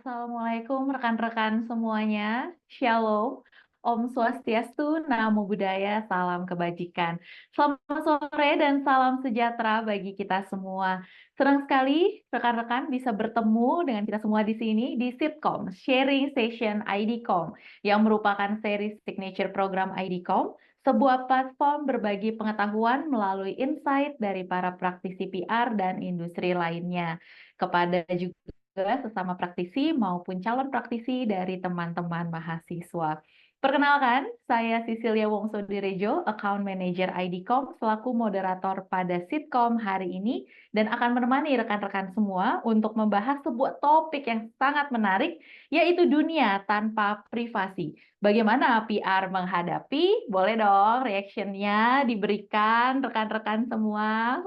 Assalamualaikum rekan-rekan semuanya. Shalom. Om Swastiastu, Namo Buddhaya, salam kebajikan. Selamat sore dan salam sejahtera bagi kita semua. Senang sekali rekan-rekan bisa bertemu dengan kita semua di sini di Sitcom, Sharing Session IDCOM, yang merupakan seri signature program IDCOM, sebuah platform berbagi pengetahuan melalui insight dari para praktisi PR dan industri lainnya kepada juga sesama praktisi maupun calon praktisi dari teman-teman mahasiswa. Perkenalkan, saya Cecilia Wongso-Direjo, Account Manager IDCOM, selaku moderator pada Sitcom hari ini, dan akan menemani rekan-rekan semua untuk membahas sebuah topik yang sangat menarik, yaitu dunia tanpa privasi. Bagaimana PR menghadapi? Boleh dong reaction-nya diberikan rekan-rekan semua.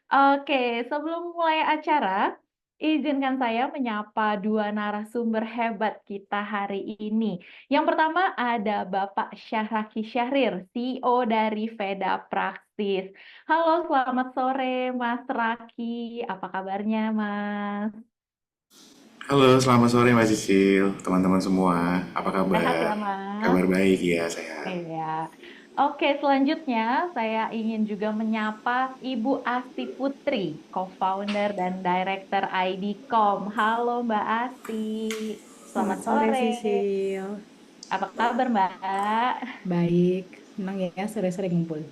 Oke, sebelum mulai acara, izinkan saya menyapa dua narasumber hebat kita hari ini. Yang pertama ada Bapak Syahraki Syahrir, CEO dari Veda Praksis. Halo, selamat sore Mas Raki. Apa kabarnya, Mas? Halo, selamat sore Mbak Sisil, teman-teman semua. Apa Sehat kabar? ya, Mas? Kabar baik ya, sehat. Iya. Oke, selanjutnya saya ingin juga menyapa Ibu Asti Putri, co-founder dan director IDCOM. Halo Mbak Asti, selamat Selamat sore sore. Sisil. Apa kabar Mbak? Baik, senang ya sore-sore ngumpul.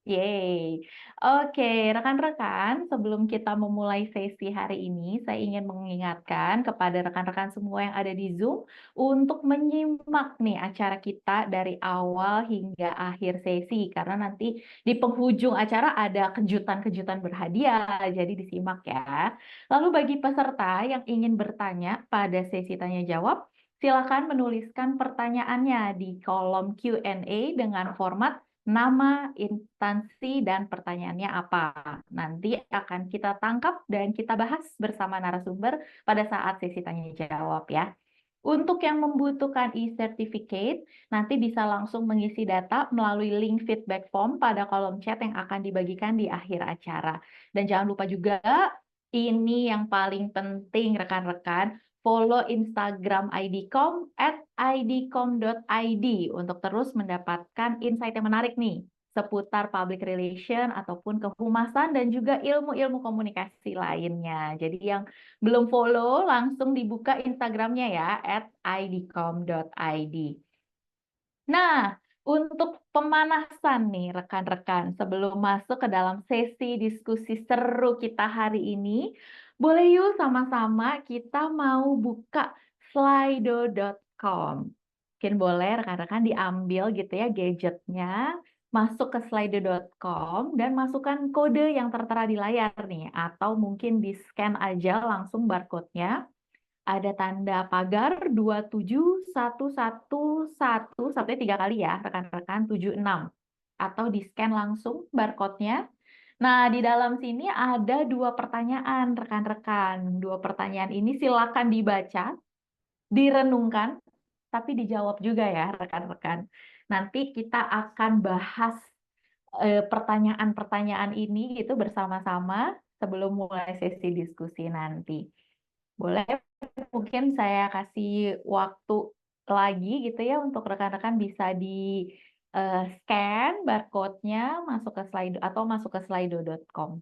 Yeay. Oke, rekan-rekan, sebelum kita memulai sesi hari ini, saya ingin mengingatkan kepada rekan-rekan semua yang ada di Zoom untuk menyimak nih acara kita dari awal hingga akhir sesi, karena nanti di penghujung acara ada kejutan-kejutan berhadiah, jadi disimak ya. Lalu bagi peserta yang ingin bertanya pada sesi tanya jawab, silakan menuliskan pertanyaannya di kolom Q&A dengan format nama, instansi, dan pertanyaannya apa. Nanti akan kita tangkap dan kita bahas bersama narasumber pada saat sesi tanya jawab ya. Untuk yang membutuhkan e-certificate, nanti bisa langsung mengisi data melalui link feedback form pada kolom chat yang akan dibagikan di akhir acara. Dan jangan lupa juga, ini yang paling penting rekan-rekan, follow Instagram IDCOM @idcom.id untuk terus mendapatkan insight yang menarik nih seputar public relation ataupun kehumasan dan juga ilmu-ilmu komunikasi lainnya. Jadi yang belum follow, langsung dibuka Instagramnya ya, @idcom.id. Nah, untuk pemanasan nih rekan-rekan, sebelum masuk ke dalam sesi diskusi seru kita hari ini, boleh yuk sama-sama kita mau buka slido.com. Mungkin boleh rekan-rekan diambil gitu ya gadgetnya, masuk ke slido.com dan masukkan kode yang tertera di layar nih, atau mungkin di-scan aja langsung barcode-nya. Ada tanda pagar 27111, satunya 3 kali ya, rekan-rekan 76. Atau di-scan langsung barcode-nya. Nah, di dalam sini ada dua pertanyaan, rekan-rekan. Dua pertanyaan ini silakan dibaca, direnungkan, tapi dijawab juga ya, rekan-rekan. Nanti kita akan bahas pertanyaan-pertanyaan ini gitu bersama-sama sebelum mulai sesi diskusi nanti. Boleh mungkin saya kasih waktu lagi gitu ya untuk rekan-rekan bisa di scan barcode-nya masuk ke Slido atau masuk ke slido.com.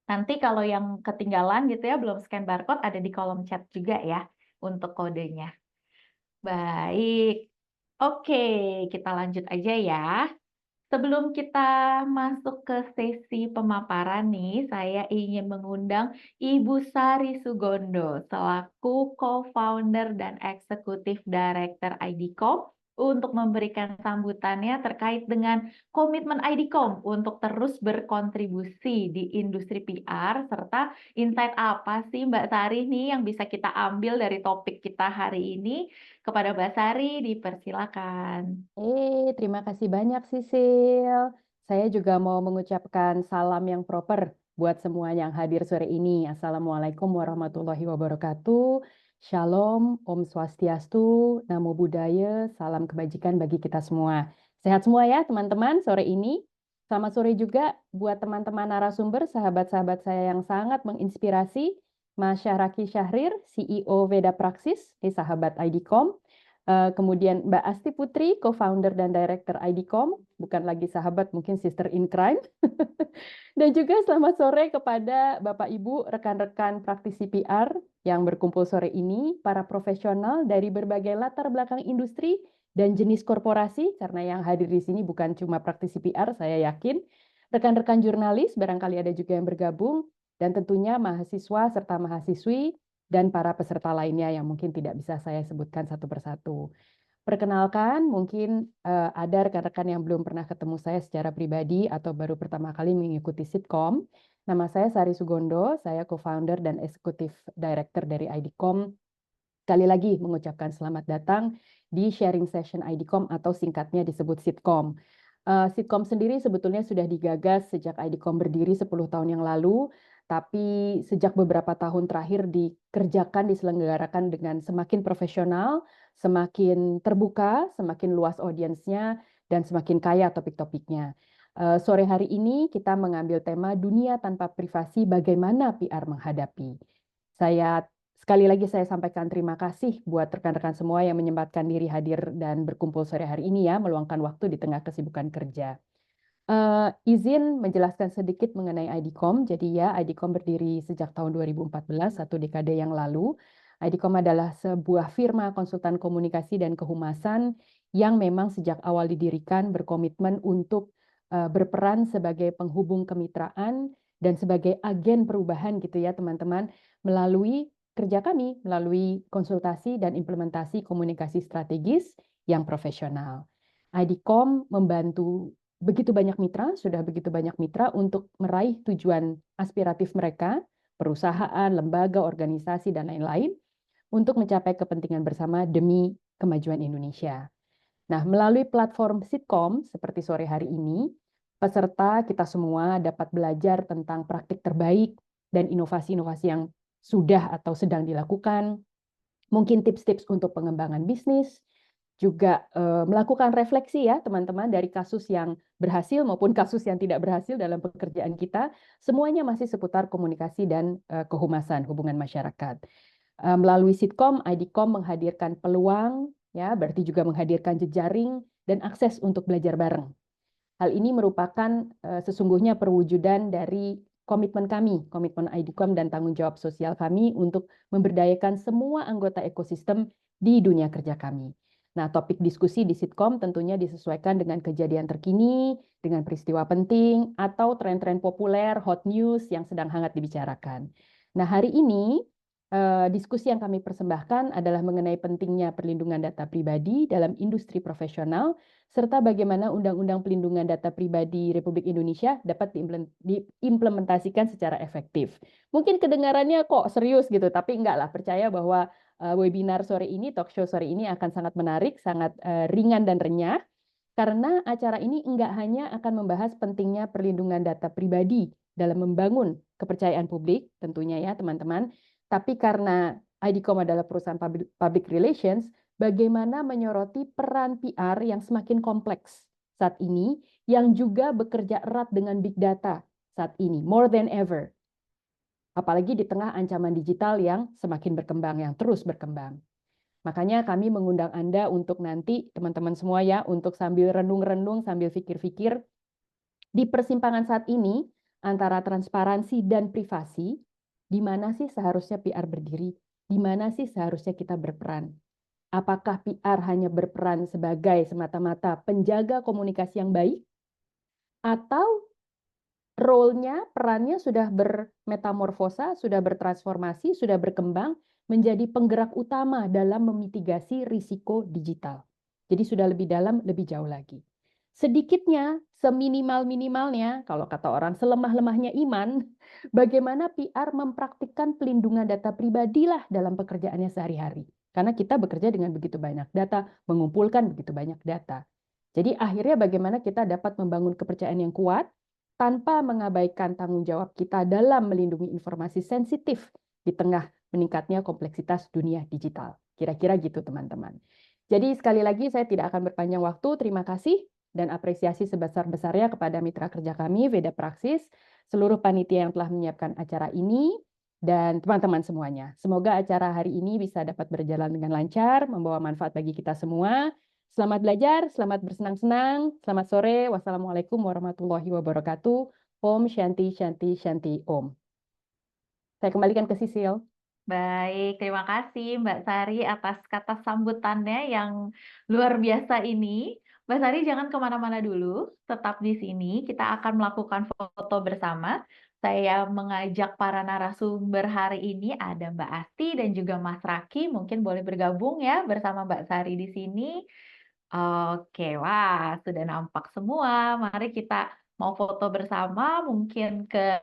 Nanti kalau yang ketinggalan gitu ya belum scan barcode ada di kolom chat juga ya untuk kodenya. Baik. Oke, kita lanjut aja ya. Sebelum kita masuk ke sesi pemaparan nih, saya ingin mengundang Ibu Sari Sugondo selaku co-founder dan eksekutif director IDCOM untuk memberikan sambutannya terkait dengan komitmen IDCOM untuk terus berkontribusi di industri PR serta insight apa sih Mbak Sari nih yang bisa kita ambil dari topik kita hari ini. Kepada Mbak Sari, dipersilakan. Terima kasih banyak Sisil. Saya juga mau mengucapkan salam yang proper buat semua yang hadir sore ini. Assalamualaikum warahmatullahi wabarakatuh. Shalom, Om Swastiastu, Namo Buddhaya, salam kebajikan bagi kita semua. Sehat semua ya teman-teman sore ini. Selamat sore juga buat teman-teman narasumber, sahabat-sahabat saya yang sangat menginspirasi, Mas Syahraki Syahrir, CEO Veda Praxis, sahabat IDCOM. Kemudian Mbak Asti Putri, co-founder dan director IDCOM, bukan lagi sahabat, mungkin sister in crime. Dan juga selamat sore kepada Bapak Ibu, rekan-rekan praktisi PR yang berkumpul sore ini, para profesional dari berbagai latar belakang industri dan jenis korporasi, karena yang hadir di sini bukan cuma praktisi PR, saya yakin. Rekan-rekan jurnalis, barangkali ada juga yang bergabung, dan tentunya mahasiswa serta mahasiswi, dan para peserta lainnya yang mungkin tidak bisa saya sebutkan satu persatu. Perkenalkan, mungkin ada rekan-rekan yang belum pernah ketemu saya secara pribadi atau baru pertama kali mengikuti Sitkom. Nama saya Sari Sugondo, saya co-founder dan executive director dari IDCOM. Sekali lagi mengucapkan selamat datang di sharing session IDCOM atau singkatnya disebut Sitkom. Sitkom sendiri sebetulnya sudah digagas sejak IDCOM berdiri 10 tahun yang lalu, tapi sejak beberapa tahun terakhir diselenggarakan dengan semakin profesional, semakin terbuka, semakin luas audiensnya, dan semakin kaya topik-topiknya. Sore hari ini kita mengambil tema dunia tanpa privasi, bagaimana PR menghadapi. Sekali lagi saya sampaikan terima kasih buat rekan-rekan semua yang menyempatkan diri hadir dan berkumpul sore hari ini ya, meluangkan waktu di tengah kesibukan kerja. Izin menjelaskan sedikit mengenai IDCOM. Jadi ya, IDCOM berdiri sejak tahun 2014, satu dekade yang lalu. IDCOM adalah sebuah firma konsultan komunikasi dan kehumasan yang memang sejak awal didirikan berkomitmen untuk berperan sebagai penghubung kemitraan dan sebagai agen perubahan gitu ya teman-teman, melalui kerja kami, melalui konsultasi dan implementasi komunikasi strategis yang profesional. IDCOM membantu sudah begitu banyak mitra untuk meraih tujuan aspiratif mereka, perusahaan, lembaga, organisasi, dan lain-lain, untuk mencapai kepentingan bersama demi kemajuan Indonesia. Nah, melalui platform Sitkom seperti sore hari ini, peserta kita semua dapat belajar tentang praktik terbaik dan inovasi-inovasi yang sudah atau sedang dilakukan, mungkin tips-tips untuk pengembangan bisnis, juga melakukan refleksi ya teman-teman dari kasus yang berhasil maupun kasus yang tidak berhasil dalam pekerjaan kita, semuanya masih seputar komunikasi dan kehumasan hubungan masyarakat. Melalui Sitkom, IDCOM menghadirkan peluang, ya berarti juga menghadirkan jejaring dan akses untuk belajar bareng. Hal ini merupakan sesungguhnya perwujudan dari komitmen kami, komitmen IDCOM dan tanggung jawab sosial kami untuk memberdayakan semua anggota ekosistem di dunia kerja kami. Nah, topik diskusi di Sitkom tentunya disesuaikan dengan kejadian terkini, dengan peristiwa penting, atau tren-tren populer, hot news yang sedang hangat dibicarakan. Nah, hari ini diskusi yang kami persembahkan adalah mengenai pentingnya perlindungan data pribadi dalam industri profesional, serta bagaimana Undang-Undang Pelindungan Data Pribadi Republik Indonesia dapat diimplementasikan secara efektif. Mungkin kedengarannya kok serius gitu, tapi enggak lah, percaya bahwa webinar sore ini, talk show sore ini akan sangat menarik, sangat ringan dan renyah, karena acara ini enggak hanya akan membahas pentingnya perlindungan data pribadi dalam membangun kepercayaan publik, tentunya ya teman-teman, tapi karena IDCOM adalah perusahaan public relations, bagaimana menyoroti peran PR yang semakin kompleks saat ini, yang juga bekerja erat dengan big data saat ini, more than ever. Apalagi di tengah ancaman digital yang semakin berkembang, yang terus berkembang. Makanya kami mengundang Anda untuk nanti, teman-teman semua ya, untuk sambil renung-renung, sambil pikir-pikir, di persimpangan saat ini, antara transparansi dan privasi, di mana sih seharusnya PR berdiri? Di mana sih seharusnya kita berperan? Apakah PR hanya berperan sebagai semata-mata penjaga komunikasi yang baik? Atau role-nya, perannya sudah bermetamorfosa, sudah bertransformasi, sudah berkembang menjadi penggerak utama dalam memitigasi risiko digital. Jadi sudah lebih dalam, lebih jauh lagi. Sedikitnya, seminimal-minimalnya, kalau kata orang selemah-lemahnya iman, bagaimana PR mempraktikkan pelindungan data pribadi lah dalam pekerjaannya sehari-hari. Karena kita bekerja dengan begitu banyak data, mengumpulkan begitu banyak data. Jadi akhirnya bagaimana kita dapat membangun kepercayaan yang kuat tanpa mengabaikan tanggung jawab kita dalam melindungi informasi sensitif di tengah meningkatnya kompleksitas dunia digital. Kira-kira gitu teman-teman. Jadi sekali lagi saya tidak akan berpanjang waktu. Terima kasih. dan apresiasi sebesar-besarnya kepada mitra kerja kami, Veda Praksis, seluruh panitia yang telah menyiapkan acara ini, dan teman-teman semuanya. Semoga acara hari ini bisa dapat berjalan dengan lancar, membawa manfaat bagi kita semua. Selamat belajar, selamat bersenang-senang, selamat sore. Wassalamualaikum warahmatullahi wabarakatuh. Om Shanti Shanti Shanti Om. Saya kembalikan ke Sisil. Baik, terima kasih Mbak Sari atas kata sambutannya yang luar biasa ini. Mbak Sari jangan kemana-mana dulu, tetap di sini. Kita akan melakukan foto bersama. Saya mengajak para narasumber hari ini ada Mbak Asti dan juga Mas Raki. Mungkin boleh bergabung ya bersama Mbak Sari di sini. Oke, wah sudah nampak semua. Mari kita mau foto bersama, mungkin ke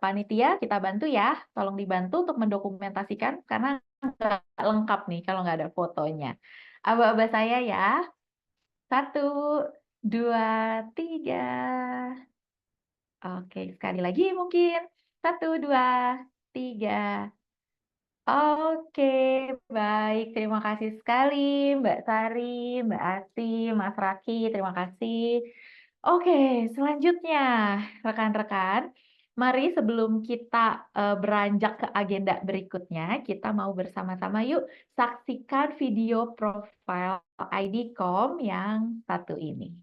panitia kita bantu ya. Tolong dibantu untuk mendokumentasikan karena nggak lengkap nih kalau nggak ada fotonya. Aba-aba saya ya. 1, 2, 3. Oke, sekali lagi mungkin. 1, 2, 3. Oke, baik. Terima kasih sekali Mbak Sari, Mbak Asti, Mas Raki. Terima kasih. Oke, selanjutnya rekan-rekan, mari sebelum kita beranjak ke agenda berikutnya, kita mau bersama-sama yuk saksikan video profil IDCOM yang satu ini.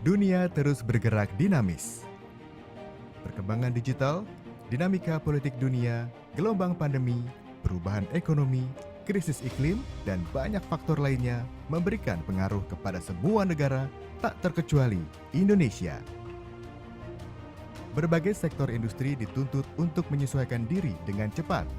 Dunia terus bergerak dinamis. Perkembangan digital, dinamika politik dunia, gelombang pandemi, perubahan ekonomi, krisis iklim, dan banyak faktor lainnya memberikan pengaruh kepada semua negara, tak terkecuali Indonesia. Berbagai sektor industri dituntut untuk menyesuaikan diri dengan cepat.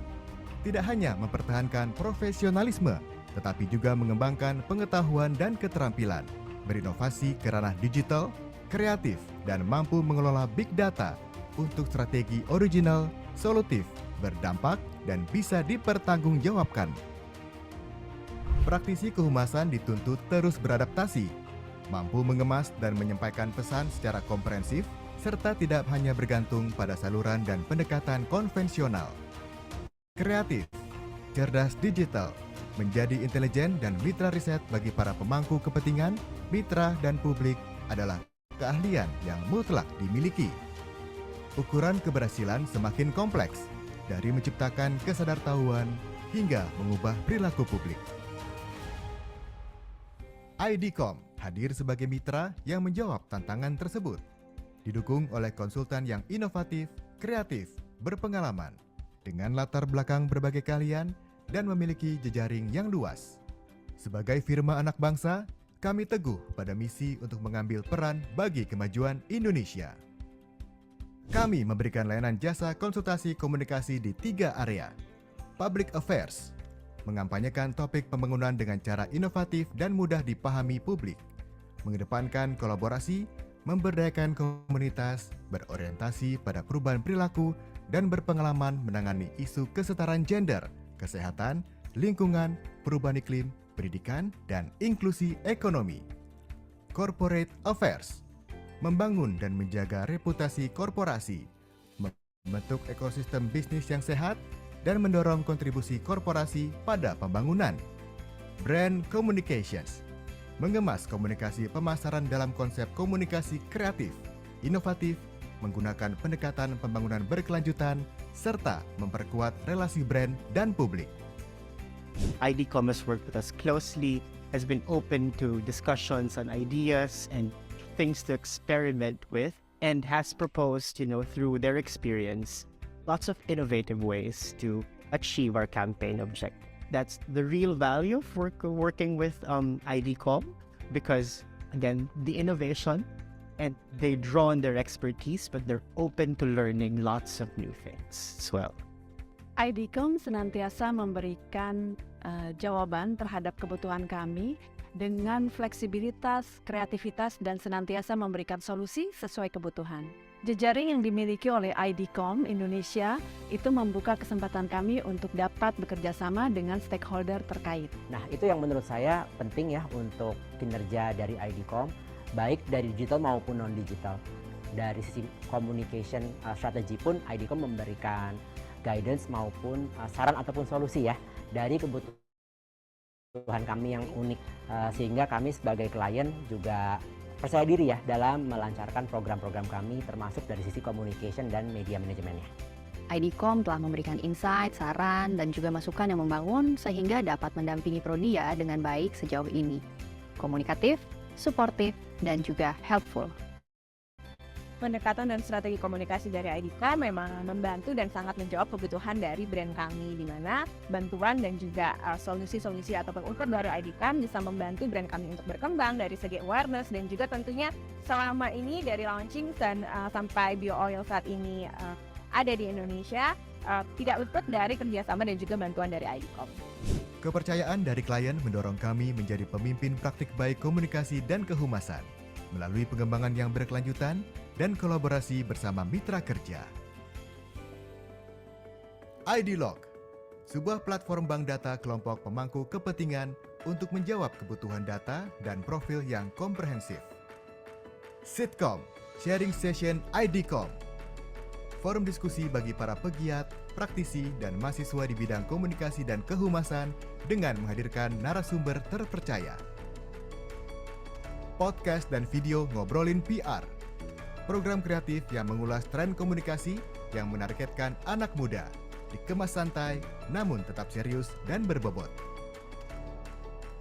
Tidak hanya mempertahankan profesionalisme, tetapi juga mengembangkan pengetahuan dan keterampilan, berinovasi ke ranah digital, kreatif, dan mampu mengelola big data untuk strategi original, solutif, berdampak, dan bisa dipertanggungjawabkan. Praktisi kehumasan dituntut terus beradaptasi, mampu mengemas dan menyampaikan pesan secara komprehensif, serta tidak hanya bergantung pada saluran dan pendekatan konvensional. Kreatif, cerdas digital, menjadi intelijen dan mitra riset bagi para pemangku kepentingan, mitra, dan publik adalah keahlian yang mutlak dimiliki. Ukuran keberhasilan semakin kompleks, dari menciptakan kesadartahuan hingga mengubah perilaku publik. IDCOM hadir sebagai mitra yang menjawab tantangan tersebut, didukung oleh konsultan yang inovatif, kreatif, berpengalaman, dengan latar belakang berbagai keahlian dan memiliki jejaring yang luas. Sebagai firma anak bangsa, kami teguh pada misi untuk mengambil peran bagi kemajuan Indonesia. Kami memberikan layanan jasa konsultasi komunikasi di 3 area. Public Affairs, mengampanyekan topik pembangunan dengan cara inovatif dan mudah dipahami publik, mengedepankan kolaborasi, memberdayakan komunitas, berorientasi pada perubahan perilaku, dan berpengalaman menangani isu kesetaraan gender, kesehatan, lingkungan, perubahan iklim, pendidikan, dan inklusi ekonomi. Corporate Affairs, membangun dan menjaga reputasi korporasi, membentuk ekosistem bisnis yang sehat, dan mendorong kontribusi korporasi pada pembangunan. Brand Communications, mengemas komunikasi pemasaran dalam konsep komunikasi kreatif, inovatif, menggunakan pendekatan pembangunan berkelanjutan, serta memperkuat relasi brand dan publik. IDCOM has worked with us closely, has been open to discussions on ideas and things to experiment with, and has proposed, through their experience, lots of innovative ways to achieve our campaign objective. That's the real value of working with IDCOM, because again, the innovation, and they draw on their expertise, but they're open to learning lots of new things as well. IDCOM senantiasa memberikan jawaban terhadap kebutuhan kami dengan fleksibilitas, kreativitas, dan senantiasa memberikan solusi sesuai kebutuhan. Jejaring yang dimiliki oleh IDCOM Indonesia itu membuka kesempatan kami untuk dapat bekerja sama dengan stakeholder terkait. Nah, itu yang menurut saya penting ya untuk kinerja dari IDCOM, baik dari digital maupun non-digital. Dari sisi communication strategy pun IDCOM memberikan guidance maupun saran ataupun solusi ya dari kebutuhan kebutuhan kami yang unik, sehingga kami sebagai klien juga percaya diri ya dalam melancarkan program-program kami termasuk dari sisi communication dan media manajemennya. IDCOM telah memberikan insight, saran, dan juga masukan yang membangun sehingga dapat mendampingi Prodia dengan baik sejauh ini. Komunikatif, suportif, dan juga helpful. Pendekatan dan strategi komunikasi dari IDCOM memang membantu dan sangat menjawab kebutuhan dari brand kami, di mana bantuan dan juga solusi-solusi ataupun input dari IDCOM bisa membantu brand kami untuk berkembang dari segi awareness, dan juga tentunya selama ini dari launching dan sampai BioOil saat ini ada di Indonesia, tidak luput dari kerjasama dan juga bantuan dari IDCOM. Kepercayaan dari klien mendorong kami menjadi pemimpin praktik baik komunikasi dan kehumasan melalui pengembangan yang berkelanjutan dan kolaborasi bersama mitra kerja. IDLog, sebuah platform bank data kelompok pemangku kepentingan untuk menjawab kebutuhan data dan profil yang komprehensif. Sitcom, sharing session IDCOM, forum diskusi bagi para pegiat, praktisi, dan mahasiswa di bidang komunikasi dan kehumasan dengan menghadirkan narasumber terpercaya. Podcast dan video Ngobrolin PR, program kreatif yang mengulas tren komunikasi yang menargetkan anak muda, dikemas santai namun tetap serius dan berbobot.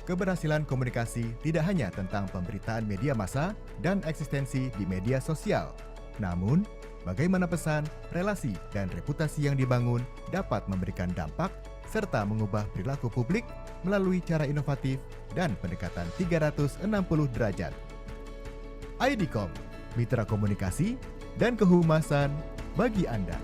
Keberhasilan komunikasi tidak hanya tentang pemberitaan media massa dan eksistensi di media sosial, namun bagaimana pesan, relasi, dan reputasi yang dibangun dapat memberikan dampak serta mengubah perilaku publik melalui cara inovatif dan pendekatan 360 derajat. IDCOM, mitra komunikasi dan kehumasan bagi Anda.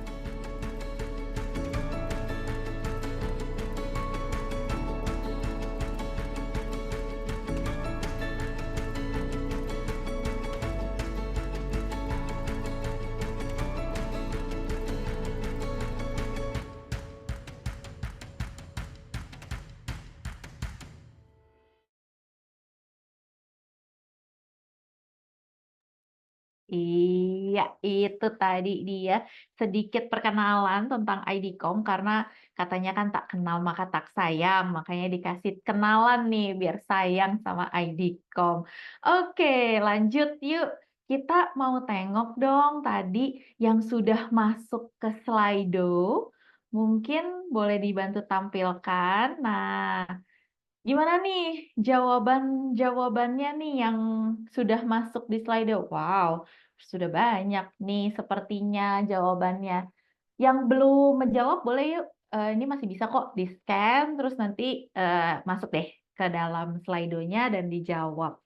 Iya, itu tadi dia sedikit perkenalan tentang IDCOM karena katanya kan tak kenal maka tak sayang, makanya dikasih kenalan nih biar sayang sama IDCOM. Oke, lanjut yuk. Kita mau tengok dong tadi yang sudah masuk ke Slido. Mungkin boleh dibantu tampilkan. Nah, gimana nih jawabannya nih yang sudah masuk di Slido? Wow, sudah banyak nih sepertinya jawabannya. Yang belum menjawab boleh yuk, ini masih bisa kok di-scan terus nanti masuk deh ke dalam Slido-nya dan dijawab.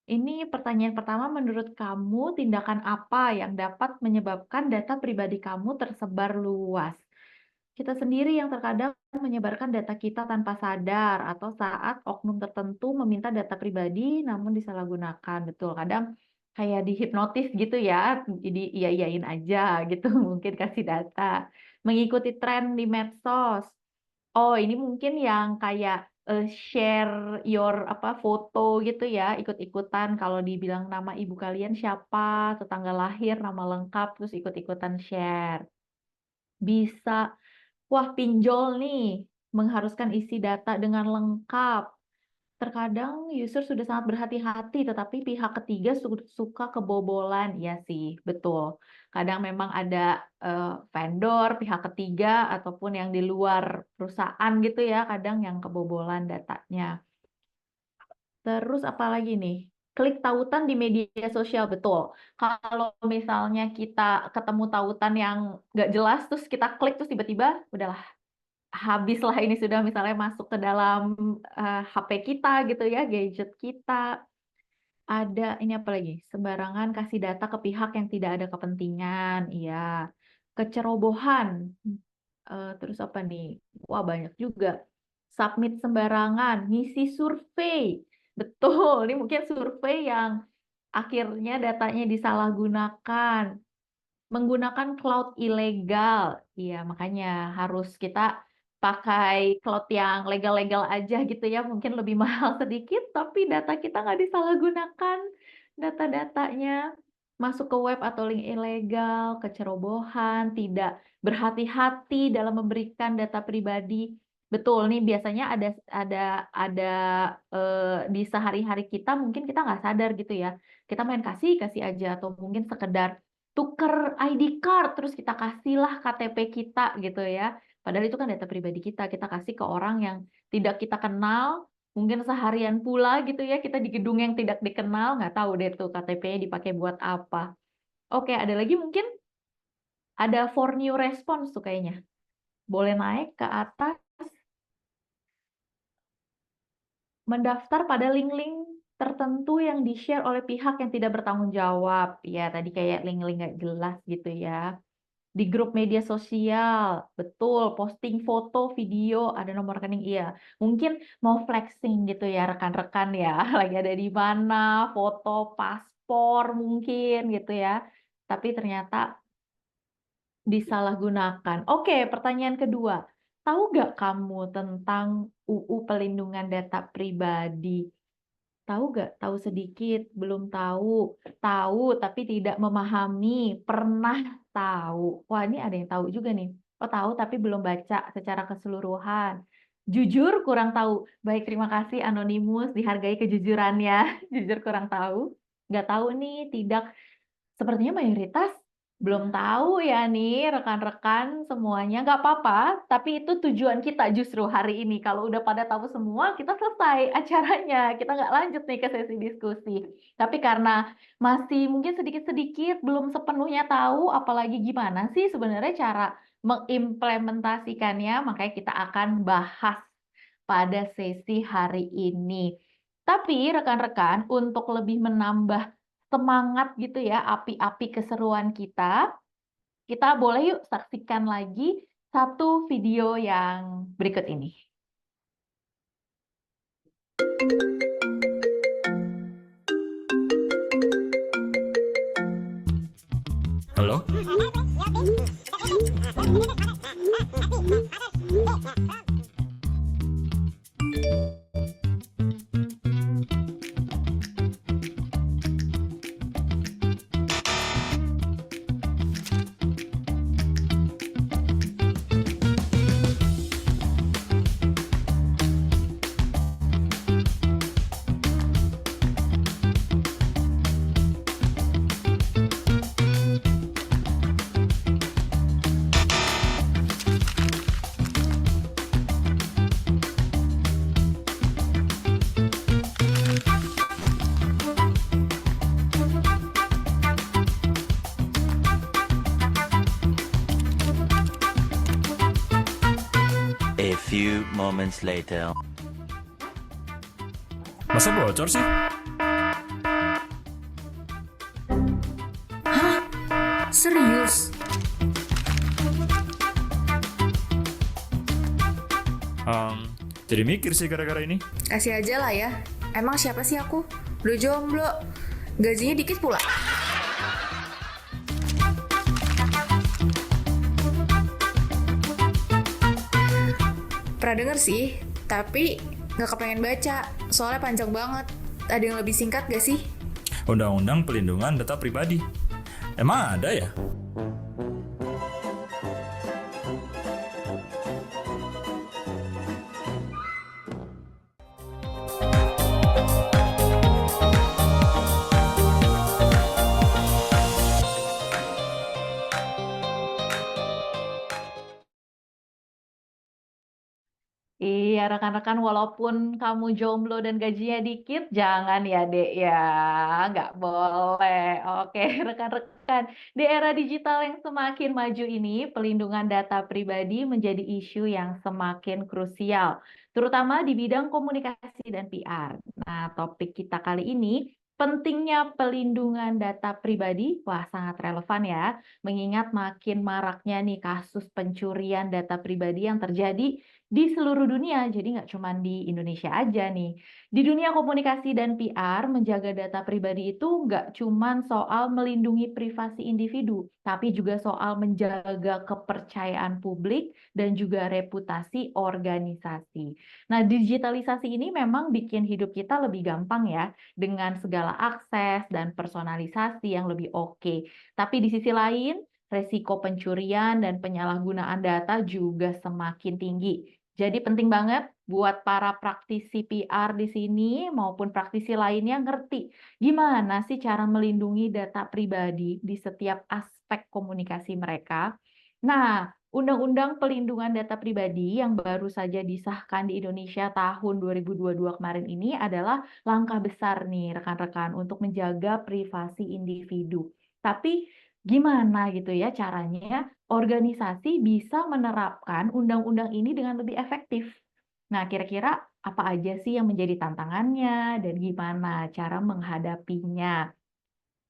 Ini pertanyaan pertama, menurut kamu tindakan apa yang dapat menyebabkan data pribadi kamu tersebar luas? Kita sendiri yang terkadang menyebarkan data kita tanpa sadar atau saat oknum tertentu meminta data pribadi namun disalahgunakan. Betul, kadang kayak dihipnotis gitu ya, jadi iya-iyain aja gitu, mungkin kasih data. Mengikuti tren di medsos. Oh, ini mungkin yang kayak share your foto gitu ya, ikut-ikutan kalau dibilang nama ibu kalian siapa, tetangga lahir, nama lengkap, terus ikut-ikutan share. Bisa. Wah, pinjol nih, mengharuskan isi data dengan lengkap. Terkadang user sudah sangat berhati-hati, tetapi pihak ketiga suka kebobolan. Iya sih, betul. Kadang memang ada vendor, pihak ketiga, ataupun yang di luar perusahaan gitu ya, kadang yang kebobolan datanya. Terus apa lagi nih? Klik tautan di media sosial, betul. Kalau misalnya kita ketemu tautan yang nggak jelas, terus kita klik, terus tiba-tiba udahlah, habislah ini sudah misalnya masuk ke dalam HP kita gitu ya, gadget kita. Ada ini apa lagi? Sembarangan kasih data ke pihak yang tidak ada kepentingan, iya. Kecerobohan. Terus apa nih? Wah, banyak juga. Submit sembarangan, ngisi survei. Betul, ini mungkin survei yang akhirnya datanya disalahgunakan. Menggunakan cloud ilegal. Iya, makanya harus kita pakai cloud yang legal-legal aja gitu ya. Mungkin lebih mahal sedikit, tapi data kita nggak disalahgunakan. Data-datanya masuk ke web atau link ilegal, kecerobohan, tidak berhati-hati dalam memberikan data pribadi. Betul nih, biasanya ada di sehari-hari kita mungkin kita nggak sadar gitu ya. Kita main kasih kasih aja atau mungkin sekedar tuker ID card terus kita kasihlah KTP kita gitu ya. Padahal itu kan data pribadi kita kasih ke orang yang tidak kita kenal, mungkin seharian pula gitu ya, kita di gedung yang tidak dikenal, nggak tahu deh tuh KTP-nya dipakai buat apa. Oke, ada lagi mungkin ada for new response tuh kayaknya. Boleh naik ke atas. Mendaftar pada link-link tertentu yang di-share oleh pihak yang tidak bertanggung jawab. Ya, tadi kayak link-link nggak jelas gitu ya. Di grup media sosial, betul, posting foto, video, ada nomor rekening, iya. Mungkin mau flexing gitu ya rekan-rekan ya, lagi ada di mana, foto paspor mungkin gitu ya. Tapi ternyata disalahgunakan. Oke, pertanyaan kedua. Tahu nggak kamu tentang UU Pelindungan Data Pribadi? Tahu nggak? Tahu sedikit? Belum tahu? Tahu tapi tidak memahami? Pernah tahu? Wah, ini ada yang tahu juga nih. Oh, tahu tapi belum baca secara keseluruhan. Jujur kurang tahu. Baik, terima kasih Anonimus, dihargai kejujurannya. Jujur kurang tahu. Nggak tahu nih, tidak. Sepertinya mayoritas belum tahu ya nih rekan-rekan semuanya. Nggak apa-apa, tapi itu tujuan kita justru hari ini. Kalau udah pada tahu semua, kita selesai acaranya. Kita nggak lanjut nih ke sesi diskusi. Tapi karena masih mungkin sedikit-sedikit belum sepenuhnya tahu, apalagi gimana sih sebenarnya cara mengimplementasikannya, makanya kita akan bahas pada sesi hari ini. Tapi rekan-rekan, untuk lebih menambah semangat gitu ya, api-api keseruan kita boleh yuk saksikan lagi satu video yang berikut ini. Halo? A few moments later. Masa bocor sih? Serius? Jadi mikir sih gara-gara ini. Kasih aja lah ya. Emang siapa sih aku? Udah jomblo. Gajinya dikit pula. Pernah denger sih, tapi nggak kepengen baca. Soalnya panjang banget. Ada yang lebih singkat gak sih? Undang-undang Pelindungan Data Pribadi. Emang ada ya? Iya, rekan-rekan, walaupun kamu jomblo dan gajinya dikit, jangan ya, Dek, ya. Nggak boleh. Oke, rekan-rekan. Di era digital yang semakin maju ini, pelindungan data pribadi menjadi isu yang semakin krusial, terutama di bidang komunikasi dan PR. Nah, topik kita kali ini, pentingnya pelindungan data pribadi, wah sangat relevan ya, mengingat makin maraknya nih kasus pencurian data pribadi yang terjadi di seluruh dunia, jadi nggak cuma di Indonesia aja nih. Di dunia komunikasi dan PR, menjaga data pribadi itu nggak cuma soal melindungi privasi individu, tapi juga soal menjaga kepercayaan publik dan juga reputasi organisasi. Nah, digitalisasi ini memang bikin hidup kita lebih gampang ya, dengan segala akses dan personalisasi yang lebih oke. Tapi di sisi lain, resiko pencurian dan penyalahgunaan data juga semakin tinggi. Jadi penting banget buat para praktisi PR di sini maupun praktisi lainnya ngerti gimana sih cara melindungi data pribadi di setiap aspek komunikasi mereka. Nah, Undang-Undang Pelindungan Data Pribadi yang baru saja disahkan di Indonesia tahun 2022 kemarin ini adalah langkah besar nih rekan-rekan untuk menjaga privasi individu. Tapi gimana gitu ya caranya organisasi bisa menerapkan undang-undang ini dengan lebih efektif? Nah, kira-kira apa aja sih yang menjadi tantangannya dan gimana cara menghadapinya?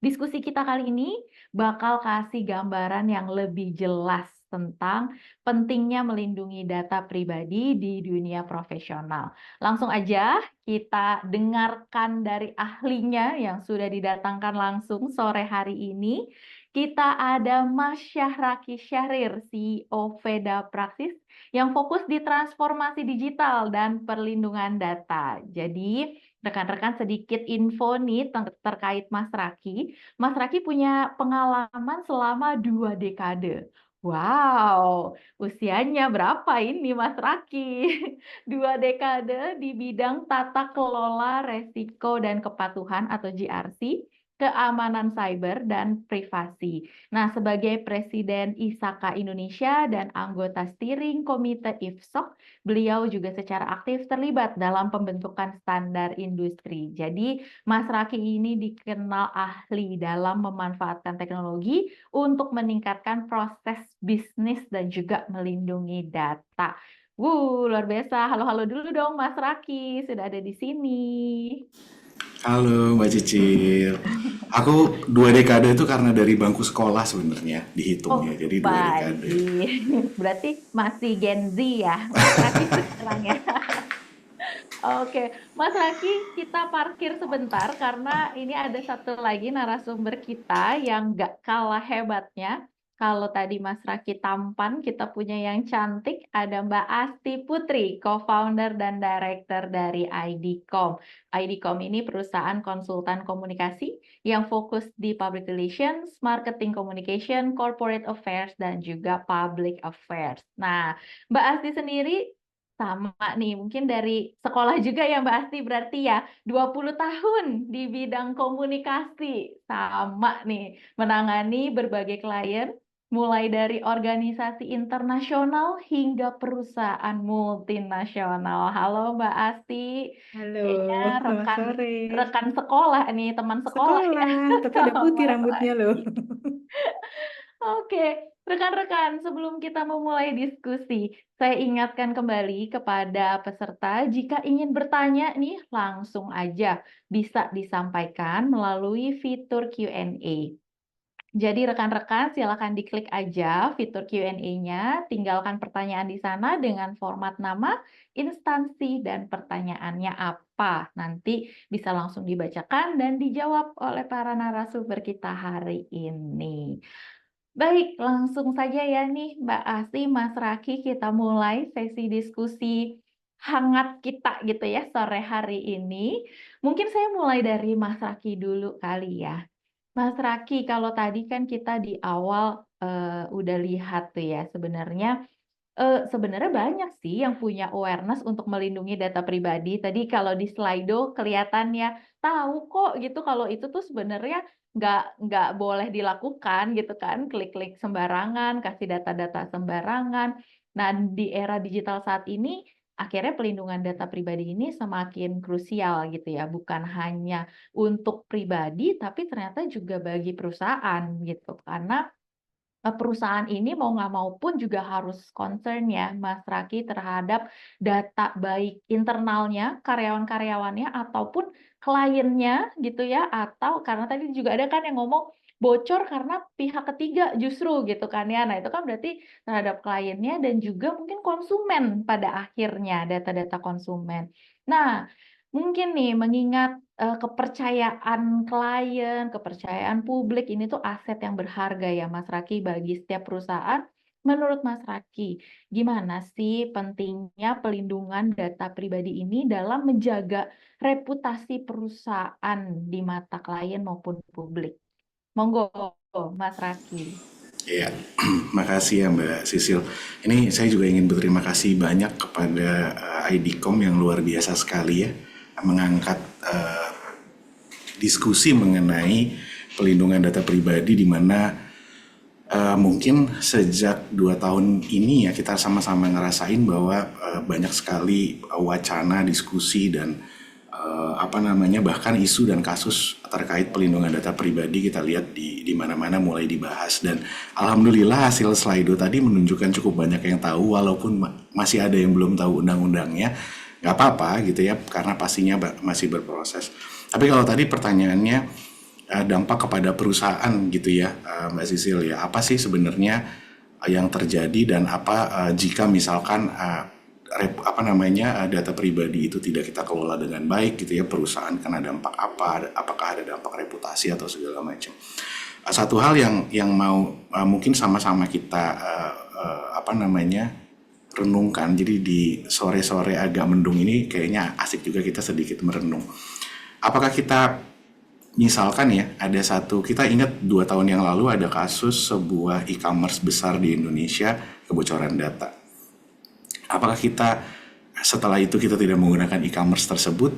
Diskusi kita kali ini bakal kasih gambaran yang lebih jelas tentang pentingnya melindungi data pribadi di dunia profesional. Langsung aja kita dengarkan dari ahlinya yang sudah didatangkan langsung sore hari ini. Kita ada Mas Syahraki Syahrir, CEO Veda Praxis, yang fokus di transformasi digital dan perlindungan data. Jadi, rekan-rekan sedikit info nih terkait Mas Raki. Mas Raki punya pengalaman selama 2 dekade. Wow, usianya berapa ini Mas Raki? 2 dekade di bidang tata kelola resiko dan kepatuhan atau GRC, keamanan cyber, dan privasi. Nah, sebagai Presiden ISAKA Indonesia dan anggota steering komite IFSOC, beliau juga secara aktif terlibat dalam pembentukan standar industri. Jadi, Mas Raki ini dikenal ahli dalam memanfaatkan teknologi untuk meningkatkan proses bisnis dan juga melindungi data. Luar biasa. Halo-halo dulu dong Mas Raki, sudah ada di sini. Halo Mbak Cicil. Aku 2 dekade itu karena dari bangku sekolah sebenarnya dihitungnya. Jadi 2 dekade. Baik. Berarti masih Gen Z ya, Mas Raki sekarang ya. Oke, Mas Raki, kita parkir sebentar karena ini ada satu lagi narasumber kita yang gak kalah hebatnya. Kalau tadi Mas Raki tampan, kita punya yang cantik, ada Mbak Asti Putri, co-founder dan director dari IDCOM. IDCOM ini perusahaan konsultan komunikasi yang fokus di public relations, marketing communication, corporate affairs, dan juga public affairs. Nah, Mbak Asti sendiri sama nih, mungkin dari sekolah juga ya Mbak Asti berarti ya, 20 tahun di bidang komunikasi. Sama nih, menangani berbagai klien, mulai dari organisasi internasional hingga perusahaan multinasional. Halo Mbak Asti, Halo, kayaknya selamat sore. rekan sekolah nih, teman sekolah ya. Sekolah, tapi udah putih rambutnya loh. Oke, rekan-rekan, sebelum kita memulai diskusi, saya ingatkan kembali kepada peserta, jika ingin bertanya nih, langsung aja bisa disampaikan melalui fitur Q&A. Jadi rekan-rekan silakan diklik aja fitur Q&A-nya, tinggalkan pertanyaan di sana dengan format nama, instansi, dan pertanyaannya apa. Nanti bisa langsung dibacakan dan dijawab oleh para narasumber kita hari ini. Baik, langsung saja ya nih Mbak Asti, Mas Raki, kita mulai sesi diskusi hangat kita gitu ya sore hari ini. Mungkin saya mulai dari Mas Raki dulu kali ya. Mas Raki, kalau tadi kan kita di awal udah lihat tuh ya sebenarnya banyak sih yang punya awareness untuk melindungi data pribadi. Tadi kalau di Slido kelihatannya tahu kok gitu kalau itu tuh sebenarnya nggak boleh dilakukan gitu kan, klik-klik sembarangan, kasih data-data sembarangan. Nah, di era digital saat ini akhirnya pelindungan data pribadi ini semakin krusial gitu ya, bukan hanya untuk pribadi, tapi ternyata juga bagi perusahaan gitu. Karena perusahaan ini mau nggak mau pun juga harus concern ya, Mas Raki, terhadap data baik internalnya, karyawan-karyawannya, ataupun kliennya gitu ya, atau karena tadi juga ada kan yang ngomong bocor karena pihak ketiga justru gitu kan ya. Nah itu kan berarti terhadap kliennya dan juga mungkin konsumen pada akhirnya, data-data konsumen. Nah, mungkin nih mengingat kepercayaan klien, kepercayaan publik ini tuh aset yang berharga ya Mas Raki bagi setiap perusahaan. Menurut Mas Raki, gimana sih pentingnya pelindungan data pribadi ini dalam menjaga reputasi perusahaan di mata klien maupun publik? Monggo, Mas Raki. Ya, makasih ya Mbak Sisil. Ini saya juga ingin berterima kasih banyak kepada IDCOM yang luar biasa sekali ya, mengangkat diskusi mengenai pelindungan data pribadi di mana mungkin sejak 2 tahun ini ya kita sama-sama ngerasain bahwa banyak sekali wacana, diskusi dan bahkan isu dan kasus terkait pelindungan data pribadi kita lihat di mana-mana mulai dibahas, dan alhamdulillah hasil Slido tadi menunjukkan cukup banyak yang tahu walaupun masih ada yang belum tahu undang-undangnya. Nggak apa-apa gitu ya, karena pastinya masih berproses. Tapi kalau tadi pertanyaannya dampak kepada perusahaan gitu ya, Mbak Sisil ya, apa sih sebenarnya yang terjadi dan apa jika misalkan data pribadi itu tidak kita kelola dengan baik gitu ya, perusahaan kena dampak apa, apakah ada dampak reputasi atau segala macam. Satu hal yang mau mungkin sama-sama kita renungkan, jadi di sore-sore agak mendung ini kayaknya asik juga kita sedikit merenung. Apakah kita misalkan ya kita ingat 2 tahun yang lalu ada kasus sebuah e-commerce besar di Indonesia kebocoran data. Apakah kita setelah itu kita tidak menggunakan e-commerce tersebut?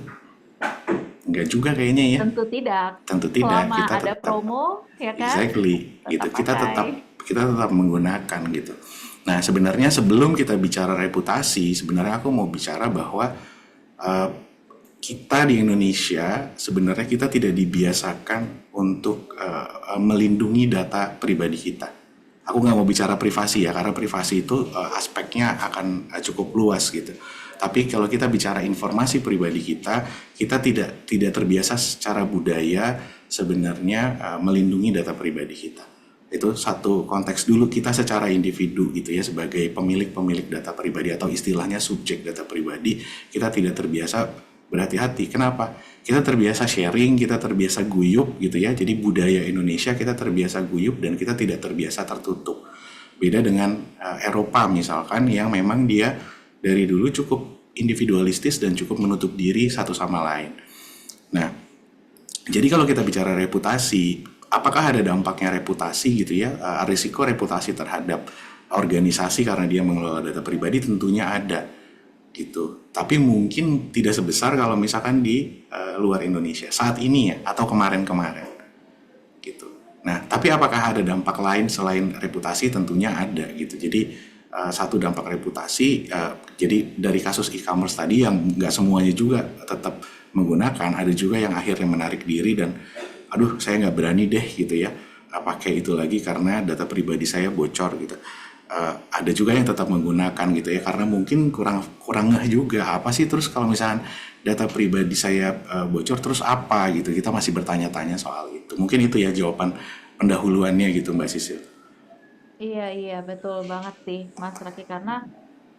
Enggak juga kayaknya ya. Tentu tidak. Tentu tidak. Selama Kita ada tetap, promo, ya kan? exactly, gitu. Tetap Kita tetap menggunakan gitu. Nah, sebenarnya sebelum kita bicara reputasi, sebenarnya aku mau bicara bahwa kita di Indonesia sebenarnya kita tidak dibiasakan untuk melindungi data pribadi kita. Aku nggak mau bicara privasi ya, karena privasi itu aspeknya akan cukup luas gitu. Tapi kalau kita bicara informasi pribadi kita tidak terbiasa secara budaya sebenarnya melindungi data pribadi kita. Itu satu konteks dulu, kita secara individu gitu ya, sebagai pemilik data pribadi atau istilahnya subjek data pribadi, kita tidak terbiasa berhati-hati. Kenapa? Kita terbiasa sharing, kita terbiasa guyup gitu ya. Jadi budaya Indonesia kita terbiasa guyup dan kita tidak terbiasa tertutup. Beda dengan Eropa misalkan yang memang dia dari dulu cukup individualistis dan cukup menutup diri satu sama lain. Nah, jadi kalau kita bicara reputasi, apakah ada dampaknya reputasi gitu ya? Risiko reputasi terhadap organisasi karena dia mengelola data pribadi tentunya ada gitu. Tapi mungkin tidak sebesar kalau misalkan di luar Indonesia saat ini ya, atau kemarin-kemarin gitu. Nah, tapi apakah ada dampak lain selain reputasi? Tentunya ada gitu. Jadi satu dampak reputasi, jadi dari kasus e-commerce tadi yang nggak semuanya juga tetap menggunakan, ada juga yang akhirnya menarik diri dan aduh saya nggak berani deh gitu ya pakai itu lagi karena data pribadi saya bocor gitu. Ada juga yang tetap menggunakan gitu ya karena mungkin kurang ngeh juga apa sih terus kalau misalnya data pribadi saya bocor terus apa gitu, kita masih bertanya-tanya soal itu. Mungkin itu ya jawaban pendahuluannya gitu Mbak Sisil. Iya betul banget sih Mas Raki, karena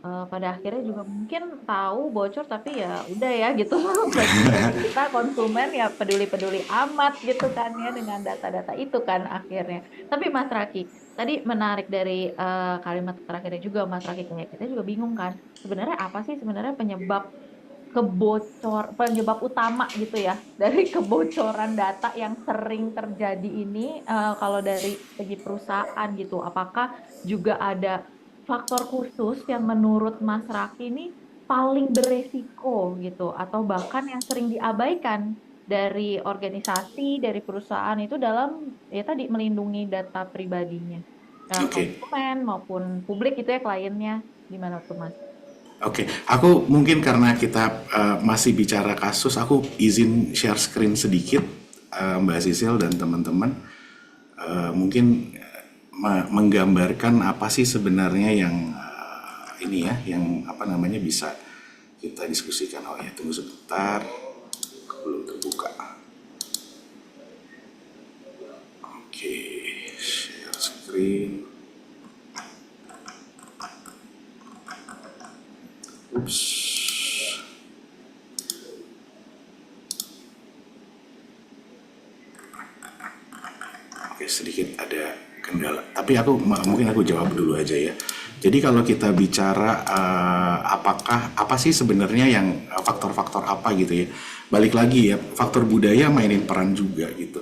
pada akhirnya juga mungkin tahu bocor tapi ya udah ya gitu. Bagi kita konsumen ya peduli-peduli amat gitu kan ya dengan data-data itu kan akhirnya. Tapi Mas Raki, tadi menarik dari kalimat terakhirnya juga Mas Raki, kayak kita juga bingung kan sebenarnya apa sih sebenarnya penyebab utama gitu ya dari kebocoran data yang sering terjadi ini, kalau dari segi perusahaan gitu, apakah juga ada faktor khusus yang menurut Mas Raki ini paling beresiko gitu atau bahkan yang sering diabaikan dari organisasi, dari perusahaan itu dalam ya tadi melindungi data pribadinya, konsumen maupun publik gitu ya, kliennya, gimana tuh Mas? Oke, aku mungkin karena kita masih bicara kasus, aku izin share screen sedikit Mbak Sisil dan teman-teman, mungkin menggambarkan apa sih sebenarnya yang ini ya, yang bisa kita diskusikan. Oh ya, tunggu sebentar, belum terbuka. Oke, share screen. Ups. Oke, sedikit ada kendala. Tapi mungkin aku jawab dulu aja ya. Jadi kalau kita bicara apa sih sebenarnya yang faktor-faktor apa gitu ya. Balik lagi ya, faktor budaya mainin peran juga gitu.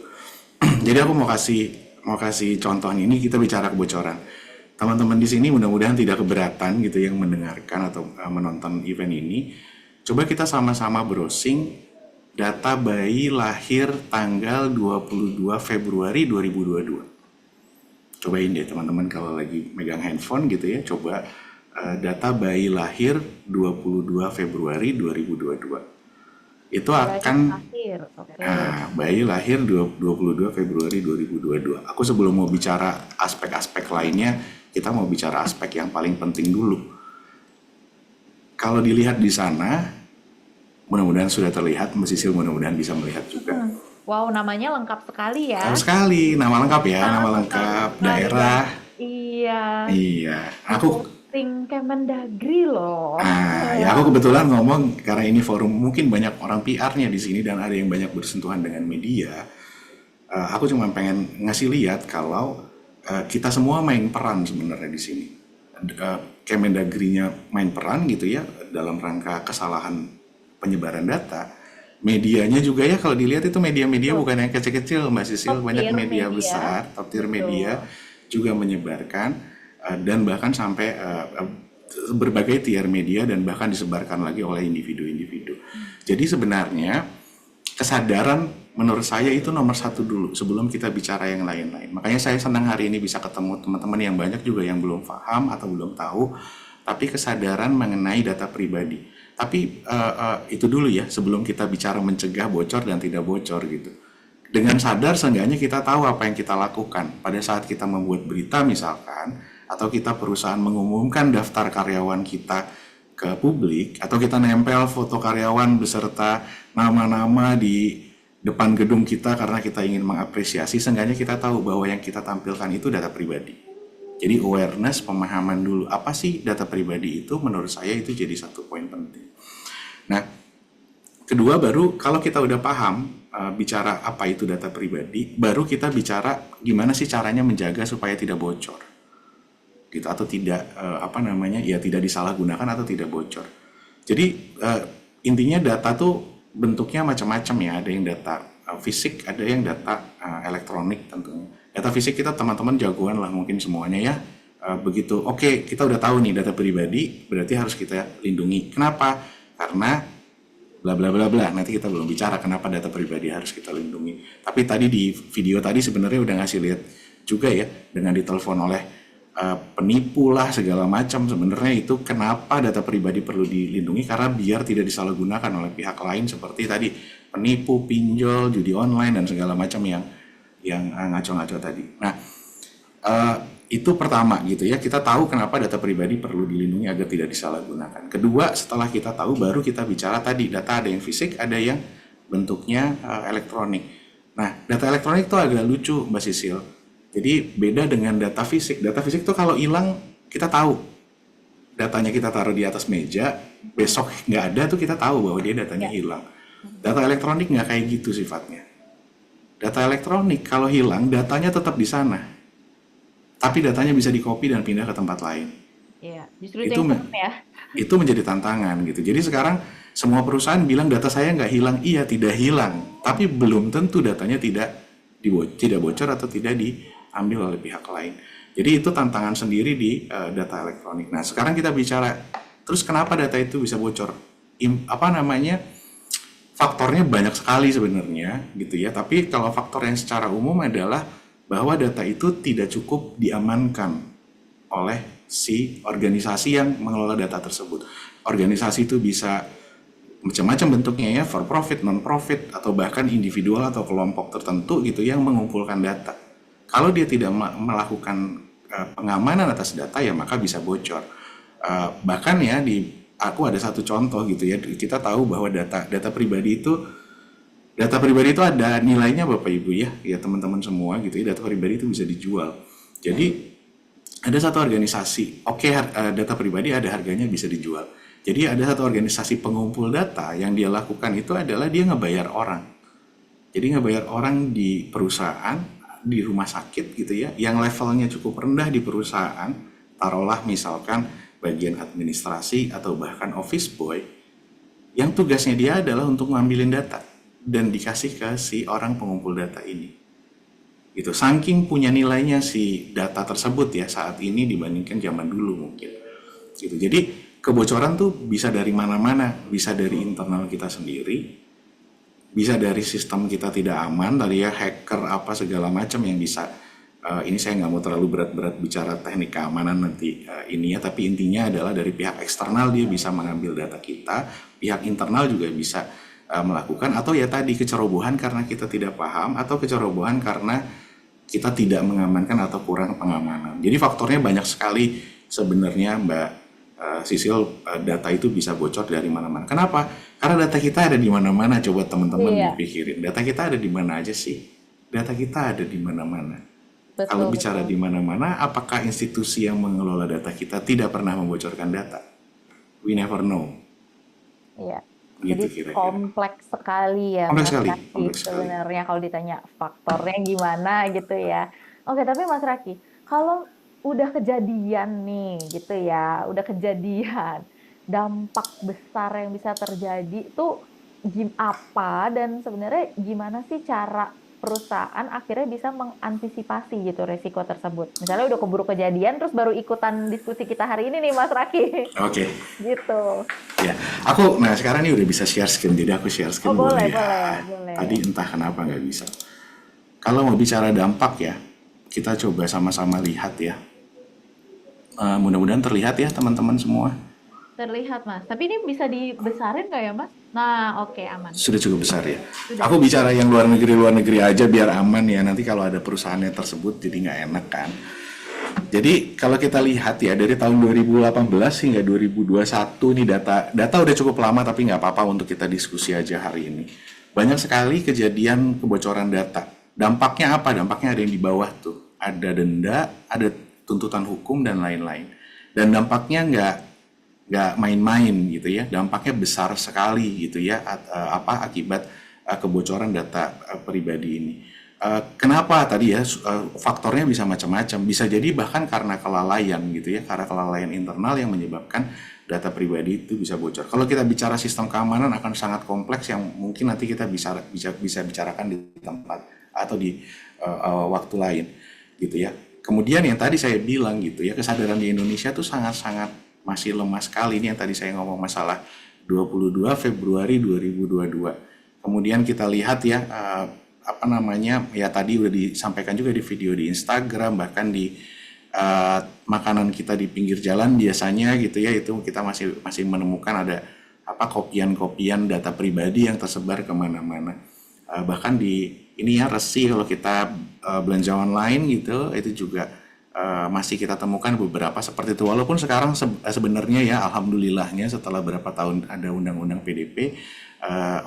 Jadi aku mau kasih mau kasih contoh ini, kita bicara kebocoran. Teman-teman di sini mudah-mudahan tidak keberatan gitu yang mendengarkan atau menonton event ini. Coba kita sama-sama browsing data bayi lahir tanggal 22 Februari 2022. Cobain deh teman-teman kalau lagi megang handphone gitu ya, coba data bayi lahir 22 Februari 2022. Itu akan bayi lahir 22 Februari 2022. Aku sebelum mau bicara aspek-aspek lainnya, kita mau bicara aspek yang paling penting dulu. Kalau dilihat di sana, mudah-mudahan sudah terlihat, Mbak Sisil mudah-mudahan bisa melihat juga. Wow, namanya lengkap sekali ya. Lengkap sekali, nama lengkap ya, nama lengkap, daerah. Iya. Iya, aku Posting Kemendagri loh. ya aku kebetulan ngomong karena ini forum mungkin banyak orang PR-nya di sini dan ada yang banyak bersentuhan dengan media. Aku cuma pengen ngasih lihat kalau kita semua main peran sebenarnya di sini. Kemendagri-nya main peran gitu ya dalam rangka kesalahan penyebaran data. Medianya juga ya kalau dilihat itu media-media bukan yang kecil-kecil Mbak Sisil, banyak media besar, top tier media juga menyebarkan. Dan bahkan sampai berbagai tier media dan bahkan disebarkan lagi oleh individu-individu. Jadi sebenarnya kesadaran menurut saya itu nomor satu dulu sebelum kita bicara yang lain-lain. Makanya saya senang hari ini bisa ketemu teman-teman yang banyak juga yang belum paham atau belum tahu, tapi kesadaran mengenai data pribadi. Tapi itu dulu ya sebelum kita bicara mencegah bocor dan tidak bocor gitu. Dengan sadar seenggaknya kita tahu apa yang kita lakukan pada saat kita membuat berita misalkan, atau kita perusahaan mengumumkan daftar karyawan kita ke publik, atau kita nempel foto karyawan beserta nama-nama di depan gedung kita karena kita ingin mengapresiasi, seenggaknya kita tahu bahwa yang kita tampilkan itu data pribadi. Jadi awareness, pemahaman dulu, apa sih data pribadi itu, menurut saya itu jadi satu poin penting. Nah, kedua baru kalau kita udah paham bicara apa itu data pribadi, baru kita bicara gimana sih caranya menjaga supaya tidak bocor. Gitu atau tidak tidak disalahgunakan atau tidak bocor. Jadi intinya data tuh bentuknya macam-macam ya, ada yang data fisik, ada yang data elektronik tentunya. Data fisik kita teman-teman jagoan lah mungkin semuanya ya. Begitu oke, kita udah tahu nih data pribadi berarti harus kita lindungi. Kenapa? Karena bla bla bla bla. Nanti kita belum bicara kenapa data pribadi harus kita lindungi. Tapi tadi di video tadi sebenarnya udah ngasih lihat juga ya dengan ditelepon oleh penipu lah segala macam, sebenarnya itu kenapa data pribadi perlu dilindungi, karena biar tidak disalahgunakan oleh pihak lain seperti tadi penipu, pinjol, judi online dan segala macam yang ngaco-ngaco tadi. Nah itu pertama gitu ya, kita tahu kenapa data pribadi perlu dilindungi agar tidak disalahgunakan. Kedua, setelah kita tahu baru kita bicara tadi data ada yang fisik, ada yang bentuknya elektronik. Nah data elektronik itu agak lucu Mbak Sisil. Jadi beda dengan data fisik. Data fisik tuh kalau hilang kita tahu. Datanya kita taruh di atas meja, besok nggak ada tuh kita tahu bahwa dia datanya hilang. Data elektronik nggak kayak gitu sifatnya. Data elektronik kalau hilang datanya tetap di sana. Tapi datanya bisa di-copy dan pindah ke tempat lain. Iya, justru itu yang serem ya. Itu menjadi tantangan gitu. Jadi sekarang semua perusahaan bilang data saya nggak hilang. Iya, tidak hilang. Tapi belum tentu datanya tidak bocor atau tidak diambil oleh pihak lain. Jadi itu tantangan sendiri di data elektronik. Nah sekarang kita bicara, terus kenapa data itu bisa bocor? Faktornya banyak sekali sebenarnya gitu ya. Tapi kalau faktor yang secara umum adalah bahwa data itu tidak cukup diamankan oleh si organisasi yang mengelola data tersebut. Organisasi itu bisa macam-macam bentuknya ya, for profit, non profit, atau bahkan individual atau kelompok tertentu gitu yang mengumpulkan data. Kalau dia tidak melakukan pengamanan atas data ya maka bisa bocor. Bahkan ya aku ada satu contoh gitu ya, kita tahu bahwa data pribadi itu ada nilainya Bapak Ibu ya teman-teman semua gitu ya, data pribadi itu bisa dijual. Jadi ada satu organisasi, data pribadi ada harganya bisa dijual. Jadi ada satu organisasi pengumpul data yang dia lakukan itu adalah dia ngebayar orang. Jadi ngebayar orang di perusahaan, di rumah sakit gitu ya, yang levelnya cukup rendah di perusahaan, taruhlah misalkan bagian administrasi atau bahkan office boy, yang tugasnya dia adalah untuk ngambilin data dan dikasih ke si orang pengumpul data ini. Gitu. Saking punya nilainya si data tersebut ya saat ini dibandingkan zaman dulu mungkin. Gitu. Jadi kebocoran tuh bisa dari mana-mana, bisa dari internal kita sendiri, bisa dari sistem kita tidak aman, tadi ya hacker apa segala macam yang bisa. Ini saya nggak mau terlalu berat-berat bicara teknik keamanan nanti ini ya, tapi intinya adalah dari pihak eksternal dia bisa mengambil data kita, pihak internal juga bisa melakukan, atau ya tadi kecerobohan karena kita tidak paham, atau kecerobohan karena kita tidak mengamankan atau kurang pengamanan. Jadi faktornya banyak sekali sebenarnya Mbak Sisil, data itu bisa bocor dari mana-mana. Kenapa? Karena data kita ada di mana-mana. Coba teman-teman dipikirin, data kita ada di mana aja sih? Data kita ada di mana-mana. Kalau bicara di mana-mana, apakah institusi yang mengelola data kita tidak pernah membocorkan data? We never know. Iya. Gitu Jadi kira-kira. kompleks sekali ya Kompleks Mas sekali, Raki kompleks sekali. sebenarnya kalau ditanya faktornya gimana gitu ya. Oke, tapi Mas Raki, kalau udah kejadian nih gitu ya, udah kejadian, dampak besar yang bisa terjadi tuh apa, dan sebenarnya gimana sih cara perusahaan akhirnya bisa mengantisipasi gitu resiko tersebut? Misalnya udah keburu kejadian terus baru ikutan diskusi kita hari ini nih Mas Raki. Oke. Gitu. Ya, nah sekarang ini udah bisa share screen, jadi aku share screen Oh, boleh, ya. boleh. Tadi entah kenapa nggak bisa. Kalau mau bicara dampak ya, kita coba sama-sama lihat ya. Mudah-mudahan terlihat ya teman-teman semua. Terlihat Mas, tapi ini bisa dibesarin nggak ya Mas? Nah, oke, aman. Sudah cukup besar ya. Sudah. Aku bicara yang luar negeri aja biar aman ya. Nanti kalau ada perusahaannya tersebut jadi nggak enak kan. Jadi kalau kita lihat ya dari tahun 2018 hingga 2021 ini data udah cukup lama, tapi nggak apa-apa untuk kita diskusi aja hari ini. Banyak sekali kejadian kebocoran data. Dampaknya apa? Dampaknya ada yang di bawah tuh. Ada denda, ada tuntutan hukum dan lain-lain. Dan dampaknya nggak main-main gitu ya. Dampaknya besar sekali gitu ya. Akibat kebocoran data pribadi ini. Kenapa tadi ya faktornya bisa macam-macam, bisa jadi bahkan karena kelalaian gitu ya, karena kelalaian internal yang menyebabkan data pribadi itu bisa bocor. Kalau kita bicara sistem keamanan akan sangat kompleks yang mungkin nanti kita bisa bicarakan di tempat atau di waktu lain gitu ya. Kemudian yang tadi saya bilang gitu ya, kesadaran di Indonesia tuh sangat-sangat masih lemah sekali. Ini yang tadi saya ngomong masalah 22 Februari 2022. Kemudian kita lihat ya ya tadi udah disampaikan juga di video di Instagram, bahkan di makanan kita di pinggir jalan biasanya gitu ya, itu kita masih menemukan ada kopian-kopian data pribadi yang tersebar kemana-mana. Bahkan di ini ya Resi, kalau kita belanja online gitu, itu juga masih kita temukan beberapa seperti itu. Walaupun sekarang sebenarnya ya alhamdulillahnya setelah berapa tahun ada undang-undang PDP,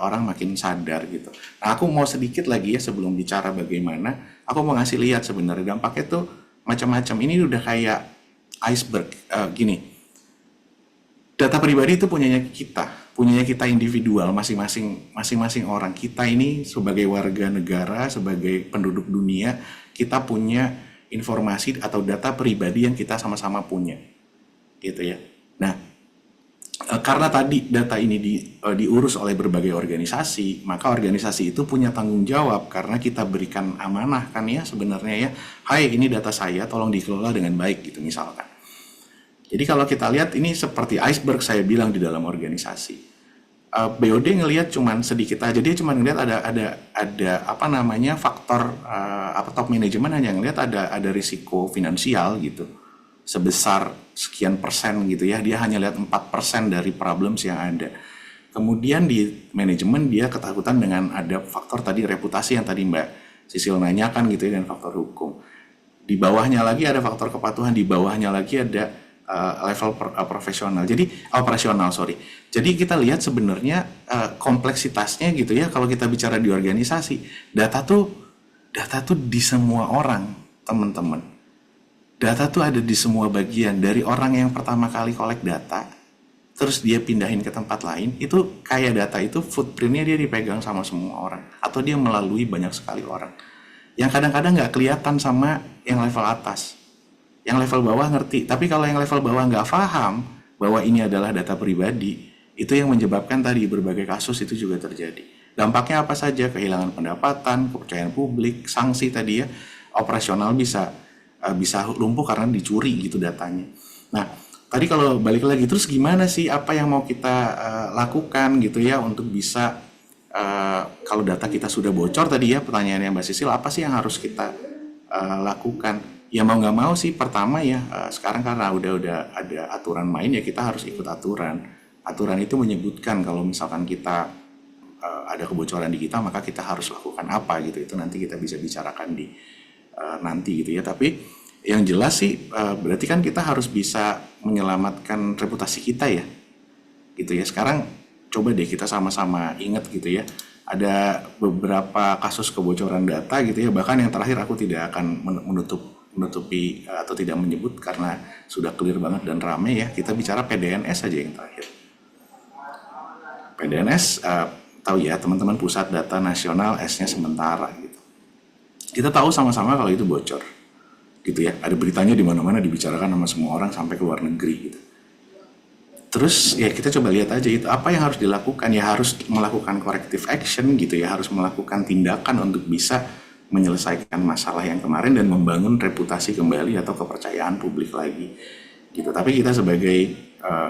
orang makin sadar gitu. Nah, aku mau sedikit lagi ya sebelum bicara bagaimana, aku mau ngasih lihat sebenarnya dampaknya tuh macam-macam. Ini udah kayak iceberg. Gini, data pribadi itu punyanya kita individual, masing-masing orang. Kita ini sebagai warga negara, sebagai penduduk dunia, kita punya informasi atau data pribadi yang kita sama-sama punya, gitu ya. Nah, karena tadi data ini diurus oleh berbagai organisasi, maka organisasi itu punya tanggung jawab karena kita berikan amanah kan ya sebenarnya ya. Hai, ini data saya, tolong dikelola dengan baik gitu misalkan. Jadi kalau kita lihat ini seperti iceberg saya bilang di dalam organisasi. BOD ngelihat cuman sedikit aja, dia cuma ngelihat ada faktor top manajemen hanya ngelihat ada risiko finansial gitu sebesar sekian persen gitu ya, dia hanya lihat 4% dari problems yang ada. Kemudian di manajemen dia ketakutan dengan ada faktor tadi reputasi yang tadi Mbak Sisil nanyakan gitu ya, dan faktor hukum. Di bawahnya lagi ada faktor kepatuhan, di bawahnya lagi ada level profesional. Jadi operasional, sorry. Jadi kita lihat sebenarnya kompleksitasnya gitu ya. Kalau kita bicara di organisasi, data tuh di semua orang, teman-teman. Data tuh ada di semua bagian. Dari orang yang pertama kali collect data, terus dia pindahin ke tempat lain, itu kayak data itu footprintnya dia dipegang sama semua orang, atau dia melalui banyak sekali orang. Yang kadang-kadang nggak kelihatan sama yang level atas. Yang level bawah ngerti, tapi kalau yang level bawah nggak paham bahwa ini adalah data pribadi, itu yang menyebabkan tadi berbagai kasus itu juga terjadi. Dampaknya apa saja? Kehilangan pendapatan, kepercayaan publik, sanksi tadi ya, operasional bisa lumpuh karena dicuri gitu datanya. Nah, tadi kalau balik lagi terus gimana sih apa yang mau kita lakukan gitu ya untuk bisa kalau data kita sudah bocor tadi ya pertanyaannya Mbak Sisil, apa sih yang harus kita lakukan? Ya mau nggak mau sih pertama ya sekarang karena udah ada aturan main ya kita harus ikut aturan. Aturan itu menyebutkan kalau misalkan kita ada kebocoran di kita maka kita harus lakukan apa gitu. Itu nanti kita bisa bicarakan di nanti gitu ya. Tapi yang jelas sih berarti kan kita harus bisa menyelamatkan reputasi kita ya. Gitu ya. Sekarang coba deh kita sama-sama ingat gitu ya. Ada beberapa kasus kebocoran data gitu ya. Bahkan yang terakhir aku tidak akan menutupi atau tidak menyebut karena sudah clear banget dan rame ya. Kita bicara PDNS saja yang terakhir. PDNS tahu ya teman-teman Pusat Data Nasional S-nya sementara gitu. Kita tahu sama-sama kalau itu bocor. Gitu ya. Ada beritanya di mana-mana dibicarakan sama semua orang sampai ke luar negeri gitu. Terus ya kita coba lihat aja itu apa yang harus dilakukan, ya harus melakukan corrective action gitu ya, harus melakukan tindakan untuk bisa menyelesaikan masalah yang kemarin dan membangun reputasi kembali atau kepercayaan publik lagi gitu. Tapi kita sebagai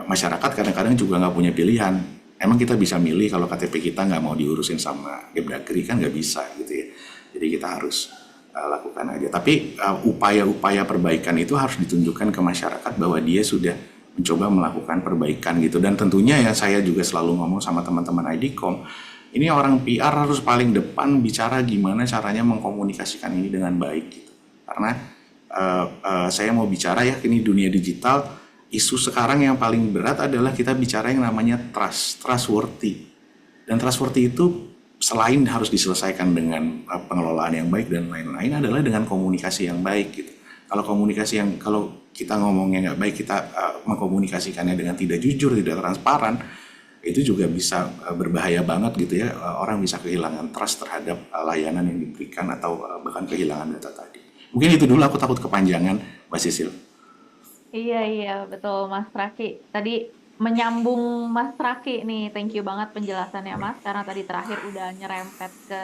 masyarakat kadang-kadang juga nggak punya pilihan. Emang kita bisa milih kalau KTP kita nggak mau diurusin sama Kemdagri kan nggak bisa gitu ya. Jadi kita harus lakukan aja. Tapi upaya-upaya perbaikan itu harus ditunjukkan ke masyarakat bahwa dia sudah mencoba melakukan perbaikan gitu. Dan tentunya ya saya juga selalu ngomong sama teman-teman IDCOM, ini orang PR harus paling depan bicara gimana caranya mengkomunikasikan ini dengan baik gitu. Karena saya mau bicara ya ini dunia digital, isu sekarang yang paling berat adalah kita bicara yang namanya trustworthy. Dan trustworthy itu selain harus diselesaikan dengan pengelolaan yang baik dan lain-lain adalah dengan komunikasi yang baik gitu. Kalau kita ngomongnya nggak baik, kita mengkomunikasikannya dengan tidak jujur, tidak transparan, itu juga bisa berbahaya banget gitu ya. Orang bisa kehilangan trust terhadap layanan yang diberikan atau bahkan kehilangan data tadi. Mungkin itu dulu, aku takut kepanjangan, Mbak Sisil. Iya, betul Mas Raki. Tadi menyambung Mas Raki nih, thank you banget penjelasannya Mas, karena tadi terakhir udah nyerempet ke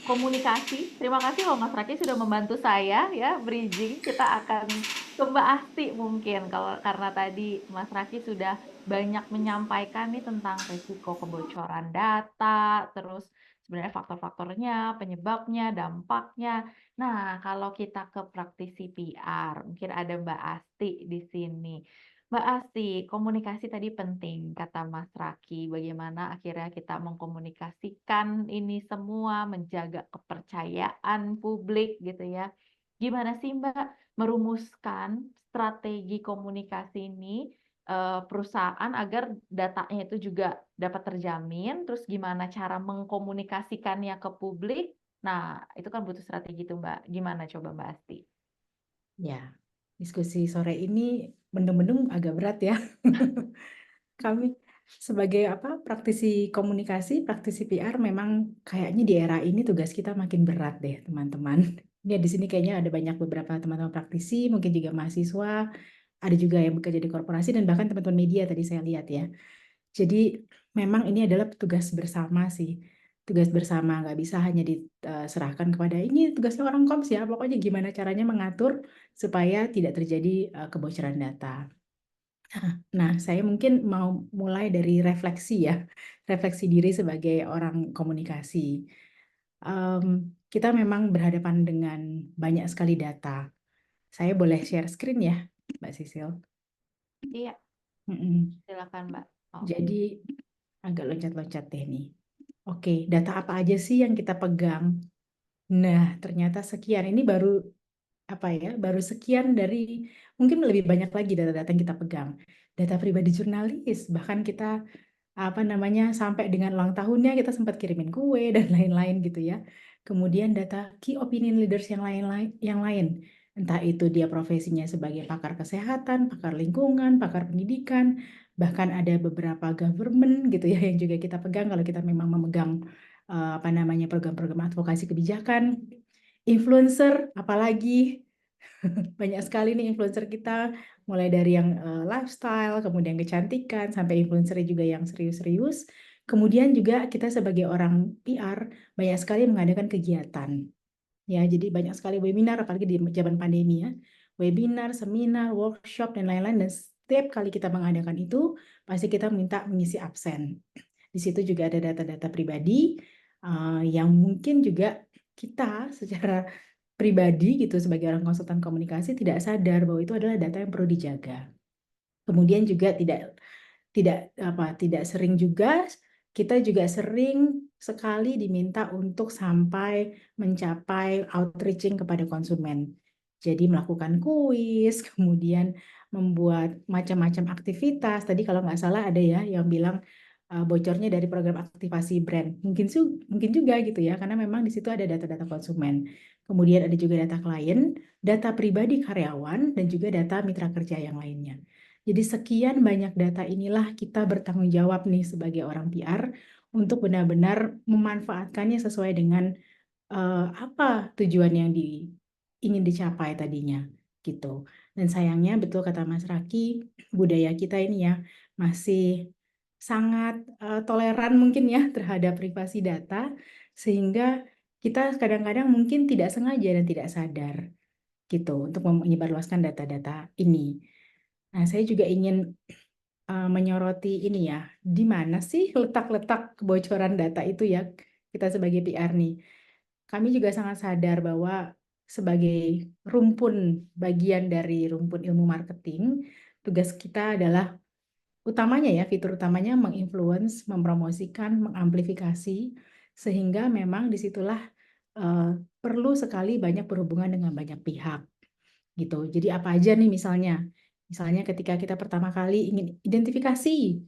komunikasi. Terima kasih loh Mas Raki sudah membantu saya ya bridging. Kita akan ke Mbak Asti mungkin karena tadi Mas Raki sudah banyak menyampaikan nih tentang risiko kebocoran data, terus sebenarnya faktor-faktornya, penyebabnya, dampaknya. Nah, kalau kita ke praktisi PR, mungkin ada Mbak Asti di sini. Mbak Asti, komunikasi tadi penting, kata Mas Raki. Bagaimana akhirnya kita mengkomunikasikan ini semua, menjaga kepercayaan publik gitu ya. Gimana sih Mbak merumuskan strategi komunikasi ini perusahaan agar datanya itu juga dapat terjamin, terus gimana cara mengkomunikasikannya ke publik? Nah, itu kan butuh strategi tuh Mbak. Gimana coba Mbak Asti? Ya, diskusi sore ini mendung-mendung agak berat ya. Kami sebagai praktisi komunikasi, praktisi PR memang kayaknya di era ini tugas kita makin berat deh, teman-teman. Ini di sini kayaknya ada banyak beberapa teman-teman praktisi, mungkin juga mahasiswa, ada juga yang bekerja di korporasi dan bahkan teman-teman media tadi saya lihat ya. Jadi memang ini adalah tugas bersama sih. Tugas bersama, nggak bisa hanya diserahkan kepada ini tugasnya orang koms ya, pokoknya gimana caranya mengatur supaya tidak terjadi kebocoran data. Nah, saya mungkin mau mulai dari refleksi ya, refleksi diri sebagai orang komunikasi. Kita memang berhadapan dengan banyak sekali data. Saya boleh share screen ya, Mbak Sisil? Iya, silakan Mbak. Jadi agak loncat-loncat deh nih. Oke, data apa aja sih yang kita pegang? Nah, ternyata sekian. Ini baru baru sekian dari mungkin lebih banyak lagi data-data yang kita pegang. Data pribadi jurnalis, bahkan kita sampai dengan ulang tahunnya kita sempat kirimin kue dan lain-lain gitu ya. Kemudian data key opinion leaders yang lain. Entah itu dia profesinya sebagai pakar kesehatan, pakar lingkungan, pakar pendidikan, bahkan ada beberapa government gitu ya yang juga kita pegang kalau kita memang memegang program-program advokasi kebijakan. Influencer, apalagi banyak sekali nih influencer kita, mulai dari yang lifestyle, kemudian kecantikan, sampai influencer juga yang serius-serius. Kemudian juga kita sebagai orang PR banyak sekali mengadakan kegiatan. Ya, jadi banyak sekali webinar, apalagi di zaman pandemi ya. Webinar, seminar, workshop, dan lain-lain. Dan setiap kali kita mengadakan itu, pasti kita minta mengisi absen. Di situ juga ada data-data pribadi yang mungkin juga kita secara pribadi gitu sebagai orang konsultan komunikasi tidak sadar bahwa itu adalah data yang perlu dijaga. Kemudian juga tidak sering juga kita juga sering sekali diminta untuk sampai mencapai outreaching kepada konsumen. Jadi melakukan kuis, kemudian membuat macam-macam aktivitas. Tadi kalau nggak salah ada ya yang bilang bocornya dari program aktivasi brand. Mungkin juga gitu ya, karena memang di situ ada data-data konsumen. Kemudian ada juga data klien, data pribadi karyawan, dan juga data mitra kerja yang lainnya. Jadi sekian banyak data inilah kita bertanggung jawab nih sebagai orang PR untuk benar-benar memanfaatkannya sesuai dengan apa tujuan yang ingin dicapai tadinya gitu. Dan sayangnya betul kata Mas Raki, budaya kita ini ya masih sangat toleran mungkin ya terhadap privasi data, sehingga kita kadang-kadang mungkin tidak sengaja dan tidak sadar gitu untuk menyebarluaskan data-data ini. Nah, saya juga ingin menyoroti ini ya, di mana sih letak-letak kebocoran data itu ya, kita sebagai PR nih. Kami juga sangat sadar bahwa sebagai bagian dari rumpun ilmu marketing, tugas kita adalah utamanya ya, fitur utamanya menginfluence, mempromosikan, mengamplifikasi, sehingga memang disitulah perlu sekali banyak berhubungan dengan banyak pihak gitu. Jadi apa aja nih misalnya? Misalnya ketika kita pertama kali ingin identifying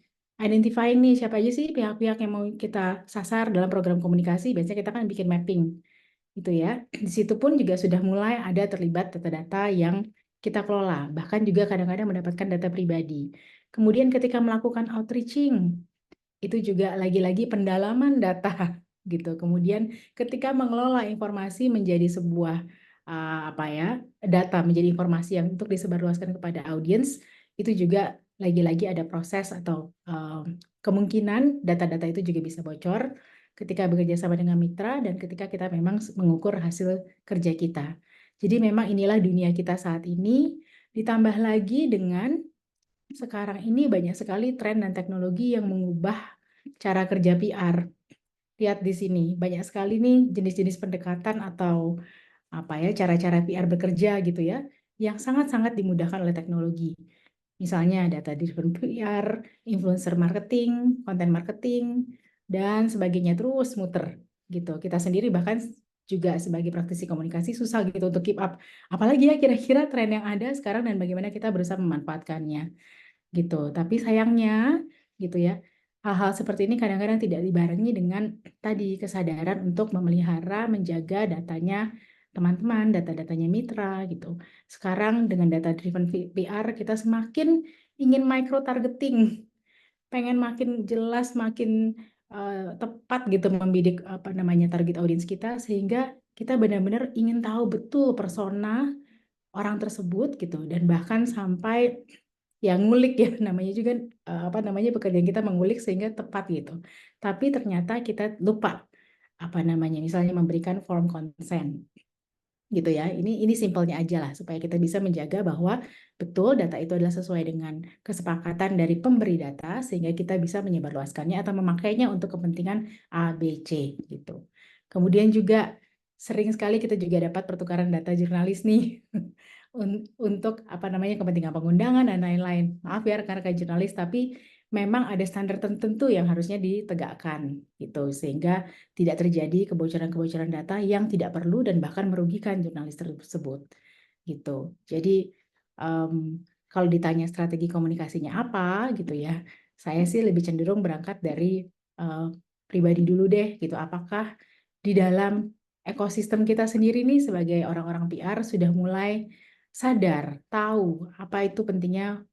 nih siapa aja sih pihak-pihak yang mau kita sasar dalam program komunikasi, biasanya kita kan bikin mapping gitu ya. Di situ pun juga sudah mulai ada terlibat data-data yang kita kelola, bahkan juga kadang-kadang mendapatkan data pribadi. Kemudian ketika melakukan outreaching, itu juga lagi-lagi pendalaman data gitu. Kemudian ketika mengelola informasi menjadi sebuah data menjadi informasi yang untuk disebarluaskan kepada audiens, itu juga lagi-lagi ada proses atau kemungkinan data-data itu juga bisa bocor ketika bekerja sama dengan mitra dan ketika kita memang mengukur hasil kerja kita. Jadi memang inilah dunia kita saat ini, ditambah lagi dengan sekarang ini banyak sekali tren dan teknologi yang mengubah cara kerja PR. Lihat di sini, banyak sekali nih jenis-jenis pendekatan atau cara-cara PR bekerja gitu ya, yang sangat-sangat dimudahkan oleh teknologi. Misalnya data driven PR, influencer marketing, konten marketing, dan sebagainya terus muter gitu. Kita sendiri bahkan juga sebagai praktisi komunikasi susah gitu untuk keep up. Apalagi ya kira-kira tren yang ada sekarang dan bagaimana kita berusaha memanfaatkannya gitu. Tapi sayangnya gitu ya, hal-hal seperti ini kadang-kadang tidak dibarengi dengan tadi kesadaran untuk memelihara, menjaga datanya teman-teman, data-datanya mitra gitu. Sekarang dengan data driven PR kita semakin ingin micro targeting, pengen makin jelas, makin tepat gitu membidik target audiens kita sehingga kita benar-benar ingin tahu betul persona orang tersebut gitu dan bahkan sampai yang ngulik ya namanya juga pekerjaan kita mengulik sehingga tepat gitu. Tapi ternyata kita lupa misalnya memberikan form consent gitu ya. Ini simpelnya aja lah supaya kita bisa menjaga bahwa betul data itu adalah sesuai dengan kesepakatan dari pemberi data sehingga kita bisa menyebarluaskannya atau memakainya untuk kepentingan A, B, C gitu. Kemudian juga sering sekali kita juga dapat pertukaran data jurnalis nih untuk kepentingan pengundangan dan lain-lain. Maaf ya rekan-rekan jurnalis, tapi memang ada standar tertentu yang harusnya ditegakkan gitu sehingga tidak terjadi kebocoran-kebocoran data yang tidak perlu dan bahkan merugikan jurnalis tersebut gitu. Jadi kalau ditanya strategi komunikasinya apa gitu ya, saya sih lebih cenderung berangkat dari pribadi dulu deh gitu. Apakah di dalam ekosistem kita sendiri nih sebagai orang-orang PR sudah mulai sadar, tahu apa itu pentingnya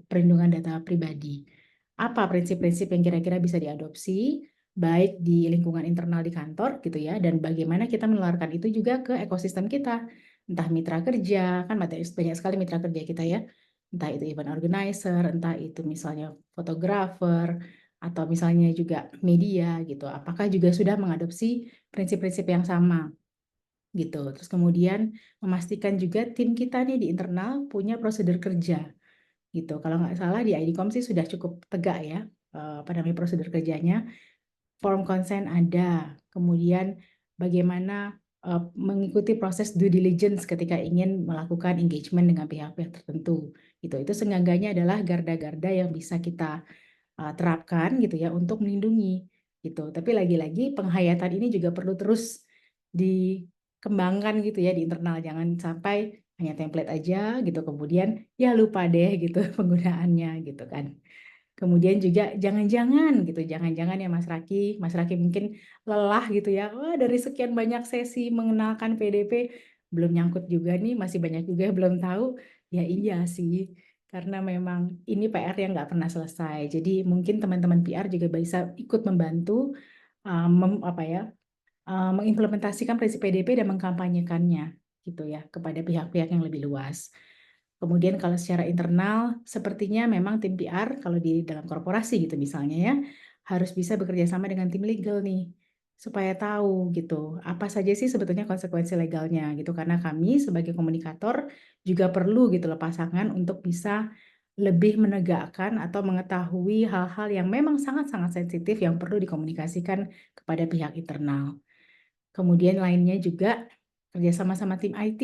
perlindungan data pribadi. Apa prinsip-prinsip yang kira-kira bisa diadopsi, baik di lingkungan internal di kantor gitu ya, dan bagaimana kita menularkan itu juga ke ekosistem kita. Entah mitra kerja, kan banyak sekali mitra kerja kita ya, entah itu event organizer, entah itu misalnya fotografer, atau misalnya juga media gitu. Apakah juga sudah mengadopsi prinsip-prinsip yang sama? gitu. Terus kemudian memastikan juga tim kita nih di internal punya prosedur kerja gitu. Kalau nggak salah di IDCOM sih sudah cukup tegak ya, apa namanya, prosedur kerjanya. Form consent ada, kemudian bagaimana mengikuti proses due diligence ketika ingin melakukan engagement dengan pihak-pihak tertentu gitu. Itu seenggaknya adalah garda-garda yang bisa kita terapkan gitu ya untuk melindungi gitu. Tapi lagi-lagi penghayatan ini juga perlu terus dikembangkan gitu ya di internal. Jangan sampai hanya template aja gitu kemudian ya lupa deh gitu penggunaannya gitu kan. Kemudian juga jangan-jangan gitu, jangan-jangan ya Mas Raki mungkin lelah gitu ya. Wah, dari sekian banyak sesi mengenalkan PDP belum nyangkut juga nih, masih banyak juga yang belum tahu. Ya iya sih, karena memang ini PR yang nggak pernah selesai. Jadi mungkin teman-teman PR juga bisa ikut membantu mengimplementasikan prinsip PDP dan mengkampanyekannya gitu ya kepada pihak-pihak yang lebih luas. Kemudian kalau secara internal, sepertinya memang tim PR kalau di dalam korporasi gitu misalnya ya, harus bisa bekerja sama dengan tim legal nih, supaya tahu gitu, apa saja sih sebetulnya konsekuensi legalnya gitu. Karena kami sebagai komunikator juga perlu gitu loh pasangan untuk bisa lebih menegakkan atau mengetahui hal-hal yang memang sangat-sangat sensitif yang perlu dikomunikasikan kepada pihak internal. Kemudian lainnya juga kerjasama sama tim IT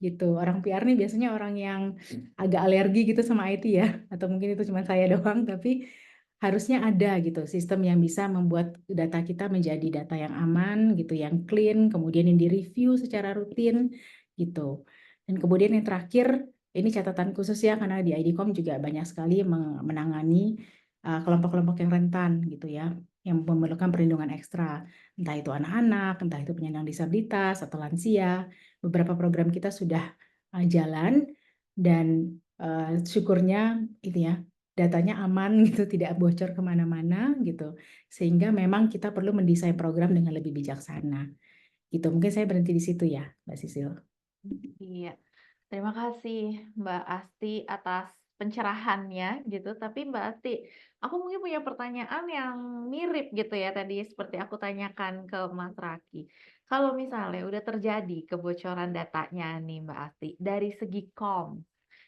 gitu. Orang PR nih biasanya orang yang agak alergi gitu sama IT ya, atau mungkin itu cuma saya doang, tapi harusnya ada gitu sistem yang bisa membuat data kita menjadi data yang aman gitu, yang clean, kemudian yang direview secara rutin gitu. Dan kemudian yang terakhir, ini catatan khusus ya karena di IDCOM juga banyak sekali menangani kelompok-kelompok yang rentan gitu ya, yang memerlukan perlindungan ekstra, entah itu anak-anak, entah itu penyandang disabilitas atau lansia. Beberapa program kita sudah jalan dan syukurnya itu ya datanya aman gitu, tidak bocor kemana-mana gitu, sehingga memang kita perlu mendesain program dengan lebih bijaksana gitu. Mungkin saya berhenti di situ ya, Mbak Sisil. Iya, terima kasih Mbak Asti atas pencerahannya gitu. Tapi Mbak Asti, aku mungkin punya pertanyaan yang mirip gitu ya tadi seperti aku tanyakan ke Mas Raki. Kalau misalnya udah terjadi kebocoran datanya nih Mbak Asti, dari segi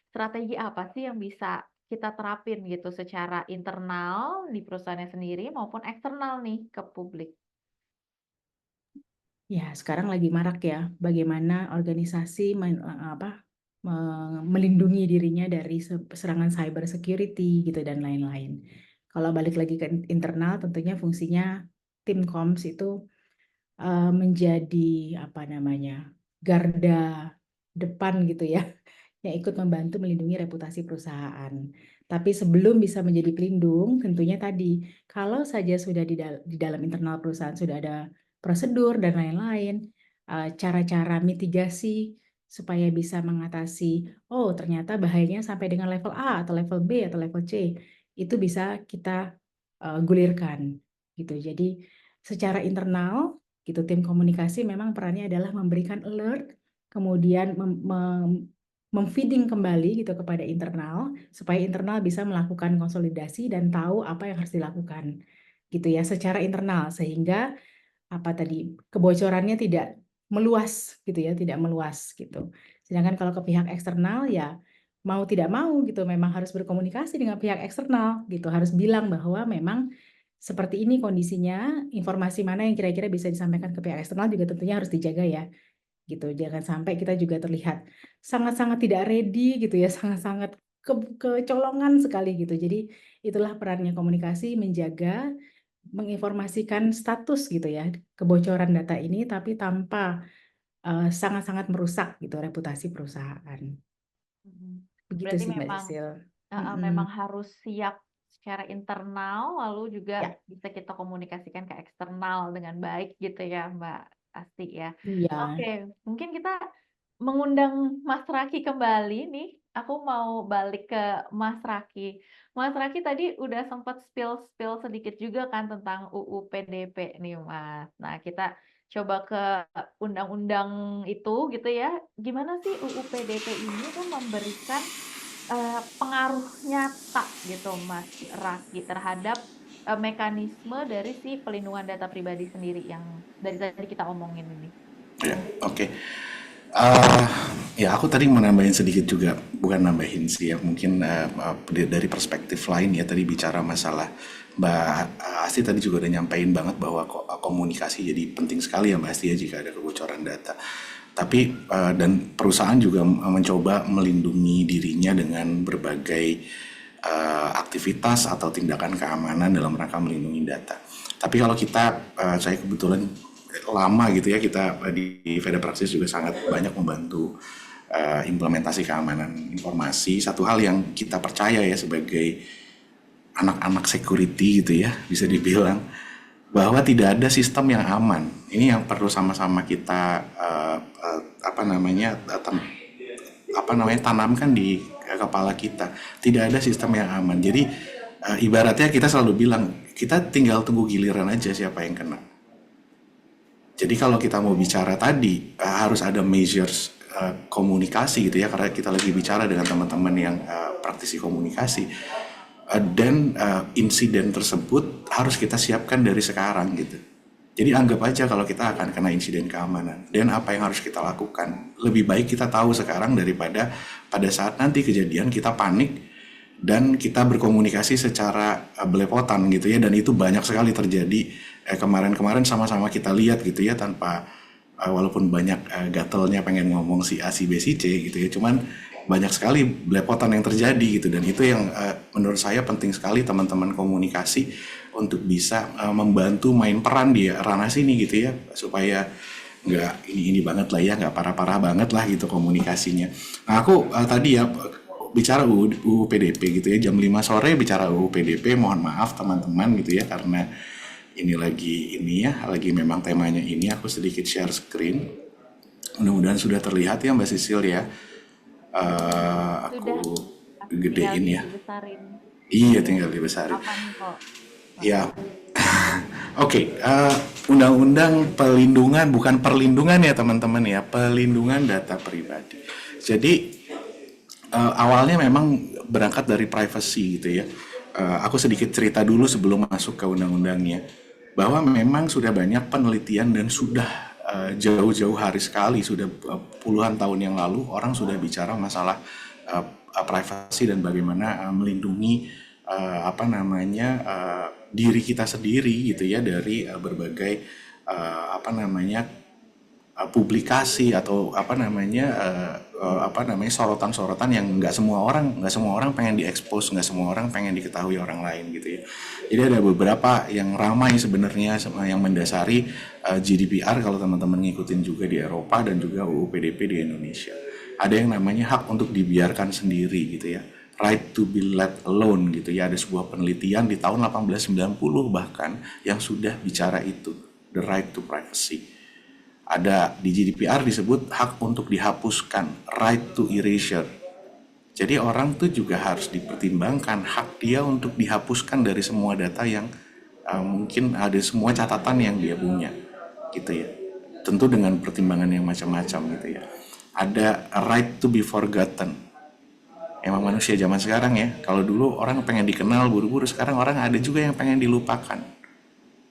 strategi apa sih yang bisa kita terapin gitu secara internal di perusahaannya sendiri maupun eksternal nih ke publik? Ya, sekarang lagi marak ya, bagaimana organisasi melindungi dirinya dari serangan cyber security gitu dan lain-lain. Kalau balik lagi ke internal, tentunya fungsinya tim comms itu menjadi garda depan gitu ya, yang ikut membantu melindungi reputasi perusahaan. Tapi sebelum bisa menjadi pelindung, tentunya tadi kalau saja sudah di dalam internal perusahaan sudah ada prosedur dan lain-lain, cara-cara mitigasi supaya bisa mengatasi, oh ternyata bahayanya sampai dengan level A atau level B atau level C, itu bisa kita gulirkan gitu. Jadi secara internal gitu tim komunikasi memang perannya adalah memberikan alert, kemudian memfeeding kembali gitu kepada internal supaya internal bisa melakukan konsolidasi dan tahu apa yang harus dilakukan gitu ya secara internal, sehingga kebocorannya tidak meluas gitu ya, tidak meluas gitu. Sedangkan kalau ke pihak eksternal ya mau tidak mau gitu memang harus berkomunikasi dengan pihak eksternal gitu, harus bilang bahwa memang seperti ini kondisinya, informasi mana yang kira-kira bisa disampaikan ke pihak eksternal juga tentunya harus dijaga ya gitu. Jangan sampai kita juga terlihat sangat-sangat tidak ready gitu ya, sangat-sangat kecolongan sekali gitu. Jadi itulah perannya komunikasi, menjaga, menginformasikan status gitu ya, kebocoran data ini tapi tanpa sangat-sangat merusak gitu reputasi perusahaan. Begitu Berarti sih Mbak memang Sisil. memang harus siap secara internal, lalu juga Ya, bisa kita komunikasikan ke eksternal dengan baik gitu ya Mbak Asti ya. iya. Oke, mungkin kita mengundang Mas Raki kembali nih. Aku mau balik ke Mas Raki. Mas Raki tadi udah sempat spill sedikit juga kan tentang UU PDP nih Mas. Nah, kita coba ke undang-undang itu gitu ya. Gimana sih UU PDP ini tuh memberikan pengaruh nyata gitu Mas Raki terhadap mekanisme dari si pelindungan data pribadi sendiri yang dari tadi kita omongin ini? Ya, oke. Eh, ya aku tadi mau nambahin sedikit juga, bukan nambahin sih ya, mungkin dari perspektif lain ya, tadi bicara masalah Mbak Asti tadi juga udah nyampein banget bahwa komunikasi jadi penting sekali ya Mbak Asti ya jika ada kebocoran data. Tapi dan perusahaan juga mencoba melindungi dirinya dengan berbagai aktivitas atau tindakan keamanan dalam rangka melindungi data. Tapi kalau kita, saya kebetulan lama gitu ya, kita di Veda Praxis juga sangat banyak membantu implementasi keamanan informasi. Satu hal yang kita percaya ya sebagai anak-anak security gitu ya, bisa dibilang bahwa tidak ada sistem yang aman. Ini yang perlu sama-sama kita tanamkan di kepala kita. Tidak ada sistem yang aman. Jadi ibaratnya kita selalu bilang kita tinggal tunggu giliran aja siapa yang kena. Jadi kalau kita mau bicara tadi harus ada measures komunikasi gitu ya, karena kita lagi bicara dengan teman-teman yang praktisi komunikasi. Dan insiden tersebut harus kita siapkan dari sekarang gitu. Jadi anggap aja kalau kita akan kena insiden keamanan dan apa yang harus kita lakukan. Lebih baik kita tahu sekarang daripada pada saat nanti kejadian kita panik dan kita berkomunikasi secara belepotan gitu ya. Dan itu banyak sekali terjadi kemarin-kemarin sama-sama kita lihat gitu ya, tanpa walaupun banyak gatelnya pengen ngomong si A, si B, si C gitu ya. Cuman banyak sekali belepotan yang terjadi gitu, dan itu yang menurut saya penting sekali teman-teman komunikasi untuk bisa membantu main peran di ranah sini gitu ya, supaya nggak ini banget lah ya, nggak parah-parah banget lah gitu komunikasinya. Nah aku tadi ya bicara UU PDP gitu ya, jam 5 sore bicara UU PDP, mohon maaf teman-teman gitu ya, karena ini lagi memang temanya ini. Aku sedikit share screen, mudah-mudahan sudah terlihat ya Mbak Sisil ya. Aku gedein ya. Iya, tinggal dibesarin. Ya. Oke, undang-undang pelindungan, bukan perlindungan ya teman-teman ya, pelindungan data pribadi. Jadi awalnya memang berangkat dari privacy gitu ya. Aku sedikit cerita dulu sebelum masuk ke undang-undangnya, bahwa memang sudah banyak penelitian dan sudah jauh-jauh hari sekali, sudah puluhan tahun yang lalu orang sudah bicara masalah privasi dan bagaimana melindungi diri kita sendiri gitu ya dari berbagai publikasi atau sorotan-sorotan yang nggak semua orang pengen diekspos, nggak semua orang pengen diketahui orang lain gitu ya. Jadi ada beberapa yang ramai sebenarnya yang mendasari GDPR kalau teman-teman ngikutin juga di Eropa dan juga UU PDP di Indonesia. Ada yang namanya hak untuk dibiarkan sendiri gitu ya, right to be let alone gitu ya. Ada sebuah penelitian di tahun 1890 bahkan yang sudah bicara itu, the right to privacy. Ada di GDPR disebut hak untuk dihapuskan, right to erasure. Jadi orang tuh juga harus dipertimbangkan hak dia untuk dihapuskan dari semua data yang mungkin ada semua catatan yang dia punya gitu ya. Tentu dengan pertimbangan yang macam-macam gitu ya. Ada right to be forgotten. Emang manusia zaman sekarang ya, kalau dulu orang pengen dikenal buru-buru, sekarang orang ada juga yang pengen dilupakan.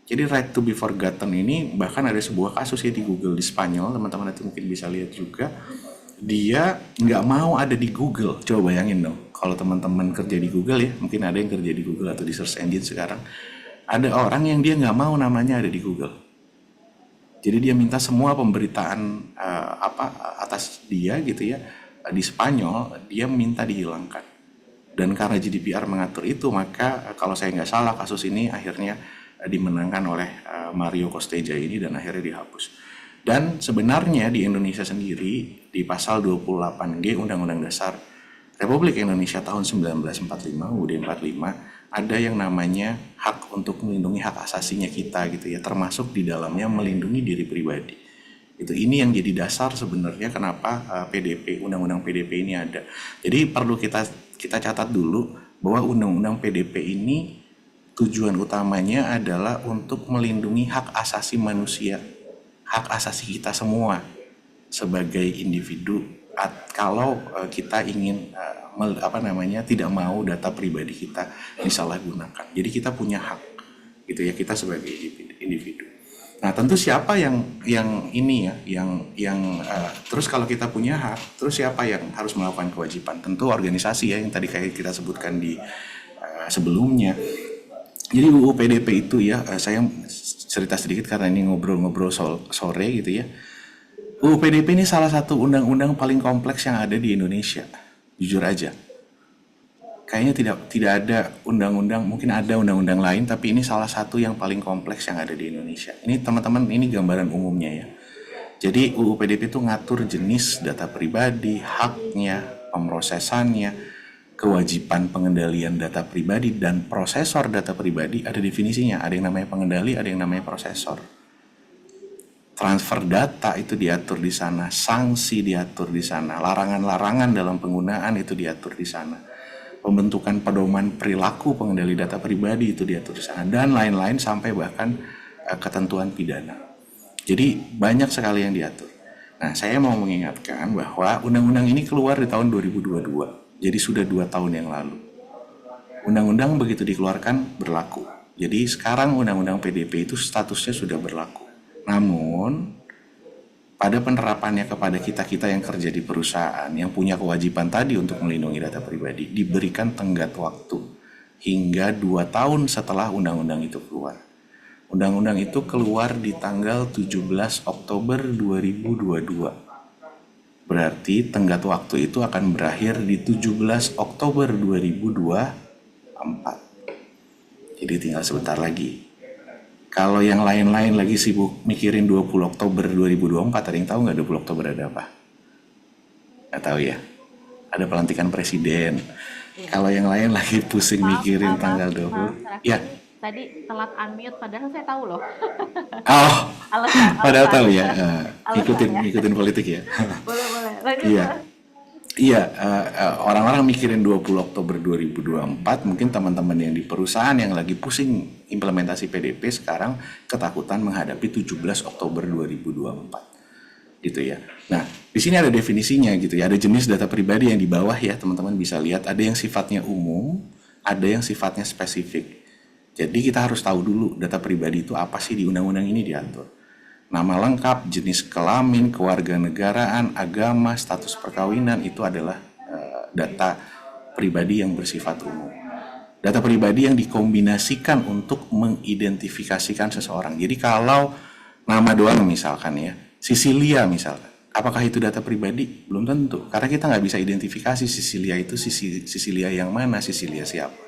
Jadi right to be forgotten ini bahkan ada sebuah kasus ya di Google di Spanyol, teman-teman nanti mungkin bisa lihat juga. Dia nggak mau ada di Google. Coba bayangin dong, kalau teman-teman kerja di Google ya, mungkin ada yang kerja di Google atau di search engine sekarang. Ada orang yang dia nggak mau namanya ada di Google. Jadi dia minta semua pemberitaan atas dia gitu ya di Spanyol, dia minta dihilangkan. Dan karena GDPR mengatur itu, maka kalau saya nggak salah kasus ini akhirnya dimenangkan oleh Mario Costeja ini dan akhirnya dihapus. Dan sebenarnya di Indonesia sendiri di pasal 28G Undang-Undang Dasar Republik Indonesia tahun 1945 UUD 45 ada yang namanya hak untuk melindungi hak asasinya kita gitu ya, termasuk di dalamnya melindungi diri pribadi. Ini yang jadi dasar sebenarnya kenapa PDP, Undang-Undang PDP ini ada. Jadi perlu kita catat dulu bahwa Undang-Undang PDP ini tujuan utamanya adalah untuk melindungi hak asasi manusia, hak asasi kita semua sebagai individu. Kalau kita ingin tidak mau data pribadi kita disalahgunakan, jadi kita punya hak, gitu ya, kita sebagai individu. Nah, tentu siapa yang ini ya, terus kalau kita punya hak, terus siapa yang harus melakukan kewajiban? Tentu organisasi ya, yang tadi kayak kita sebutkan di sebelumnya. Jadi UU PDP itu ya, saya cerita sedikit karena ini ngobrol-ngobrol sore gitu ya. UU PDP ini salah satu undang-undang paling kompleks yang ada di Indonesia, jujur aja. Kayaknya tidak ada undang-undang, mungkin ada undang-undang lain, tapi ini salah satu yang paling kompleks yang ada di Indonesia. Ini teman-teman, ini gambaran umumnya ya. Jadi UU PDP itu ngatur jenis data pribadi, haknya, pemrosesannya, kewajiban pengendalian data pribadi, dan prosesor data pribadi ada definisinya. Ada yang namanya pengendali, ada yang namanya prosesor. Transfer data itu diatur di sana, sanksi diatur di sana, larangan-larangan dalam penggunaan itu diatur di sana. Pembentukan pedoman perilaku pengendali data pribadi itu diatur di sana, dan lain-lain sampai bahkan ketentuan pidana. Jadi banyak sekali yang diatur. Nah, saya mau mengingatkan bahwa undang-undang ini keluar di tahun 2022, jadi sudah 2 tahun yang lalu. Undang-undang begitu dikeluarkan berlaku. Jadi sekarang undang-undang PDP itu statusnya sudah berlaku. Namun pada penerapannya kepada kita-kita yang kerja di perusahaan yang punya kewajiban tadi untuk melindungi data pribadi diberikan tenggat waktu hingga 2 tahun setelah undang-undang itu keluar. Undang-undang itu keluar di tanggal 17 Oktober 2022. Berarti tenggat waktu itu akan berakhir di 17 Oktober 2024. Jadi tinggal sebentar lagi. Kalau yang lain-lain lagi sibuk mikirin 20 Oktober 2024, ada yang tahu nggak 20 Oktober ada apa? Nggak tahu ya? Ada pelantikan presiden. Kalau yang lain lagi pusing mikirin tanggal 20. Ya. Tadi telat unmute, padahal saya tahu loh. Oh, padahal tahu ya. Alasan Ikutin politik ya. Boleh. Lanjut. Iya, orang-orang mikirin 20 Oktober 2024, mungkin teman-teman yang di perusahaan yang lagi pusing implementasi PDP sekarang ketakutan menghadapi 17 Oktober 2024. Gitu ya. Nah, di sini ada definisinya gitu ya, ada jenis data pribadi yang di bawah ya, teman-teman bisa lihat, ada yang sifatnya umum, ada yang sifatnya spesifik. Jadi kita harus tahu dulu data pribadi itu apa sih di undang-undang ini diatur. Nama lengkap, jenis kelamin, kewarganegaraan, agama, status perkawinan itu adalah data pribadi yang bersifat umum. Data pribadi yang dikombinasikan untuk mengidentifikasikan seseorang. Jadi kalau nama doang misalkan ya, Sisilia misalkan, apakah itu data pribadi? Belum tentu, karena kita nggak bisa identifikasi Sisilia itu Sisilia yang mana, Sisilia siapa.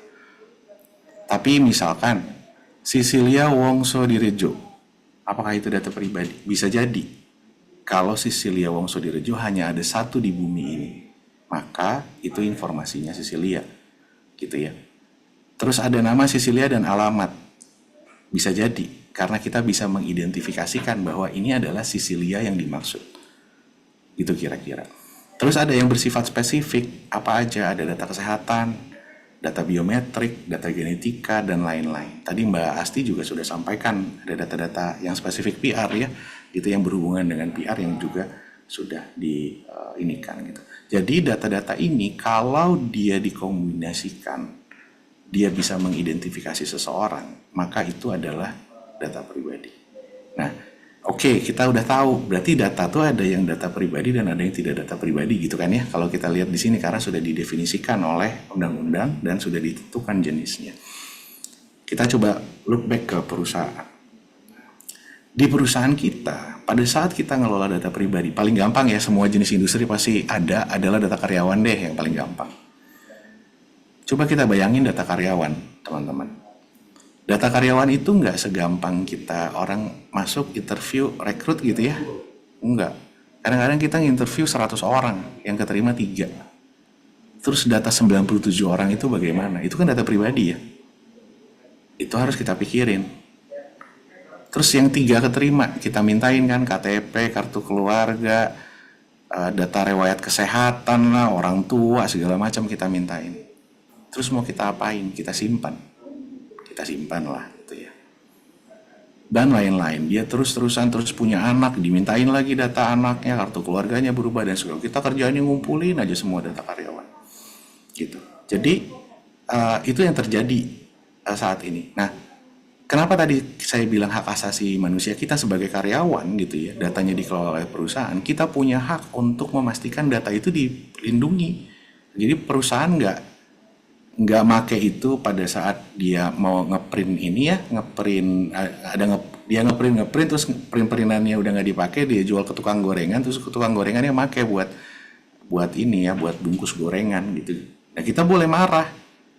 Tapi misalkan Sisilia Wongsodirejo, apakah itu data pribadi? Bisa jadi. Kalau Sisilia Wongsodirejo hanya ada satu di bumi ini, maka itu informasinya Sisilia, gitu ya. Terus ada nama Sisilia dan alamat, bisa jadi karena kita bisa mengidentifikasikan bahwa ini adalah Sisilia yang dimaksud, itu kira-kira. Terus ada yang bersifat spesifik, apa aja? Ada data kesehatan, data biometrik, data genetika, dan lain-lain. Tadi Mbak Asti juga sudah sampaikan ada data-data yang spesifik PR ya, itu yang berhubungan dengan PR yang juga sudah diinikan gitu. Jadi data-data ini kalau dia dikombinasikan, dia bisa mengidentifikasi seseorang, maka itu adalah data pribadi. Nah, oke, kita udah tahu, berarti data tuh ada yang data pribadi dan ada yang tidak data pribadi gitu kan ya. Kalau kita lihat di sini karena sudah didefinisikan oleh undang-undang dan sudah ditentukan jenisnya. Kita coba look back ke perusahaan. Di perusahaan kita, pada saat kita ngelola data pribadi, paling gampang ya, semua jenis industri pasti adalah data karyawan deh yang paling gampang. Coba kita bayangin data karyawan, teman-teman. Data karyawan itu nggak segampang kita orang masuk interview rekrut gitu ya. Enggak. Kadang-kadang kita nginterview 100 orang, yang keterima 3. Terus data 97 orang itu bagaimana? Itu kan data pribadi ya. Itu harus kita pikirin. Terus yang 3 keterima, kita mintain kan KTP, kartu keluarga, data riwayat kesehatan lah, orang tua, segala macam kita mintain. Terus mau kita apain? Kita simpan lah gitu ya. Dan lain-lain. Dia terus punya anak, dimintain lagi data anaknya, kartu keluarganya berubah dan segala. Kita kerjaannya ngumpulin aja semua data karyawan. Gitu. Jadi itu yang terjadi saat ini. Nah, Kenapa tadi saya bilang hak asasi manusia kita sebagai karyawan gitu ya, datanya dikelola oleh perusahaan, kita punya hak untuk memastikan data itu dilindungi. Jadi perusahaan nggak make itu pada saat dia mau ngeprint ini ya, dia ngeprint terus print-printannya udah nggak dipakai, dia jual ke tukang gorengan, terus ke tukang gorengannya make buat ini ya, buat bungkus gorengan gitu. Nah kita boleh marah.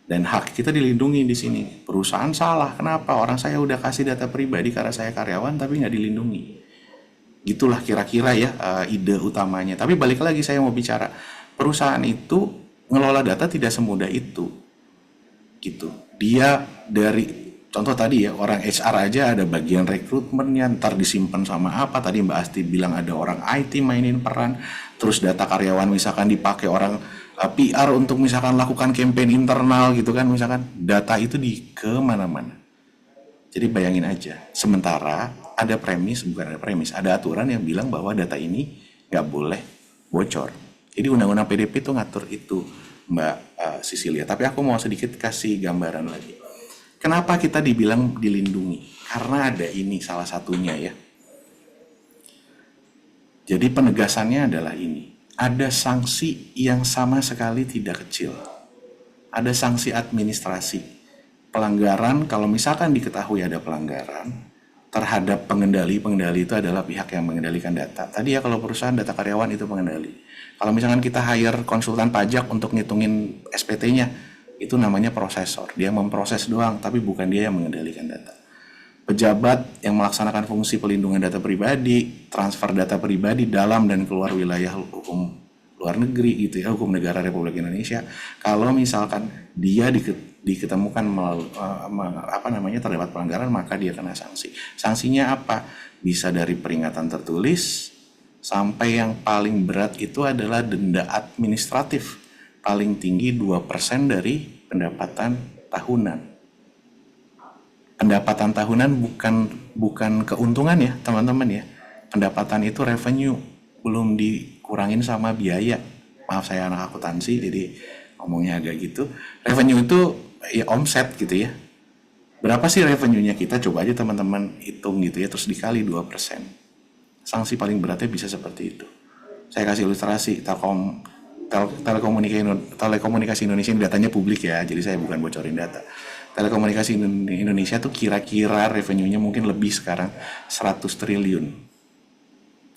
Dan hak kita dilindungi di sini. Perusahaan salah, kenapa? Orang saya udah kasih data pribadi karena saya karyawan tapi nggak dilindungi. Gitulah kira-kira ya ide utamanya. Tapi balik lagi saya mau bicara, perusahaan itu ngelola data tidak semudah itu. Gitu. Dia dari contoh tadi ya, orang HR aja ada bagian rekrutmennya, ntar disimpan sama apa. Tadi Mbak Asti bilang ada orang IT mainin peran, terus data karyawan misalkan dipakai orang PR untuk misalkan lakukan campaign internal gitu kan, misalkan data itu di kemana-mana. Jadi bayangin aja, sementara ada ada aturan yang bilang bahwa data ini nggak boleh bocor. Jadi undang-undang PDP itu ngatur itu, Mbak Sisilia. Tapi aku mau sedikit kasih gambaran lagi. Kenapa kita dibilang dilindungi? Karena ada ini salah satunya ya. Jadi penegasannya adalah ini. Ada sanksi yang sama sekali tidak kecil. Ada sanksi administrasi. Pelanggaran, kalau misalkan diketahui ada pelanggaran terhadap pengendali itu adalah pihak yang mengendalikan data. Tadi ya kalau perusahaan data karyawan itu pengendali. Kalau misalkan kita hire konsultan pajak untuk ngitungin SPT-nya, itu namanya prosesor. Dia memproses doang, tapi bukan dia yang mengendalikan data. Pejabat yang melaksanakan fungsi pelindungan data pribadi, transfer data pribadi dalam dan keluar wilayah hukum luar negeri gitu ya, hukum negara Republik Indonesia. Kalau misalkan dia diketemukan terdapat pelanggaran, maka dia kena sanksi. Sanksinya apa? Bisa dari peringatan tertulis sampai yang paling berat itu adalah denda administratif paling tinggi 2% dari pendapatan tahunan. Pendapatan tahunan bukan keuntungan ya teman-teman ya. Pendapatan itu revenue, belum dikurangin sama biaya. Maaf saya anak akuntansi jadi ngomongnya agak gitu. Revenue itu ya omset gitu ya. Berapa sih revenue-nya kita? Coba aja teman-teman hitung gitu ya, terus dikali 2%. Sanksi paling beratnya bisa seperti itu. Saya kasih ilustrasi, telekomunikasi Indonesia ini datanya publik ya, jadi saya bukan bocorin data. Telekomunikasi Indonesia tuh kira-kira revenue-nya mungkin lebih sekarang 100 triliun.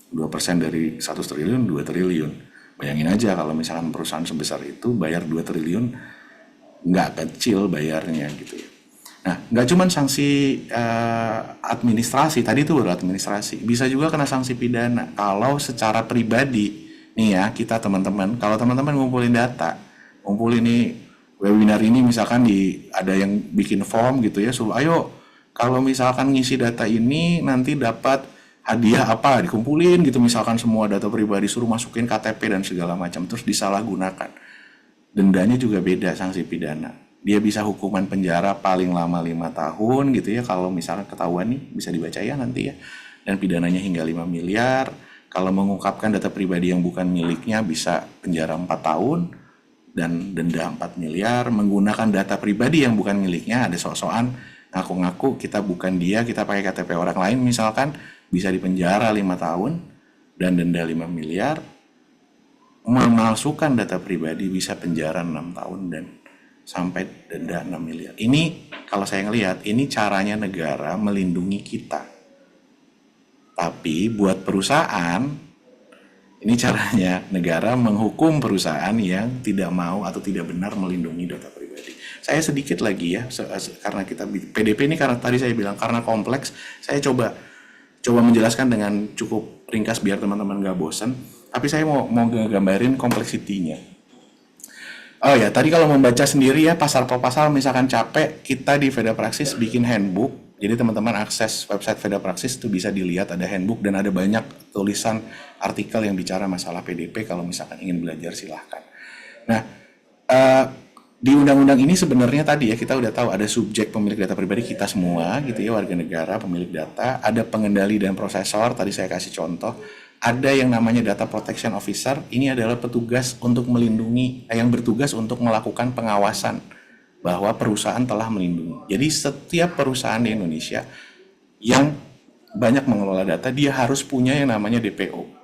2% dari 100 triliun, 2 triliun. Bayangin aja kalau misalkan perusahaan sebesar itu bayar 2 triliun, nggak kecil bayarnya gitu ya. Nah, nggak cuma sanksi administrasi, tadi itu baru administrasi. Bisa juga kena sanksi pidana. Kalau secara pribadi, nih ya kita teman-teman, kalau teman-teman ngumpulin data, ngumpulin nih webinar ini misalkan ada yang bikin form gitu ya, suruh ayo kalau misalkan ngisi data ini nanti dapat hadiah apa, dikumpulin gitu misalkan semua data pribadi, suruh masukin KTP dan segala macam, terus disalahgunakan. Dendanya juga beda, sanksi pidana. Dia bisa hukuman penjara paling lama 5 tahun gitu ya, kalau misalkan ketahuan nih, bisa dibaca ya nanti ya. Dan pidananya hingga 5 miliar. Kalau mengungkapkan data pribadi yang bukan miliknya bisa penjara 4 tahun. Dan denda 4 miliar, menggunakan data pribadi yang bukan miliknya, ada sok-sokan ngaku-ngaku kita bukan dia, kita pakai KTP orang lain misalkan, bisa dipenjara 5 tahun dan denda 5 miliar, memalsukan data pribadi bisa penjara 6 tahun dan sampai denda 6 miliar. Ini kalau saya ngelihat, ini caranya negara melindungi kita. Tapi buat perusahaan, ini caranya negara menghukum perusahaan yang tidak mau atau tidak benar melindungi data pribadi. Saya sedikit lagi ya, karena kita PDP ini karena tadi saya bilang karena kompleks, saya coba menjelaskan dengan cukup ringkas biar teman-teman gak bosan. Tapi saya mau gambarin kompleksitinya. Oh ya, tadi kalau membaca sendiri ya pasal per pasal misalkan capek, kita di Veda Praxis bikin handbook. Jadi teman-teman akses website Veda Praxis itu bisa dilihat, ada handbook dan ada banyak tulisan artikel yang bicara masalah PDP. Kalau misalkan ingin belajar silahkan. Nah, di undang-undang ini sebenarnya tadi ya kita udah tahu ada subjek pemilik data pribadi kita semua gitu ya, warga negara pemilik data, ada pengendali dan prosesor, tadi saya kasih contoh. Ada yang namanya data protection officer, ini adalah petugas untuk melindungi, yang bertugas untuk melakukan pengawasan bahwa perusahaan telah melindungi. Jadi setiap perusahaan di Indonesia yang banyak mengelola data, dia harus punya yang namanya DPO.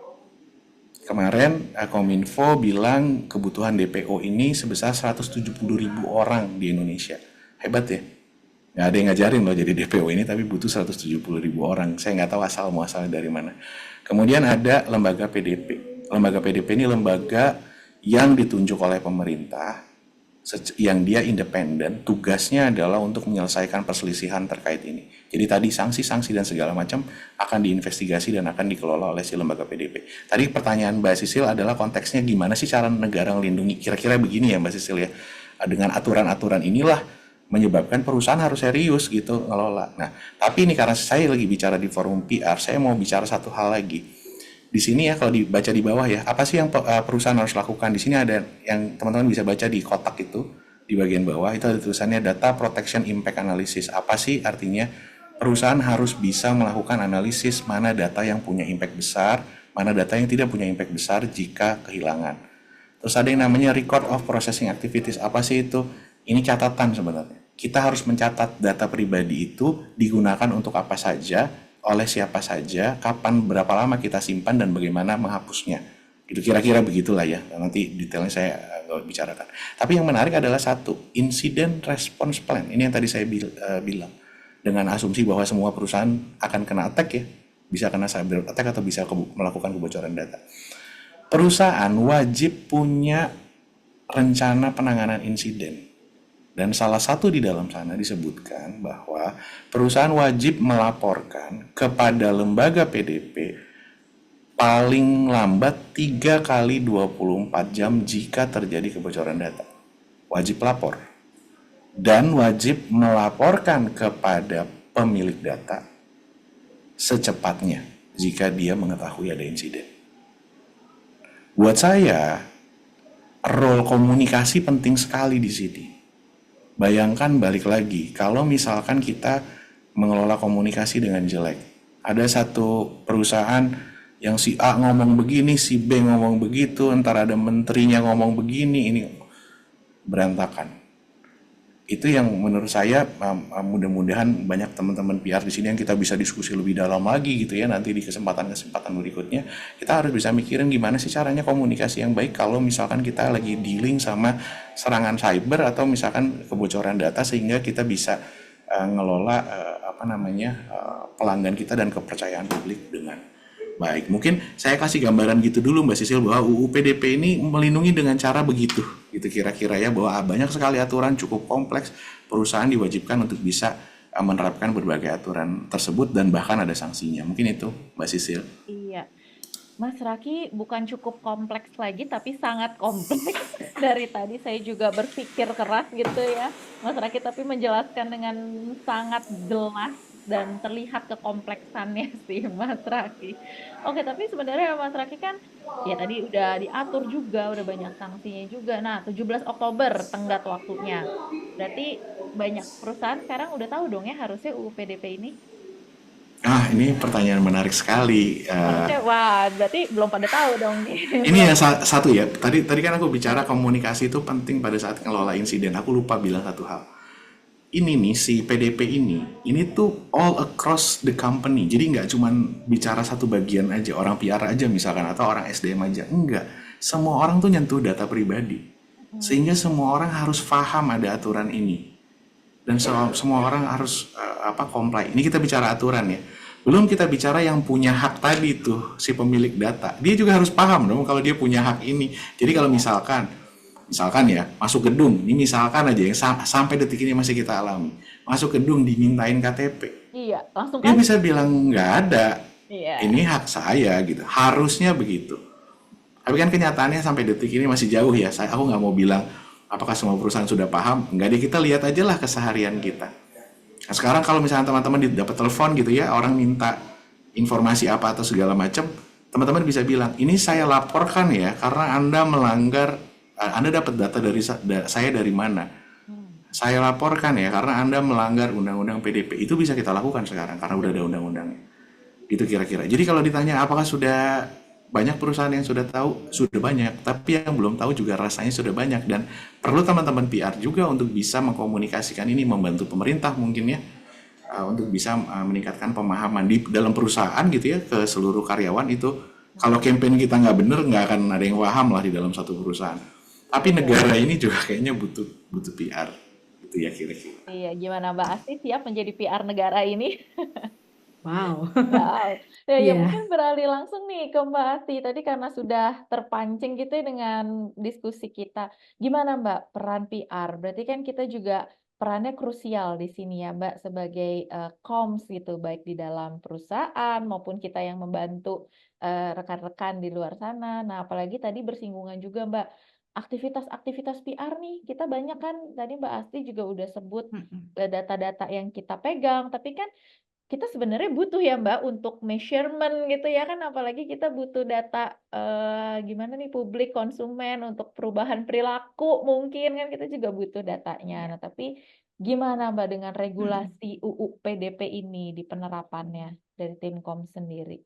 Kemarin Kominfo bilang kebutuhan DPO ini sebesar 170.000 orang di Indonesia. Hebat ya? Nggak ada yang ngajarin loh jadi DPO ini, tapi butuh 170.000 orang. Saya nggak tahu asal muasalnya dari mana. Kemudian ada lembaga PDP. Lembaga PDP ini lembaga yang ditunjuk oleh pemerintah, yang dia independen, tugasnya adalah untuk menyelesaikan perselisihan terkait ini. Jadi tadi sanksi-sanksi dan segala macam akan diinvestigasi dan akan dikelola oleh si lembaga PDP. Tadi pertanyaan Mbak Sisil adalah konteksnya gimana sih cara negara melindungi, kira-kira begini ya Mbak Sisil ya. Dengan aturan-aturan inilah menyebabkan perusahaan harus serius gitu ngelola. Nah, tapi ini karena saya lagi bicara di forum PR, saya mau bicara satu hal lagi. Di sini ya kalau dibaca di bawah ya, apa sih yang perusahaan harus lakukan? Di sini ada yang teman-teman bisa baca di kotak itu, di bagian bawah itu ada tulisannya Data Protection Impact Analysis. Apa sih artinya? Perusahaan harus bisa melakukan analisis mana data yang punya impact besar, mana data yang tidak punya impact besar jika kehilangan. Terus ada yang namanya Record of Processing Activities. Apa sih itu? Ini catatan sebenarnya. Kita harus mencatat data pribadi itu digunakan untuk apa saja, oleh siapa saja, kapan, berapa lama kita simpan, dan bagaimana menghapusnya. Itu kira-kira begitulah ya, nanti detailnya saya bicarakan. Tapi yang menarik adalah satu, Incident Response Plan. Ini yang tadi saya bilang. Dengan asumsi bahwa semua perusahaan akan kena attack ya, bisa kena cyber attack atau bisa melakukan kebocoran data. Perusahaan wajib punya rencana penanganan insiden. Dan salah satu di dalam sana disebutkan bahwa perusahaan wajib melaporkan kepada lembaga PDP paling lambat 3 kali 24 jam jika terjadi kebocoran data. Wajib lapor. Dan wajib melaporkan kepada pemilik data secepatnya jika dia mengetahui ada insiden. Buat saya, role komunikasi penting sekali di sini. Bayangkan balik lagi, kalau misalkan kita mengelola komunikasi dengan jelek. Ada satu perusahaan yang si A ngomong begini, si B ngomong begitu, entar ada menterinya ngomong begini, ini berantakan. Itu yang menurut saya mudah-mudahan banyak teman-teman PR di sini yang kita bisa diskusi lebih dalam lagi gitu ya, nanti di kesempatan-kesempatan berikutnya kita harus bisa mikirin gimana sih caranya komunikasi yang baik kalau misalkan kita lagi dealing sama serangan cyber atau misalkan kebocoran data, sehingga kita bisa ngelola pelanggan kita dan kepercayaan publik dengan baik. Mungkin saya kasih gambaran gitu dulu Mbak Sisil bahwa UU PDP ini melindungi dengan cara begitu gitu kira-kira ya, bahwa banyak sekali aturan cukup kompleks, perusahaan diwajibkan untuk bisa menerapkan berbagai aturan tersebut dan bahkan ada sanksinya. Mungkin itu Mbak Sisil. Iya. Mas Raki bukan cukup kompleks lagi tapi sangat kompleks. Dari tadi saya juga berpikir keras gitu ya Mas Raki, tapi menjelaskan dengan sangat jelas dan terlihat kekompleksannya sih Mas Raki. Oke, tapi sebenarnya Mas Raki kan ya tadi udah diatur juga, udah banyak sanksinya juga. Nah, 17 Oktober tenggat waktunya. Berarti banyak perusahaan sekarang udah tahu dong ya harusnya UU PDP ini? Ini pertanyaan menarik sekali. Wah, berarti belum pada tahu dong nih. Ini ya satu ya. Tadi kan aku bicara komunikasi itu penting pada saat ngelola insiden. Aku lupa bilang satu hal. Ini nih si PDP ini tuh all across the company. Jadi nggak cuma bicara satu bagian aja, orang PR aja misalkan atau orang SDM aja. Enggak. Semua orang tuh nyentuh data pribadi. Sehingga semua orang harus paham ada aturan ini. Dan semua orang harus comply. Ini kita bicara aturan ya. Belum kita bicara yang punya hak tadi tuh si pemilik data. Dia juga harus paham dong kalau dia punya hak ini. Jadi kalau misalkan ya masuk gedung, ini misalkan aja yang sampai detik ini masih kita alami, masuk gedung dimintain KTP, iya langsung dia bisa bilang nggak ada, iya. Ini hak saya gitu, harusnya begitu. Tapi kan kenyataannya sampai detik ini masih jauh ya. Aku nggak mau bilang apakah semua perusahaan sudah paham, nggak deh, kita lihat aja lah keseharian kita. Nah, sekarang kalau misalnya teman-teman dapat telepon gitu ya, orang minta informasi apa atau segala macam, teman-teman bisa bilang ini saya laporkan ya karena Anda melanggar. Anda dapat data dari saya dari mana? Saya laporkan ya karena Anda melanggar undang-undang PDP. Itu bisa kita lakukan sekarang karena udah ada undang-undangnya. Itu kira-kira. Jadi kalau ditanya apakah sudah Banyak perusahaan yang sudah tahu, sudah banyak, tapi yang belum tahu juga rasanya sudah banyak. Dan perlu teman-teman PR juga untuk bisa mengkomunikasikan ini, membantu pemerintah mungkin ya, untuk bisa meningkatkan pemahaman di dalam perusahaan gitu ya, ke seluruh karyawan itu. Kalau campaign kita nggak bener, nggak akan ada yang paham lah di dalam satu perusahaan. Tapi negara ini juga kayaknya butuh PR, gitu ya kira-kira. Iya, gimana Mbak Asti siap menjadi PR negara ini? Wow. Wow. Ya, ya Iya. mungkin beralih langsung nih ke Mbak Asti. Tadi karena sudah terpancing gitu ya dengan diskusi kita. Gimana Mbak peran PR? Berarti kan kita juga perannya krusial di sini ya Mbak sebagai comms gitu, baik di dalam perusahaan maupun kita yang membantu rekan-rekan di luar sana. Nah, apalagi tadi bersinggungan juga Mbak aktivitas-aktivitas PR nih. Kita banyak kan tadi Mbak Asti juga udah sebut data-data yang kita pegang, tapi kan kita sebenarnya butuh ya Mbak untuk measurement gitu ya kan, apalagi kita butuh data gimana nih publik konsumen untuk perubahan perilaku mungkin kan kita juga butuh datanya. Nah, tapi gimana Mbak dengan regulasi UU PDP ini di penerapannya dari Timkom sendiri?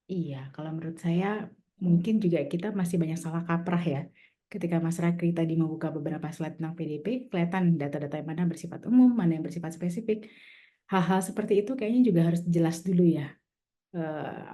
Iya, kalau menurut saya mungkin juga kita masih banyak salah kaprah ya. Ketika Mas Rakri tadi membuka beberapa slide tentang PDP, kelihatan data-data yang mana bersifat umum, mana yang bersifat spesifik. Hal-hal seperti itu kayaknya juga harus jelas dulu ya.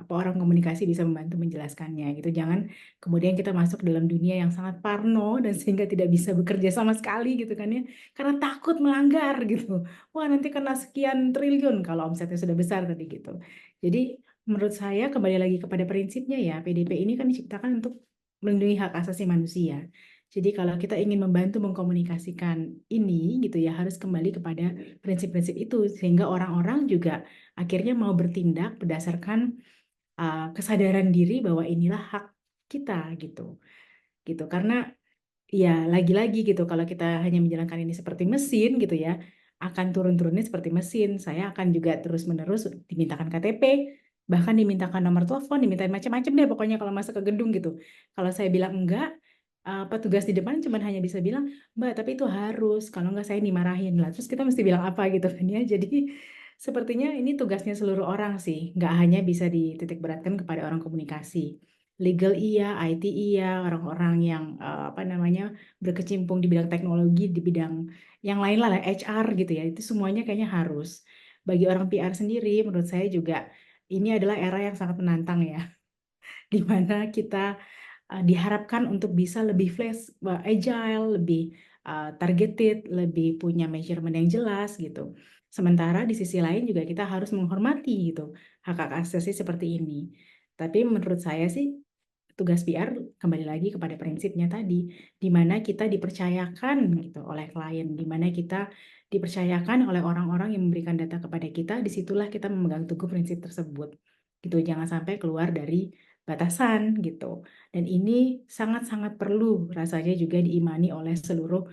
Apa orang komunikasi bisa membantu menjelaskannya gitu. Jangan kemudian kita masuk dalam dunia yang sangat parno dan sehingga tidak bisa bekerja sama sekali gitu kan ya. Karena takut melanggar gitu. Wah, nanti kena sekian triliun kalau omsetnya sudah besar tadi gitu. Jadi menurut saya kembali lagi kepada prinsipnya ya, PDP ini kan diciptakan untuk melindungi hak asasi manusia. Jadi kalau kita ingin membantu mengkomunikasikan ini gitu ya, harus kembali kepada prinsip-prinsip itu sehingga orang-orang juga akhirnya mau bertindak berdasarkan kesadaran diri bahwa inilah hak kita gitu. Gitu. Karena ya lagi-lagi gitu kalau kita hanya menjalankan ini seperti mesin gitu ya, akan turun-turunnya seperti mesin. Saya akan juga terus-menerus dimintakan KTP, bahkan dimintakan nomor telepon, dimintain macam-macam deh pokoknya kalau masuk ke gedung gitu. Kalau saya bilang enggak, petugas di depan cuma hanya bisa bilang, "Mbak, tapi itu harus, kalau enggak saya dimarahin." Lah, terus kita mesti bilang apa gitu kan ya. Jadi sepertinya ini tugasnya seluruh orang sih, nggak hanya bisa dititik beratkan kepada orang komunikasi. Legal iya, IT iya, orang-orang yang apa namanya berkecimpung di bidang teknologi, di bidang yang lain lah, HR gitu ya, itu semuanya kayaknya harus. Bagi orang PR sendiri, menurut saya juga ini adalah era yang sangat menantang ya, di mana kita diharapkan untuk bisa lebih agile, lebih targeted, lebih punya measurement yang jelas gitu. Sementara di sisi lain juga kita harus menghormati gitu hak-hak asasi seperti ini. Tapi menurut saya sih tugas PR kembali lagi kepada prinsipnya tadi, di mana kita dipercayakan gitu oleh klien, di mana kita dipercayakan oleh orang-orang yang memberikan data kepada kita, disitulah kita memegang teguh prinsip tersebut. Gitu, jangan sampai keluar dari batasan gitu. Dan ini sangat-sangat perlu rasanya juga diimani oleh seluruh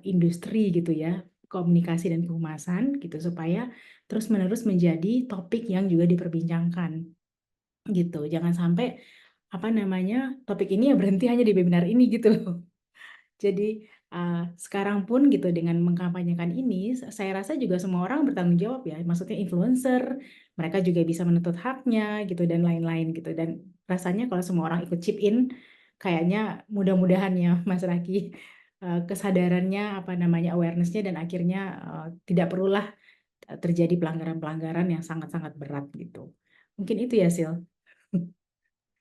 industri gitu ya, komunikasi dan kehumasan gitu supaya terus-menerus menjadi topik yang juga diperbincangkan gitu. Jangan sampai apa namanya topik ini ya berhenti hanya di webinar ini gitu loh. Jadi sekarang pun gitu dengan mengkampanyekan ini, saya rasa juga semua orang bertanggung jawab ya. Maksudnya influencer, mereka juga bisa menuntut haknya gitu dan lain-lain gitu. Dan rasanya kalau semua orang ikut chip in, kayaknya mudah-mudahan ya Mas Raki kesadarannya apa namanya awarenessnya dan akhirnya tidak perlulah terjadi pelanggaran-pelanggaran yang sangat-sangat berat gitu. Mungkin itu ya Sil.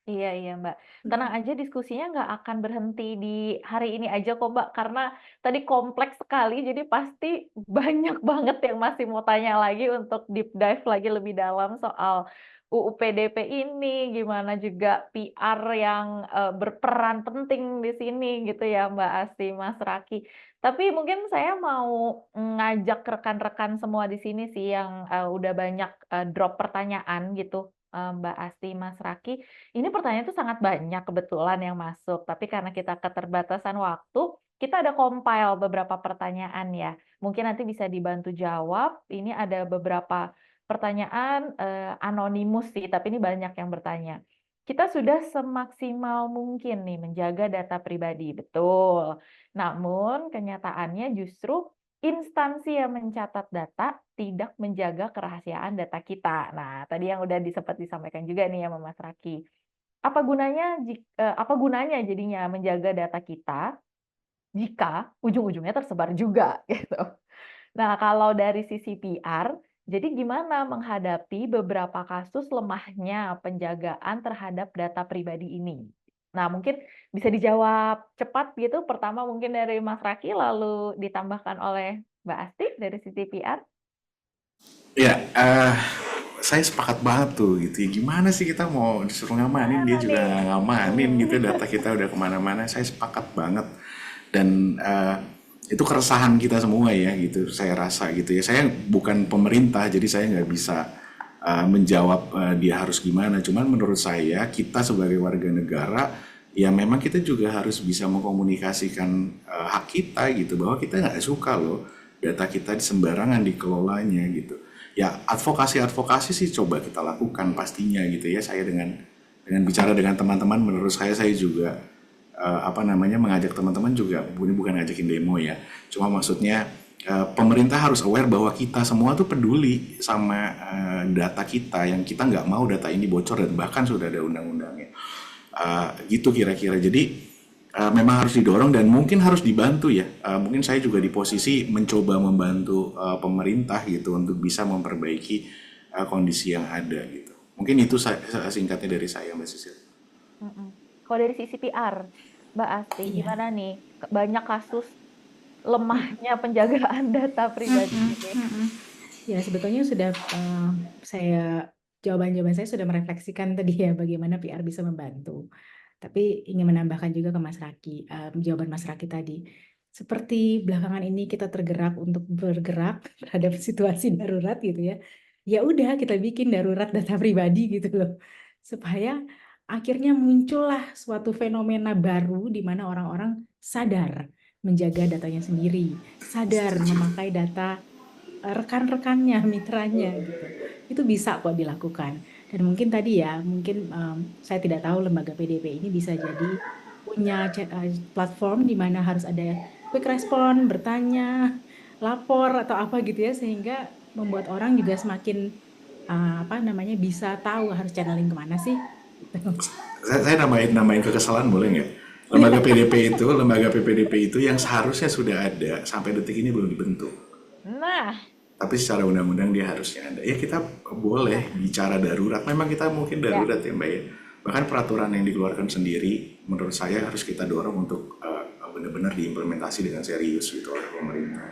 Iya, iya Mbak. Tenang aja diskusinya nggak akan berhenti di hari ini aja kok Mbak, karena tadi kompleks sekali, jadi pasti banyak banget yang masih mau tanya lagi untuk deep dive lagi lebih dalam soal UU PDP ini, gimana juga PR yang berperan penting di sini gitu ya Mbak Asti, Mas Raki. Tapi mungkin saya mau ngajak rekan-rekan semua di sini sih yang udah banyak drop pertanyaan gitu, Mbak Asti, Mas Raki. Ini pertanyaan itu sangat banyak kebetulan yang masuk, tapi karena kita keterbatasan waktu, kita ada compile beberapa pertanyaan ya. Mungkin nanti bisa dibantu jawab. Ini ada beberapa pertanyaan anonimus sih, tapi ini banyak yang bertanya. Kita sudah semaksimal mungkin nih menjaga data pribadi, betul. Namun kenyataannya justru instansi yang mencatat data tidak menjaga kerahasiaan data kita. Nah, tadi yang udah sempat disampaikan juga nih ya Mas Raki. apa gunanya jadinya menjaga data kita jika ujung-ujungnya tersebar juga gitu. Nah, kalau dari sisi PR, jadi gimana menghadapi beberapa kasus lemahnya penjagaan terhadap data pribadi ini? Nah, mungkin bisa dijawab cepat gitu. Pertama mungkin dari Mas Raki, lalu ditambahkan oleh Mbak Asti dari sisi PR. Ya, saya sepakat banget tuh gitu ya. Gimana sih kita mau disuruh ngamanin, dia Gimana juga nih? nggak ngamanin gitu, data kita udah kemana-mana. Saya sepakat banget. Dan itu keresahan kita semua ya gitu, saya rasa gitu ya. Saya bukan pemerintah, jadi saya nggak bisa menjawab dia harus gimana. Cuman menurut saya, kita sebagai warga negara, ya memang kita juga harus bisa mengkomunikasikan hak kita gitu, bahwa kita nggak suka loh data kita sembarangan dikelolanya gitu. Ya advokasi sih coba kita lakukan pastinya gitu ya. Saya dengan bicara dengan teman-teman, menurut saya juga mengajak teman-teman juga, ini bukan ngajakin demo ya. Cuma maksudnya pemerintah harus aware bahwa kita semua tuh peduli sama data kita, yang kita nggak mau data ini bocor, dan bahkan sudah ada undang-undangnya. Gitu kira-kira. Jadi memang harus didorong dan mungkin harus dibantu ya. Mungkin saya juga di posisi mencoba membantu pemerintah gitu untuk bisa memperbaiki kondisi yang ada gitu. Mungkin itu singkatnya dari saya, Mbak Sisil. Kalau dari sisi PR, Mbak Asti, gimana nih? Banyak kasus lemahnya penjagaan data pribadi ini. Ya, sebetulnya sudah jawaban-jawaban saya sudah merefleksikan tadi ya bagaimana PR bisa membantu. Tapi ingin menambahkan juga ke Mas Raki, jawaban Mas Raki tadi. Seperti belakangan ini kita tergerak untuk bergerak terhadap situasi darurat gitu ya. Ya udah kita bikin darurat data pribadi gitu loh. Supaya akhirnya muncullah suatu fenomena baru di mana orang-orang sadar menjaga datanya sendiri, sadar memakai data rekan-rekannya, mitranya gitu. Itu bisa kok dilakukan. Dan mungkin tadi ya, saya tidak tahu lembaga PDP ini bisa jadi punya platform di mana harus ada quick respon, bertanya, lapor atau apa gitu ya, sehingga membuat orang juga semakin bisa tahu harus channeling kemana sih. Saya namain kekesalan boleh nggak? Lembaga PPDP itu yang seharusnya sudah ada sampai detik ini belum dibentuk. Nah, tapi secara undang-undang dia harusnya ada. Ya kita boleh bicara darurat. Memang kita mungkin darurat ya Mbak ya. Bahkan peraturan yang dikeluarkan sendiri menurut saya harus kita dorong untuk benar-benar diimplementasi dengan serius gitu oleh pemerintah.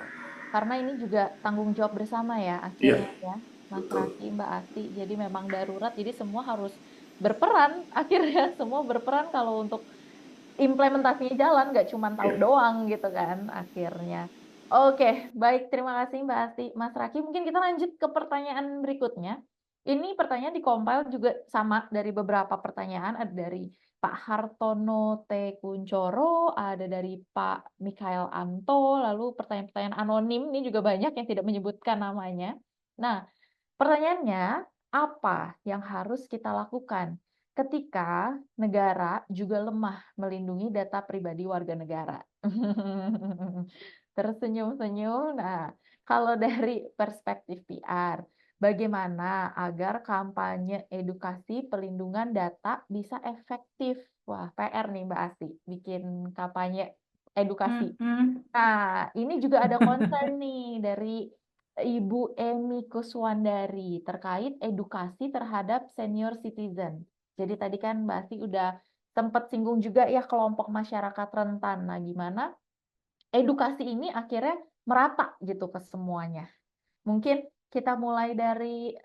Karena ini juga tanggung jawab bersama ya akhirnya ya, Mas Raki, Mbak Asti. Jadi memang darurat, jadi semua harus berperan. Akhirnya semua berperan kalau untuk implementasinya jalan, nggak cuma tahu doang gitu kan akhirnya. Oke, baik, terima kasih Mbak Asti. Mas Raki, mungkin kita lanjut ke pertanyaan berikutnya. Ini pertanyaan dikompil juga sama dari beberapa pertanyaan, ada dari Pak Hartono T. Kuncoro, ada dari Pak Mikael Anto, lalu pertanyaan-pertanyaan anonim, ini juga banyak yang tidak menyebutkan namanya. Nah, pertanyaannya, apa yang harus kita lakukan ketika negara juga lemah melindungi data pribadi warga negara? Tersenyum-senyum. Nah, kalau dari perspektif PR, bagaimana agar kampanye edukasi pelindungan data bisa efektif? Wah, PR nih Mbak Asti, bikin kampanye edukasi. Nah, ini juga ada concern nih dari Ibu Emi Kuswandari terkait edukasi terhadap senior citizen. Jadi tadi kan Mbak Asti udah sempat singgung juga ya kelompok masyarakat rentan. Nah, gimana edukasi ini akhirnya merata gitu ke semuanya. Mungkin kita mulai dari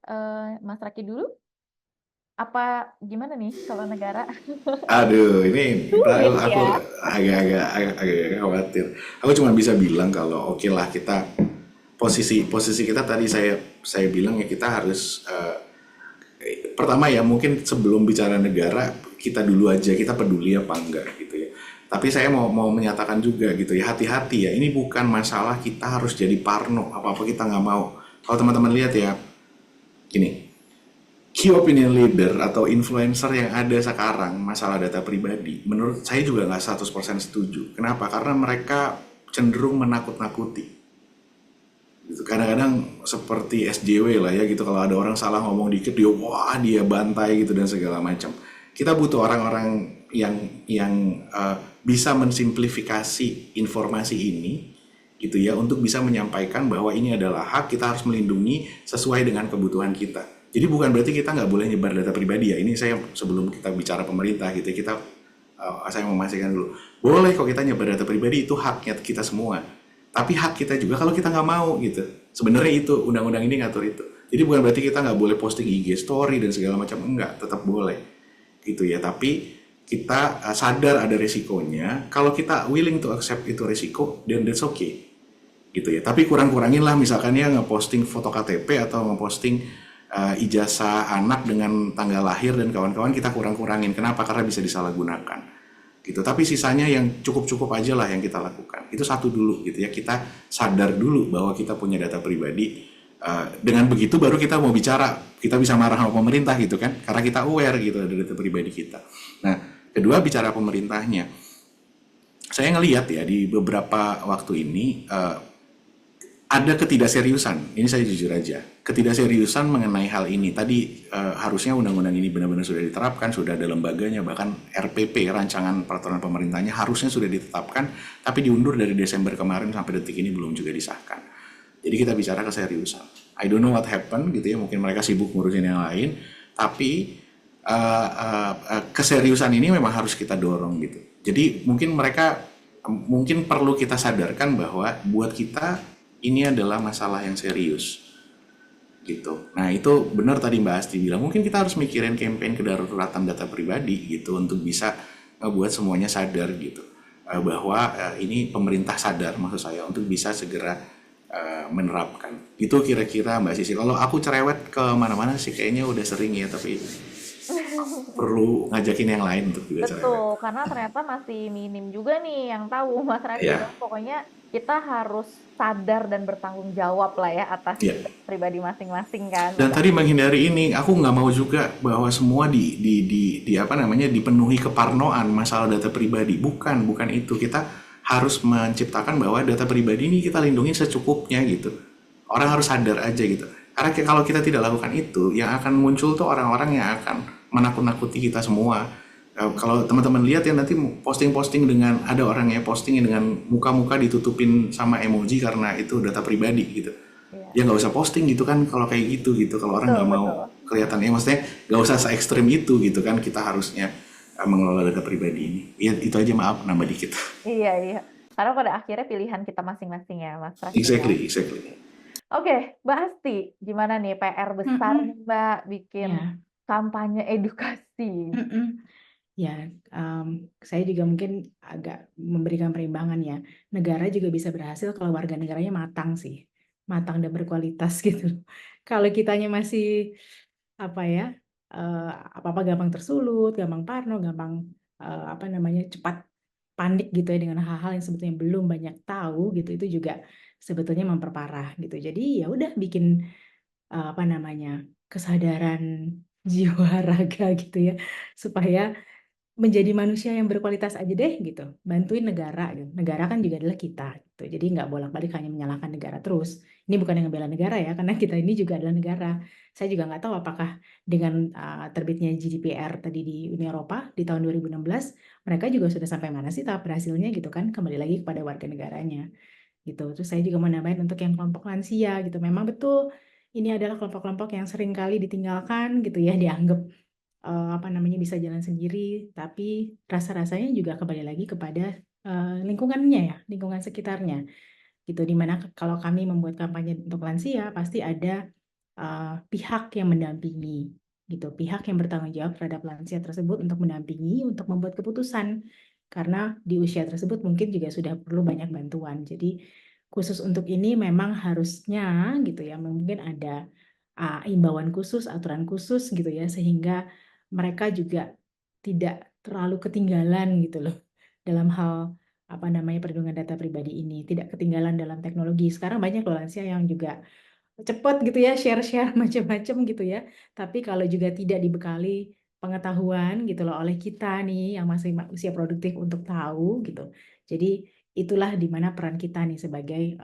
Mas Raki dulu. Apa gimana nih kalau negara? Aduh, ini Sulit aku ya. agak khawatir. Aku cuma bisa bilang kalau oke lah, kita posisi kita tadi saya bilang ya, kita harus pertama ya mungkin sebelum bicara negara, kita dulu aja kita peduli apa enggak gitu ya. Tapi saya mau menyatakan juga gitu ya, hati-hati ya, ini bukan masalah kita harus jadi parno, apa-apa kita nggak mau. Kalau teman-teman lihat ya, gini, key opinion leader atau influencer yang ada sekarang masalah data pribadi, menurut saya juga nggak 100% setuju. Kenapa? Karena mereka cenderung menakut-nakuti. Gitu. Kadang-kadang seperti SJW lah ya gitu, kalau ada orang salah ngomong dikit, dia bantai gitu dan segala macam. Kita butuh orang-orang yang bisa mensimplifikasi informasi ini gitu ya, untuk bisa menyampaikan bahwa ini adalah hak, kita harus melindungi sesuai dengan kebutuhan kita. Jadi bukan berarti kita nggak boleh nyebar data pribadi ya. Ini saya sebelum kita bicara pemerintah gitu ya, saya memastikan dulu. Boleh kok kita nyebar data pribadi, itu haknya kita semua. Tapi hak kita juga kalau kita nggak mau gitu. Sebenarnya itu undang-undang ini ngatur itu. Jadi bukan berarti kita nggak boleh posting IG story dan segala macam, enggak, tetap boleh gitu ya. Tapi kita sadar ada resikonya. Kalau kita willing to accept itu resiko, then that's okay gitu ya. Tapi kurang-kurangin lah, misalkan ya ngeposting foto KTP atau ngeposting ijazah anak dengan tanggal lahir dan kawan-kawan, kita kurang-kurangin. Kenapa? Karena bisa disalahgunakan gitu. Tapi sisanya yang cukup-cukup aja lah yang kita lakukan. Itu satu dulu gitu ya, kita sadar dulu bahwa kita punya data pribadi. Dengan begitu baru kita mau bicara, kita bisa marah sama pemerintah gitu kan, karena kita aware gitu ada data pribadi kita. Nah, kedua, bicara pemerintahnya, saya ngelihat ya di beberapa waktu ini ada ketidakseriusan. Ini saya jujur aja, ketidakseriusan mengenai hal ini. Tadi harusnya undang-undang ini benar-benar sudah diterapkan, sudah ada lembaganya, bahkan RPP, rancangan peraturan pemerintahnya harusnya sudah ditetapkan, tapi diundur dari Desember kemarin sampai detik ini belum juga disahkan. Jadi kita bicara keseriusan. I don't know what happened gitu ya, mungkin mereka sibuk ngurusin yang lain, tapi keseriusan ini memang harus kita dorong gitu. Jadi mungkin perlu kita sadarkan bahwa buat kita ini adalah masalah yang serius gitu. Nah itu benar tadi Mbak Asti bilang, mungkin kita harus mikirin campaign kedaruratan data pribadi gitu untuk bisa ngebuat semuanya sadar gitu, bahwa ini pemerintah sadar, maksud saya, untuk bisa segera menerapkan. Itu kira-kira Mbak Sisi. Kalau aku cerewet ke mana-mana sih kayaknya udah sering ya, tapi perlu ngajakin yang lain untuk juga cerewet. Betul, karena ternyata masih minim juga nih yang tahu, Mas Radit. Iya. Pokoknya kita harus sadar dan bertanggung jawab lah ya atas Iya. pribadi masing-masing kan. Dan tadi menghindari ini, aku nggak mau juga bahwa semua dipenuhi keparnoan masalah data pribadi. Bukan itu. Kita harus menciptakan bahwa data pribadi ini kita lindungi secukupnya gitu. Orang harus sadar aja gitu. Karena kalau kita tidak lakukan itu, yang akan muncul tuh orang-orang yang akan menakut-nakuti kita semua. Kalau teman-teman lihat ya nanti posting-posting dengan ada orang yang posting dengan muka-muka ditutupin sama emoji karena itu data pribadi gitu. Ya nggak usah posting gitu kan kalau kayak gitu. Kalau orang nggak mau kelihatan, ya maksudnya nggak usah se-ekstrim itu gitu kan. Kita harusnya mengelola data pribadi ini. Ya itu aja, maaf nambah dikit. Iya. Karena pada akhirnya pilihan kita masing-masing ya, Mas Radit. Exactly. Oke, Mbak Asti, gimana nih PR besar nih Mbak bikin kampanye edukasi? Ya, saya juga mungkin agak memberikan perimbangan ya. Negara juga bisa berhasil kalau warga negaranya matang sih, matang dan berkualitas gitu. Kalau kitanya masih apa-apa gampang tersulut, gampang parno, gampang cepat panik gitu ya dengan hal-hal yang sebetulnya belum banyak tahu gitu, itu juga sebetulnya memperparah gitu. Jadi ya udah bikin kesadaran jiwa raga gitu ya, supaya menjadi manusia yang berkualitas aja deh gitu, bantuin negara gitu. Negara kan juga adalah kita gitu. Jadi nggak bolak-balik hanya menyalahkan negara terus. Ini bukan yang ngebela negara ya, karena kita ini juga adalah negara. Saya juga nggak tahu apakah dengan terbitnya GDPR tadi di Uni Eropa di tahun 2016, mereka juga sudah sampai mana sih tahap berhasilnya gitu kan, kembali lagi kepada warga negaranya gitu. Terus saya juga mau nambahin untuk yang kelompok lansia gitu. Memang betul ini adalah kelompok-kelompok yang sering kali ditinggalkan gitu ya, dianggap bisa jalan sendiri, tapi rasa-rasanya juga kembali lagi kepada lingkungannya ya, lingkungan sekitarnya gitu. Dimana kalau kami membuat kampanye untuk lansia pasti ada pihak yang mendampingi gitu, pihak yang bertanggung jawab terhadap lansia tersebut untuk mendampingi, untuk membuat keputusan, karena di usia tersebut mungkin juga sudah perlu banyak bantuan. Jadi khusus untuk ini memang harusnya gitu ya, mungkin ada imbauan khusus, aturan khusus gitu ya, sehingga mereka juga tidak terlalu ketinggalan gitu loh dalam hal perlindungan data pribadi ini, tidak ketinggalan dalam teknologi. Sekarang banyak loh lansia yang juga cepat gitu ya share-share macam-macam gitu ya, tapi kalau juga tidak dibekali pengetahuan gitu loh oleh kita nih yang masih usia produktif untuk tahu gitu. Jadi itulah di mana peran kita nih sebagai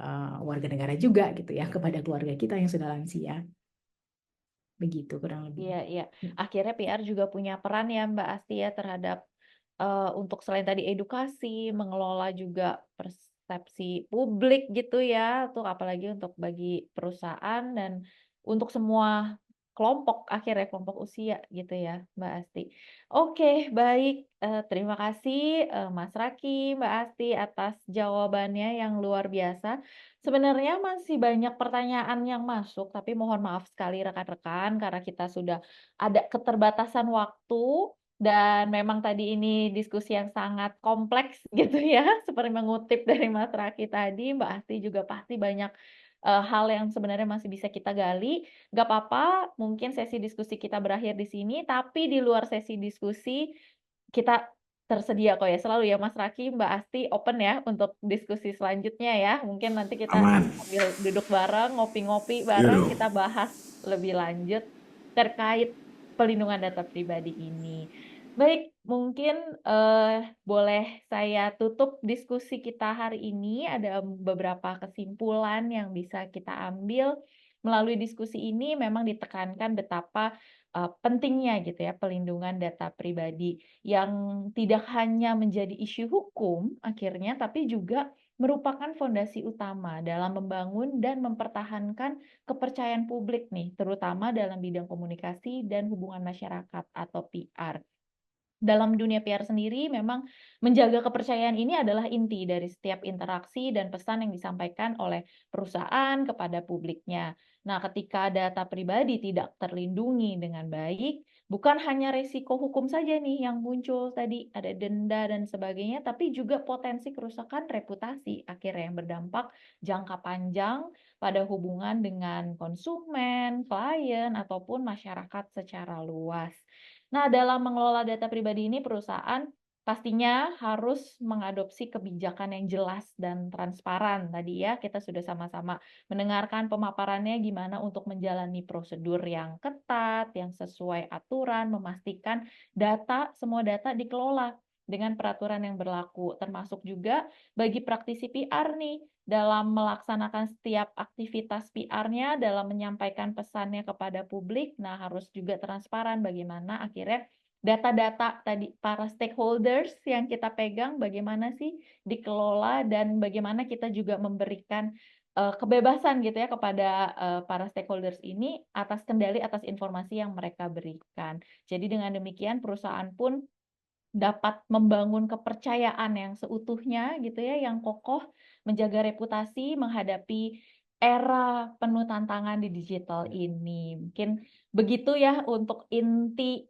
warga negara juga gitu ya kepada keluarga kita yang sudah lansia. Begitu kurang lebih. Iya, iya. Akhirnya PR juga punya peran ya Mbak Asti ya terhadap untuk selain tadi edukasi, mengelola juga persepsi publik gitu ya, tuh apalagi untuk bagi perusahaan dan untuk semua kelompok akhirnya kelompok usia gitu ya Mbak Asti. Oke, baik. Terima kasih Mas Raki, Mbak Asti atas jawabannya yang luar biasa. Sebenarnya masih banyak pertanyaan yang masuk, tapi mohon maaf sekali rekan-rekan karena kita sudah ada keterbatasan waktu dan memang tadi ini diskusi yang sangat kompleks gitu ya, seperti mengutip dari Mas Raki tadi, Mbak Asti juga pasti banyak hal yang sebenarnya masih bisa kita gali. Gak apa-apa, mungkin sesi diskusi kita berakhir di sini, tapi di luar sesi diskusi kita tersedia kok ya, selalu ya Mas Raki, Mbak Asti open ya untuk diskusi selanjutnya ya. Mungkin nanti kita Aman. sambil duduk bareng, ngopi-ngopi Iya bareng, dong. kita bahas lebih lanjut terkait pelindungan data pribadi ini. Baik, mungkin boleh saya tutup diskusi kita hari ini. Ada beberapa kesimpulan yang bisa kita ambil melalui diskusi ini. Memang ditekankan betapa pentingnya gitu ya pelindungan data pribadi yang tidak hanya menjadi isu hukum akhirnya, tapi juga merupakan fondasi utama dalam membangun dan mempertahankan kepercayaan publik nih, terutama dalam bidang komunikasi dan hubungan masyarakat atau PR. Dalam dunia PR sendiri memang menjaga kepercayaan ini adalah inti dari setiap interaksi dan pesan yang disampaikan oleh perusahaan kepada publiknya. Nah, ketika data pribadi tidak terlindungi dengan baik, bukan hanya resiko hukum saja nih yang muncul tadi, ada denda dan sebagainya, tapi juga potensi kerusakan reputasi akhirnya yang berdampak jangka panjang pada hubungan dengan konsumen, klien, ataupun masyarakat secara luas. Nah, dalam mengelola data pribadi ini perusahaan pastinya harus mengadopsi kebijakan yang jelas dan transparan. Tadi ya kita sudah sama-sama mendengarkan pemaparannya gimana untuk menjalani prosedur yang ketat, yang sesuai aturan, memastikan semua data dikelola dengan peraturan yang berlaku, termasuk juga bagi praktisi PR nih dalam melaksanakan setiap aktivitas PR-nya, dalam menyampaikan pesannya kepada publik. Nah, harus juga transparan bagaimana akhirnya data-data tadi para stakeholders yang kita pegang bagaimana sih dikelola dan bagaimana kita juga memberikan kebebasan gitu ya kepada para stakeholders ini atas kendali atas informasi yang mereka berikan. Jadi dengan demikian perusahaan pun dapat membangun kepercayaan yang seutuhnya gitu ya, yang kokoh, menjaga reputasi menghadapi era penuh tantangan di digital ini. Mungkin begitu ya untuk inti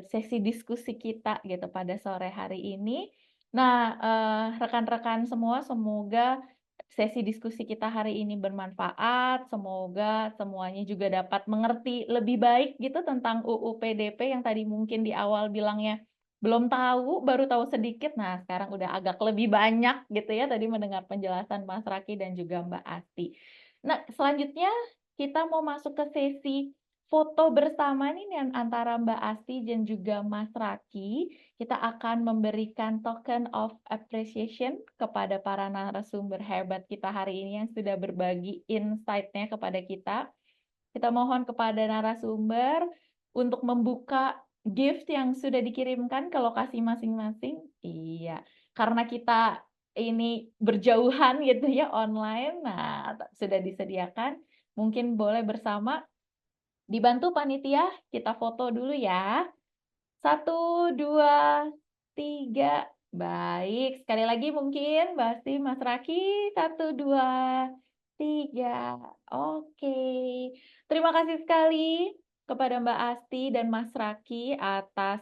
sesi diskusi kita gitu pada sore hari ini. Nah, rekan-rekan semua, semoga sesi diskusi kita hari ini bermanfaat. Semoga semuanya juga dapat mengerti lebih baik gitu tentang UU PDP yang tadi mungkin di awal bilangnya belum tahu, baru tahu sedikit. Nah, sekarang udah agak lebih banyak gitu ya tadi mendengar penjelasan Mas Raki dan juga Mbak Asti. Nah, selanjutnya kita mau masuk ke sesi foto bersama nih yang antara Mbak Asti dan juga Mas Raki. Kita akan memberikan token of appreciation kepada para narasumber hebat kita hari ini yang sudah berbagi insight-nya kepada kita. Kita mohon kepada narasumber untuk membuka gift yang sudah dikirimkan ke lokasi masing-masing. Iya, karena kita ini berjauhan gitu ya online. Nah, sudah disediakan. Mungkin boleh bersama dibantu panitia, kita foto dulu ya. 1, 2, 3. Baik, sekali lagi mungkin Mbak Asti, Mas Raki. 1, 2, 3. Oke. Terima kasih sekali kepada Mbak Asti dan Mas Raki atas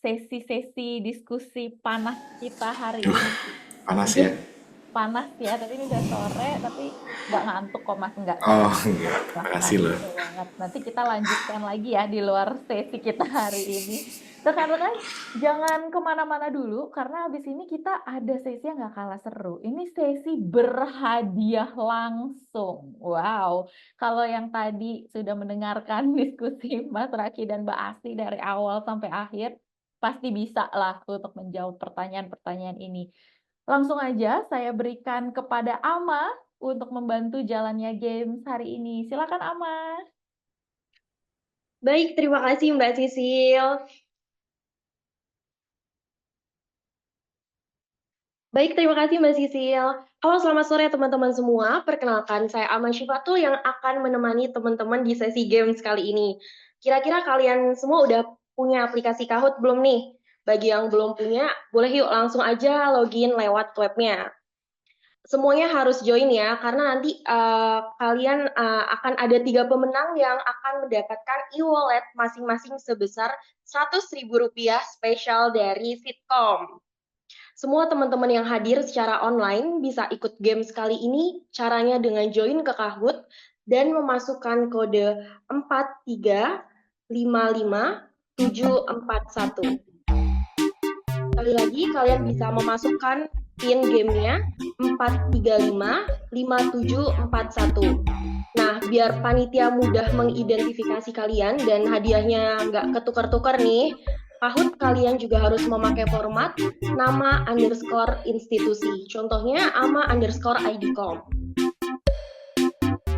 sesi-sesi diskusi panas kita hari ini. Panas ya? Panas ya, tapi ini udah sore, tapi nggak ngantuk kok Mas, nggak. Oh, enggak. Wah, Makasih loh. gitu banget. Nanti kita lanjutkan lagi ya di luar sesi kita hari ini. Rekan-rekan, jangan kemana-mana dulu, karena habis ini kita ada sesi yang nggak kalah seru. Ini sesi berhadiah langsung. Wow, kalau yang tadi sudah mendengarkan diskusi Mas Raki dan Mbak Asti dari awal sampai akhir, pasti bisa lah untuk menjawab pertanyaan-pertanyaan ini. Langsung aja saya berikan kepada Ama untuk membantu jalannya games hari ini. Silakan Ama. Baik, terima kasih Mbak Sisil. Baik, terima kasih Mbak Sisil. Halo, selamat sore teman-teman semua. Perkenalkan, saya Aman Syifatul yang akan menemani teman-teman di sesi games kali ini. Kira-kira kalian semua udah punya aplikasi Kahoot belum nih? Bagi yang belum punya, boleh yuk langsung aja login lewat webnya. Semuanya harus join ya, karena nanti kalian akan ada 3 pemenang yang akan mendapatkan e-wallet masing-masing sebesar Rp100.000 spesial dari Fitcom. Semua teman-teman yang hadir secara online bisa ikut games kali ini. Caranya dengan join ke Kahoot dan memasukkan kode 4355741. Sekali lagi, kalian bisa memasukkan PIN gamenya 4355741. Nah, biar panitia mudah mengidentifikasi kalian dan hadiahnya nggak ketukar-tukar nih, Kahoot kalian juga harus memakai format nama underscore institusi. Contohnya AMA underscore IDCOM.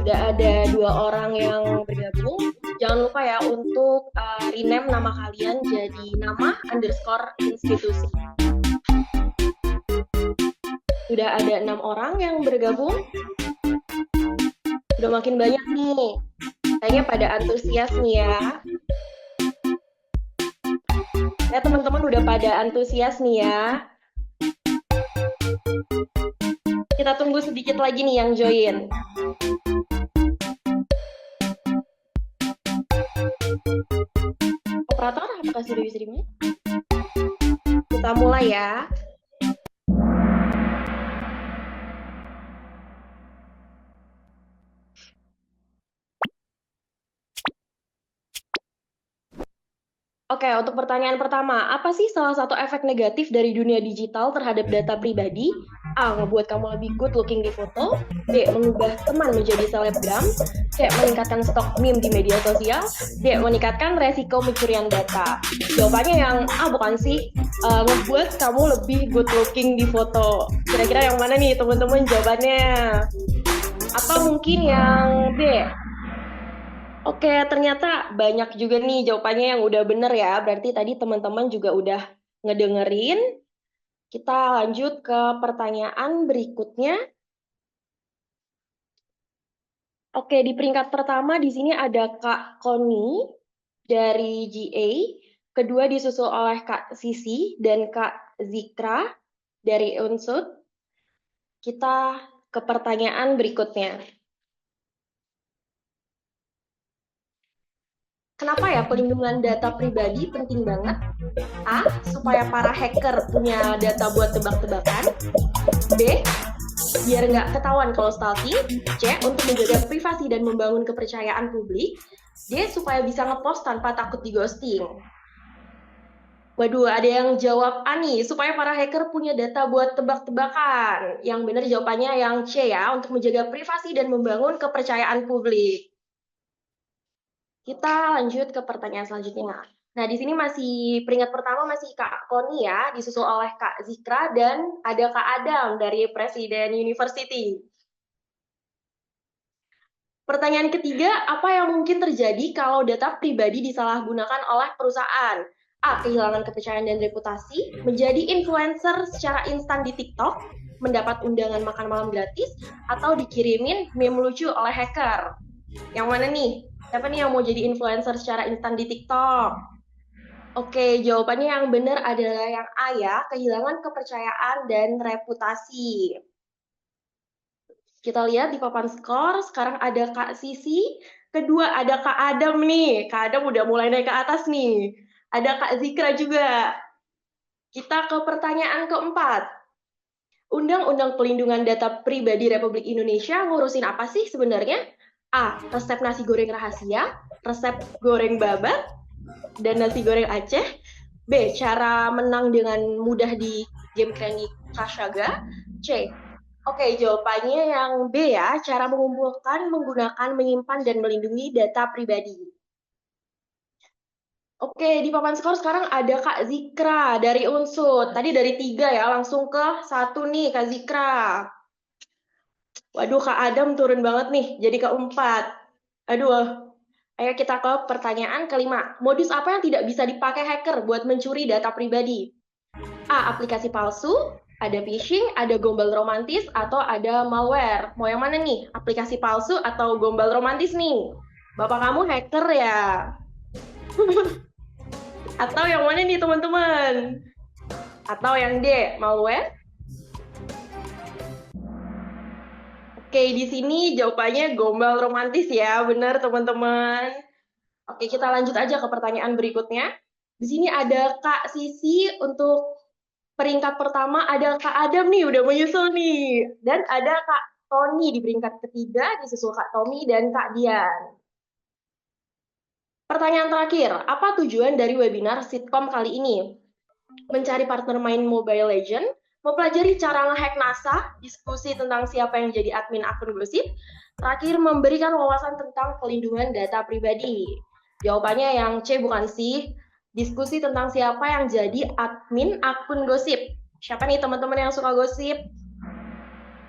Sudah ada 2 orang yang bergabung. Jangan lupa ya untuk rename nama kalian jadi nama underscore institusi. Sudah ada 6 orang yang bergabung. Sudah makin banyak nih. Kayaknya pada antusias nih ya. Ya teman-teman udah pada antusias nih ya. Kita tunggu sedikit lagi nih yang join. Operator, apakah sudah bisa dimulai? Kita mulai ya. Oke, untuk pertanyaan pertama, apa sih salah satu efek negatif dari dunia digital terhadap data pribadi? A. Ngebuat kamu lebih good looking di foto. B. Mengubah teman menjadi selebgram. C. Meningkatkan stok meme di media sosial. D. Meningkatkan resiko pencurian data. Jawabannya yang A bukan sih. Ngebuat kamu lebih good looking di foto. Kira-kira yang mana nih teman-teman jawabannya? Atau mungkin yang B? Oke, ternyata banyak juga nih jawabannya yang udah bener ya. Berarti tadi teman-teman juga udah ngedengerin. Kita lanjut ke pertanyaan berikutnya. Oke, di peringkat pertama di sini ada Kak Koni dari GA. Kedua disusul oleh Kak Sisi dan Kak Zikra dari Unsud. Kita ke pertanyaan berikutnya. Kenapa ya perlindungan data pribadi penting banget? A. Supaya para hacker punya data buat tebak-tebakan. B. Biar nggak ketahuan kalau stalking. C. Untuk menjaga privasi dan membangun kepercayaan publik. D. Supaya bisa ngepost tanpa takut di ghosting. Waduh, ada yang jawab A nih, supaya para hacker punya data buat tebak-tebakan. Yang benar jawabannya yang C ya, untuk menjaga privasi dan membangun kepercayaan publik. Kita lanjut ke pertanyaan selanjutnya. Nah, di sini masih peringkat pertama masih Kak Koni ya, disusul oleh Kak Zikra dan ada Kak Adam dari Presiden University. Pertanyaan ketiga, apa yang mungkin terjadi kalau data pribadi disalahgunakan oleh perusahaan? A. Kehilangan kepercayaan dan reputasi, menjadi influencer secara instan di TikTok, mendapat undangan makan malam gratis, atau dikirimin meme lucu oleh hacker. Yang mana nih? Siapa nih yang mau jadi influencer secara instan di TikTok? Oke, jawabannya yang benar adalah yang A ya, kehilangan kepercayaan dan reputasi. Kita lihat di papan skor, sekarang ada Kak Sisi, kedua ada Kak Adam nih. Kak Adam udah mulai naik ke atas nih. Ada Kak Zikra juga. Kita ke pertanyaan keempat. Undang-Undang Pelindungan Data Pribadi Republik Indonesia ngurusin apa sih sebenarnya? A. Resep nasi goreng rahasia, resep goreng babat, dan nasi goreng Aceh. B. Cara menang dengan mudah di game Candy Crush Saga. C. Oke, jawabannya yang B ya, cara mengumpulkan, menggunakan, menyimpan, dan melindungi data pribadi. Oke, di papan skor sekarang ada Kak Zikra dari Unsud. Tadi dari 3 ya, langsung ke 1 nih Kak Zikra. Waduh, Kak Adam turun banget nih, jadi ke 4. Aduh, Ayo kita ke pertanyaan kelima. Modus apa yang tidak bisa dipakai hacker buat mencuri data pribadi? A. Aplikasi palsu, ada phishing, ada gombal romantis, atau ada malware. Mau yang mana nih? Aplikasi palsu atau gombal romantis nih? Bapak kamu hacker ya? Atau yang mana nih teman-teman? Atau yang D, malware? Oke, di sini jawabannya gombal romantis ya, benar teman-teman. Oke, kita lanjut aja ke pertanyaan berikutnya. Di sini ada Kak Sisi untuk peringkat pertama, ada Kak Adam nih, udah menyusul nih. Dan ada Kak Tony di peringkat ketiga, disusul Kak Tommy dan Kak Dian. Pertanyaan terakhir, apa tujuan dari webinar Sitkom kali ini? Mencari partner main Mobile Legends, mempelajari cara ngehack NASA, diskusi tentang siapa yang jadi admin akun gosip, terakhir memberikan wawasan tentang pelindungan data pribadi. Jawabannya yang C bukan sih, diskusi tentang siapa yang jadi admin akun gosip. Siapa nih teman-teman yang suka gosip?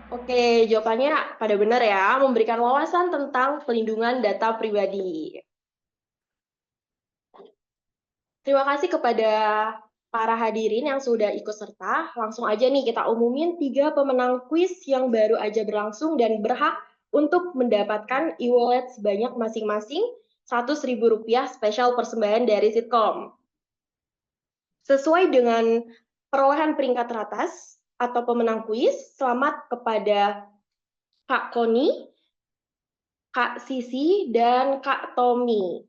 Oke, jawabannya pada benar ya, memberikan wawasan tentang pelindungan data pribadi. Terima kasih kepada para hadirin yang sudah ikut serta. Langsung aja nih kita umumin 3 pemenang kuis yang baru aja berlangsung dan berhak untuk mendapatkan e-wallet sebanyak masing-masing Rp100.000 spesial persembahan dari Sitkom. Sesuai dengan perolehan peringkat teratas atau pemenang kuis, selamat kepada Kak Koni, Kak Sisi, dan Kak Tommy.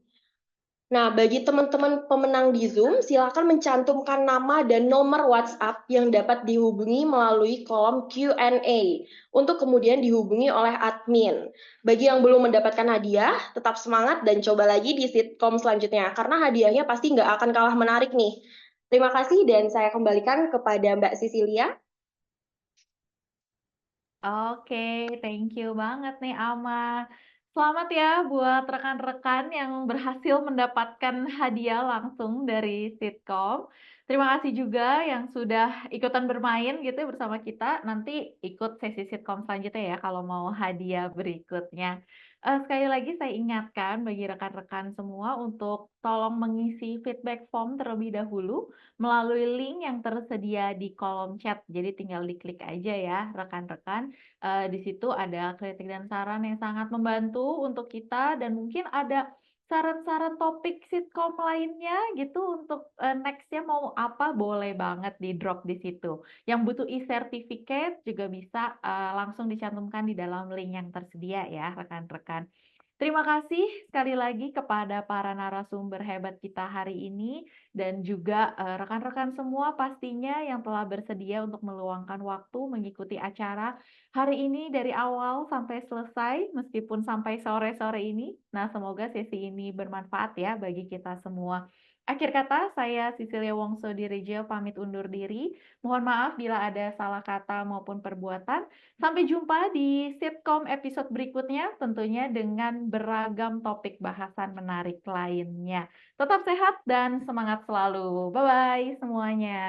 Nah, bagi teman-teman pemenang di Zoom, silakan mencantumkan nama dan nomor WhatsApp yang dapat dihubungi melalui kolom Q&A untuk kemudian dihubungi oleh admin. Bagi yang belum mendapatkan hadiah, tetap semangat dan coba lagi di Sitkom selanjutnya, karena hadiahnya pasti nggak akan kalah menarik nih. Terima kasih dan saya kembalikan kepada Mbak Sisilia. Oke, thank you banget nih Ama. Selamat ya buat rekan-rekan yang berhasil mendapatkan hadiah langsung dari Sitkom. Terima kasih juga yang sudah ikutan bermain gitu ya bersama kita. Nanti ikut sesi Sitkom selanjutnya ya kalau mau hadiah berikutnya. Sekali lagi saya ingatkan bagi rekan-rekan semua untuk tolong mengisi feedback form terlebih dahulu melalui link yang tersedia di kolom chat. Jadi tinggal diklik aja ya rekan-rekan. Di situ ada kritik dan saran yang sangat membantu untuk kita dan mungkin ada saran-saran topik Sitkom lainnya gitu untuk next-nya mau apa boleh banget di drop di situ. Yang butuh e-certificate juga bisa langsung dicantumkan di dalam link yang tersedia ya rekan-rekan. Terima kasih sekali lagi kepada para narasumber hebat kita hari ini dan juga rekan-rekan semua pastinya yang telah bersedia untuk meluangkan waktu mengikuti acara hari ini dari awal sampai selesai meskipun sampai sore-sore ini. Nah, semoga sesi ini bermanfaat ya bagi kita semua. Akhir kata, saya Cecilia Wongso Dirijo pamit undur diri. Mohon maaf bila ada salah kata maupun perbuatan. Sampai jumpa di Sitkom episode berikutnya, tentunya dengan beragam topik bahasan menarik lainnya. Tetap sehat dan semangat selalu. Bye-bye semuanya.